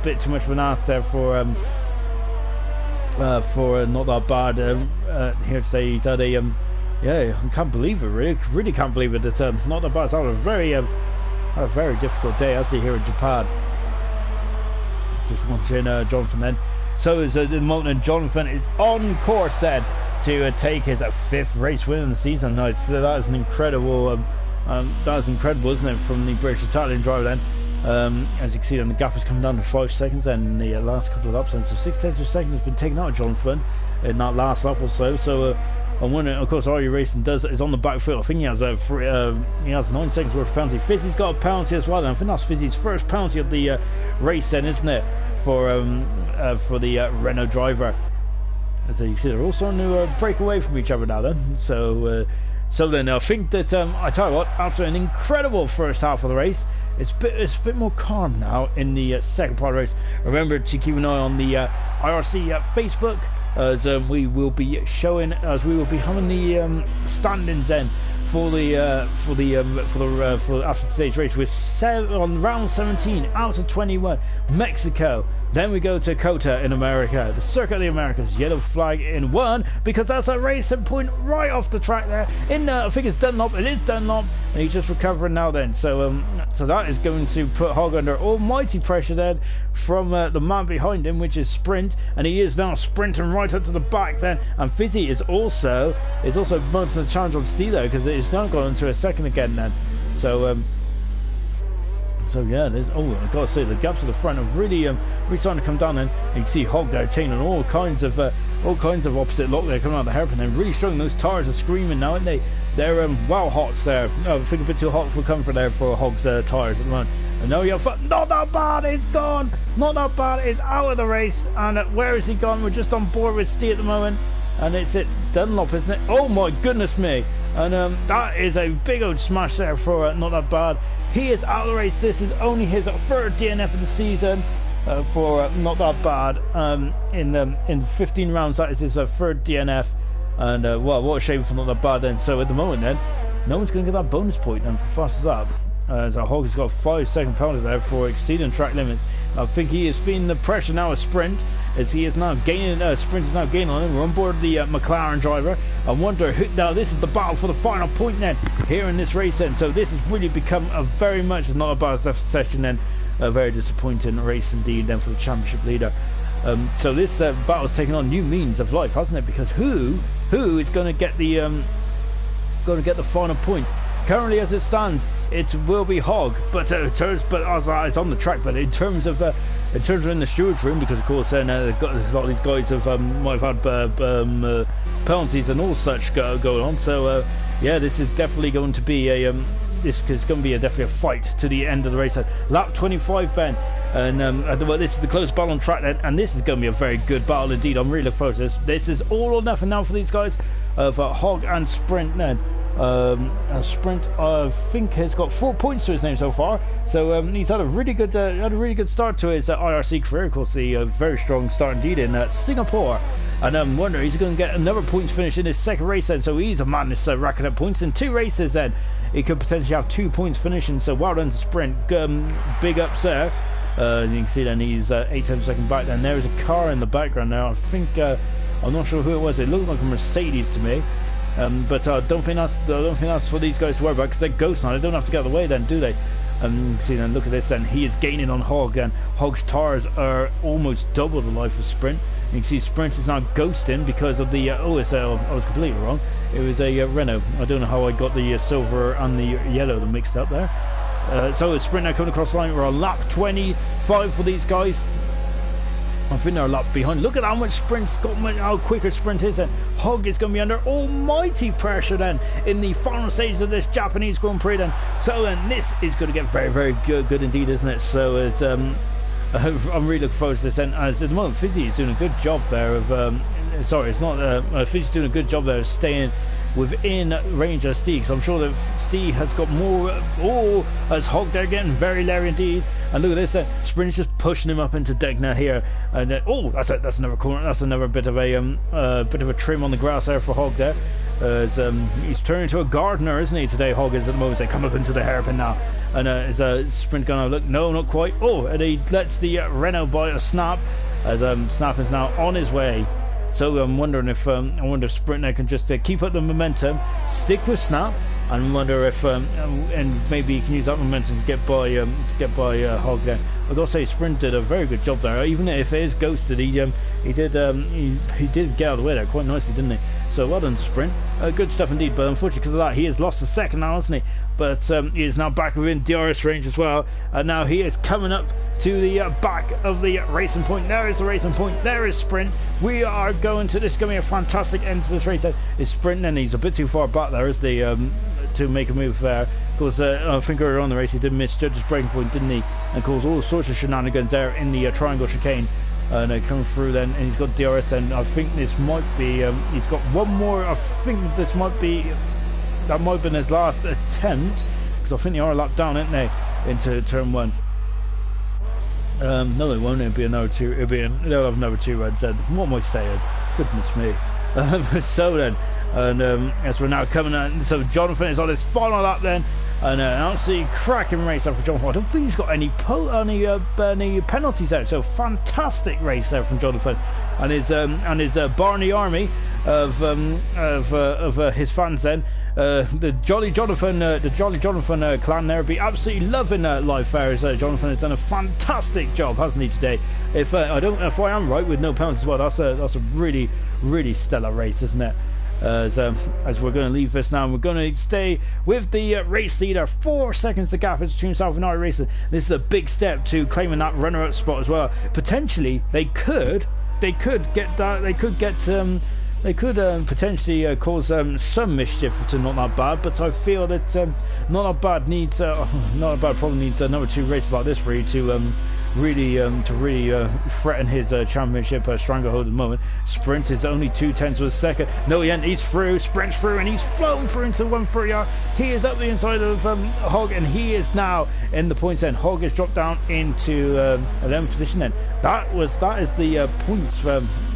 bit too much of an ask there for not that bad. Here today he's had a I can't believe it, really can't believe it that not that bad. It's had a very difficult day, as they here in Japan. Just watching Jonathan then. So at the moment, Jonathan is on course then to take his 5th race win in the season. That is incredible, isn't it, from the British Italian driver then. As you can see, the gap is coming down to 5 seconds, and the last couple of laps, and so 6/10 of a second has been taken out of Jonathan in that last lap or so. So I'm wondering, of course, RU Racing is on the back foot. I think he has 9 seconds worth of penalty. Fizzy's got a penalty as well, and I think that's Fizzy's first penalty of the race then, isn't it, for the Renault driver. As you see, they're all starting to break away from each other now then. So then I think that I tell you what, after an incredible first half of the race, it's a bit more calm now in the second part of the race. Remember to keep an eye on the IRC Facebook as we will be having the standings then for after today's race. We're on round 17 out of 21. Mexico. Then we go to COTA in America, the Circuit of the Americas, yellow flag in 1, because that's a racing point right off the track there. I think it's Dunlop, it is Dunlop, and he's just recovering now then. So that is going to put Hogg under almighty pressure then from the man behind him, which is Sprint, and he is now sprinting right up to the back then. And Fizzy is also mounting the challenge on Stilo, because it's now gone into a second again then. So yeah, I gotta say the gaps at the front are really starting to come down, and you can see Hogg there attaining all kinds of opposite lock there coming out of the hairpin. They're really struggling. Those tires are screaming now, aren't they? They're well hot there. I think a bit too hot for comfort there for Hogg's tires at the moment. And now you're not that bad. It's gone. Not that bad. It's out of the race. And where is he gone? We're just on board with Steve at the moment, and it's at Dunlop, isn't it? Oh my goodness me! And that is a big old smash there for Not That Bad. He is out of the race. This is only his third DNF of the season for Not That Bad. In 15 rounds, that is his third DNF. And well, what a shame for Not That Bad then. So at the moment then, no one's going to get that bonus point then for fastest lap. So Hogg has got a 5-second penalty there for exceeding track limit. I think he is feeling the pressure now of Sprint, as he is now gaining. Sprint is now gaining on him. We're on board the McLaren driver. I wonder who. Now this is the battle for the final point then here in this race then. So this has really become a very much Not a bad session then. A very disappointing race indeed then for the championship leader. So this battle is taking on new means of life, hasn't it? Because who is going to get the final point? Currently, as it stands, it will be Hogg, but as it's on the track. But in terms of in the stewards room, because of course then a lot of these guys might have had penalties and all such going on. So yeah, this is definitely going to be definitely a fight to the end of the race. Lap 25 then, and well, this is the close battle on track then, and this is going to be a very good battle indeed. I'm really looking forward to this. This is all or nothing now for these guys of Hogg and Sprint then. Sprint, I think, has got 4 points to his name so far. So he's had a really good start to his IRC career. Of course, a very strong start indeed in Singapore. And I'm wondering, he's going to get another points finish in his second race then. So he's a man that's racking up points in 2 races then. He could potentially have 2 points finishing. So well done to Sprint. Big ups there. You can see then he's 8-10 seconds back. Then there's a car in the background now. I think I'm not sure who it was. It looked like a Mercedes to me. But I don't think that's for these guys to worry about, because they're ghosts now. They don't have to get out of the way then, do they? You can see then, look at this then. He is gaining on Hogg, and Hogg's tires are almost double the life of Sprint. You can see Sprint is now ghosting because of the I was completely wrong. It was a Renault. I don't know how I got the silver and the yellow mixed up there. So it's Sprint now coming across the line. We're on lap 25 for these guys. I think they're a lap behind. Look at how much Sprint's got, how quicker Sprint is. And Hogg is going to be under almighty pressure then in the final stages of this Japanese Grand Prix then. So then this is going to get very, very good indeed, isn't it? So it's I'm really looking forward to this. And as at the moment, Fizzy is doing a good job there of Fizzy's doing a good job there of staying within range of Steve. So I'm sure that Steve has got more. As Hogg there getting very leery indeed. And look at this, Sprint's just pushing him up into deck now here, and that's another corner. That's another bit of a trim on the grass there for Hogg there. He's turning into a gardener, isn't he, today? Hogg is at the moment. They come up into the hairpin now, and is Sprint gonna look? No, not quite. Oh, and he lets the Renault bite a Snap, as Snap is now on his way. So I'm wondering if Sprint now can just keep up the momentum, stick with Snap, and wonder if and maybe he can use that momentum to get by Hogg there. I've got to say, Sprint did a very good job there. Even if it is ghosted, he did get out of the way there quite nicely, didn't he? So well done, Sprint. Good stuff indeed. But unfortunately, because of that, he has lost a second now, hasn't he? But he is now back within DRS range as well. And now he is coming up to the back of the racing point. There is the racing point. There is Sprint. We are going to. This is going to be a fantastic end to this race. Is Sprint, and he's a bit too far back there, isn't he? To make a move there. Of course, I think earlier on the race he did miss Judge's breaking point, didn't he? And caused all sorts of shenanigans there in the triangle chicane. And coming through then, and he's got DRS. And I think this might be. He's got one more. I think this might be. That might have been his last attempt, because I think they are a lap down, aren't they, into turn 1. No, they won't. It'll be another 2. They'll have another 2 red Z. What am I saying? Goodness me. So then, and as we're now coming on, so Jonathan is on his final lap then, and absolutely cracking race there for Jonathan. I don't think he's got any penalties out, so fantastic race there from Jonathan and his Barney army of his fans then. The Jolly Jonathan clan there be absolutely loving live fires. Jonathan has done a fantastic job, hasn't he, today? If I am right with no penalties as well, that's a really stellar race, isn't it? As we're going to leave this now, we're going to stay with the race leader. 4 seconds the gap is between himself and IRC Racing. This is a big step to claiming that runner-up spot as well. Potentially, they could get that. They could potentially cause some mischief to Not That Bad, but I feel that Not That Bad needs Not That Bad probably needs another 2 races like this really to really threaten his championship stranglehold at the moment. Sprint is only 2/10 of a second. No, he's through, sprints through, and he's flown through into the 130 yard. He is up the inside of Hogg, and he is now in the points end. Hogg has dropped down into 11th position then. That is the points.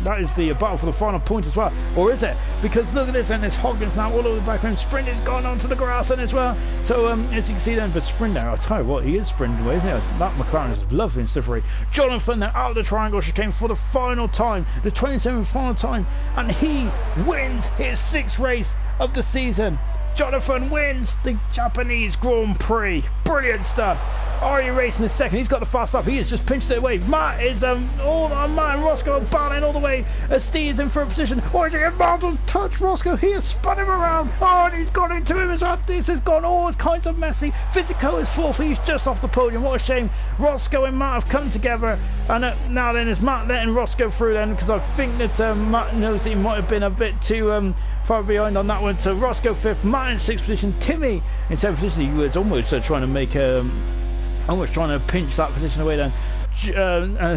That is the battle for the final point as well. Or is it? Because look at this, and this Hoggins now all over the background. Sprint is gone onto the grass then as well. So as you can see then, the Sprint there, I'll tell you what, he is sprinting away, isn't he? That McLaren is lovely and slippery. Jonathan then out of the triangle chicane for the final time, the 27th final time, and he wins his 6th race of the season. Jonathan wins the Japanese Grand Prix. Brilliant stuff. IRC Racing is second. He's got the fast lap. He has just pinched it away. Matt is all on Matt and Roscoe battling all the way. Steve is in third position. Oh, he doesn't touch Roscoe. He has spun him around. Oh, and he's gone into him as well. This has gone all kinds of messy. Physico is fourth. He's just off the podium. What a shame. Roscoe and Matt have come together. And now then, is Matt letting Roscoe through then? Because I think that Matt knows he might have been a bit too far behind on that one. So Roscoe fifth, Matt in sixth position, Timmy in seventh position. He was almost trying to make almost trying to pinch that position away then.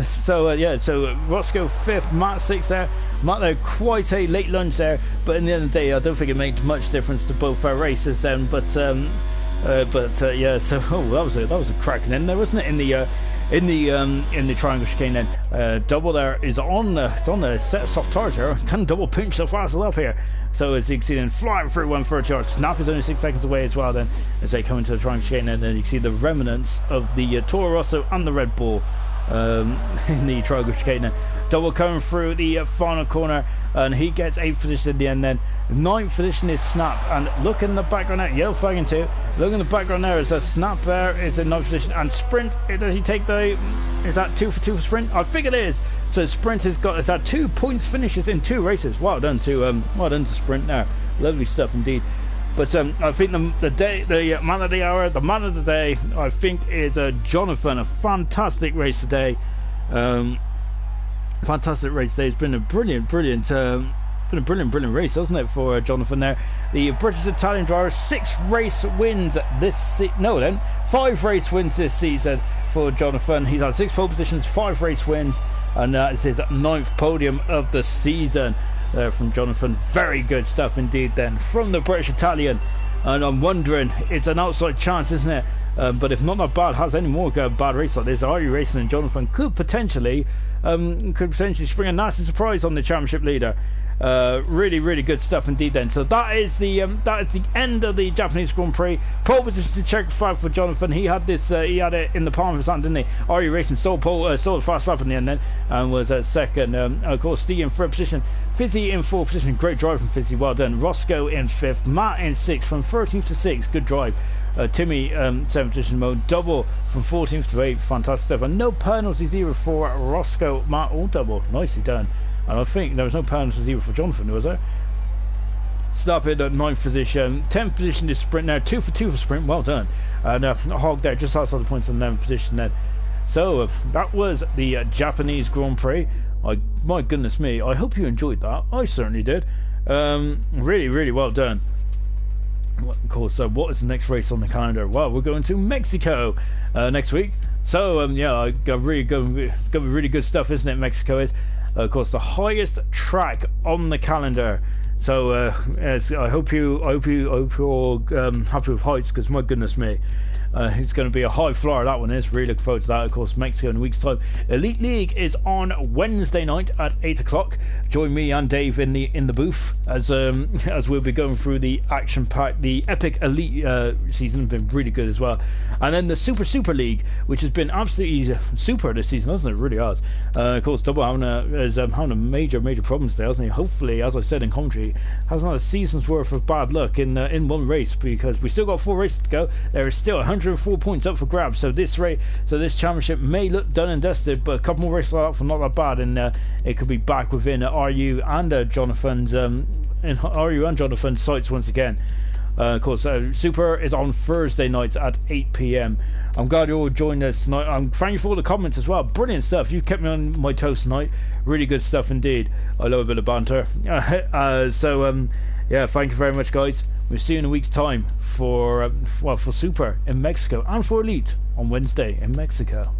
So Roscoe fifth, Matt sixth there. Matt there, quite a late lunge there, but in the end of the day I don't think it made much difference to both races then. But yeah, so that was a cracking in there, wasn't it, in the triangle chicane then. Double there is on the set of soft tires here. Can double pinch so fast up here. So as you can see then, flying through 130 yard. Snap is only 6 seconds away as well then, as they come into the triangle chicane, and then you can see the remnants of the Toro Rosso and the Red Bull in the triangle chicane then. Double coming through the final corner, and he gets 8th position in the end then. 9th position is Snap, and look in the background there, yellow flag in 2. Look in the background there, is a Snap there, is in 9th position, and Sprint, does he take the, is that 2 for 2 for Sprint? I think it is. So Sprint has got, is that 2 points finishes in 2 races. Well done to Sprint there. Lovely stuff indeed. But I think the man of the hour, the man of the day, I think is Jonathan. A fantastic race today. Fantastic race today. It's been a brilliant race, hasn't it, for Jonathan there? The British Italian driver, 6 race wins this 5 race wins this season for Jonathan. He's had 6 pole positions, 5 race wins, and it's his 9th podium of the season. From Jonathan, very good stuff indeed then from the British Italian. And I'm wondering, it's an outside chance, isn't it? But if Not That Bad has any more bad races like this, IRC Racing and Jonathan could potentially spring a nasty surprise on the championship leader. Really good stuff indeed then. So that is the end of the Japanese Grand Prix. Pole position to check flag for Jonathan. He had this he had it in the palm of his hand, didn't he? IRC Racing stole the fast lap in the end then, and was at second. Of course, Steve in third position, Fizzy in fourth position. Great drive from Fizzy, well done. Roscoe in fifth, Matt in sixth, from 13th to 6th, good drive. Timmy 7th position mode, double from 14th to 8th, fantastic stuff, and no penalties either for Roscoe, Matt, all double, nicely done. And I think there was no penalties either for Jonathan, was there? Snap in at 9th position. 10th position is Sprint now. 2 for 2 for Sprint. Well done. And Hogg there just outside the points in 11th position then. So that was the Japanese Grand Prix. My goodness me. I hope you enjoyed that. I certainly did. Really well done. Of course, what is the next race on the calendar? Well, we're going to Mexico next week. So yeah, it's going to be really good stuff, isn't it? Mexico is. Of course, the highest track on the calendar. So I hope you're all happy with heights, because my goodness me, it's going to be a high flyer, that one is. Really looking forward to that. Of course, Mexico in a week's time. Elite League is on Wednesday night at 8 o'clock. Join me and Dave in the booth as we'll be going through the action-packed, the epic Elite season. Has been really good as well. And then the Super League, which has been absolutely super this season, hasn't it? It really has. Of course, Double is having a major problems there, hasn't he? Hopefully, as I said in commentary, hasn't had a season's worth of bad luck in one race, because we still got 4 races to go. There is still 104 points up for grabs. So this championship may look done and dusted, but a couple more races like that for not that bad, and it could be back within RU and Jonathan's sights once again. Of course, Super is on Thursday nights at 8 p.m. I'm glad you all joined us tonight. Thank you for all the comments as well. Brilliant stuff. You kept me on my toes tonight. Really good stuff indeed. I love a bit of banter. Yeah, thank you very much, guys. We'll see you in a week's time for Super in Mexico, and for Elite on Wednesday in Mexico.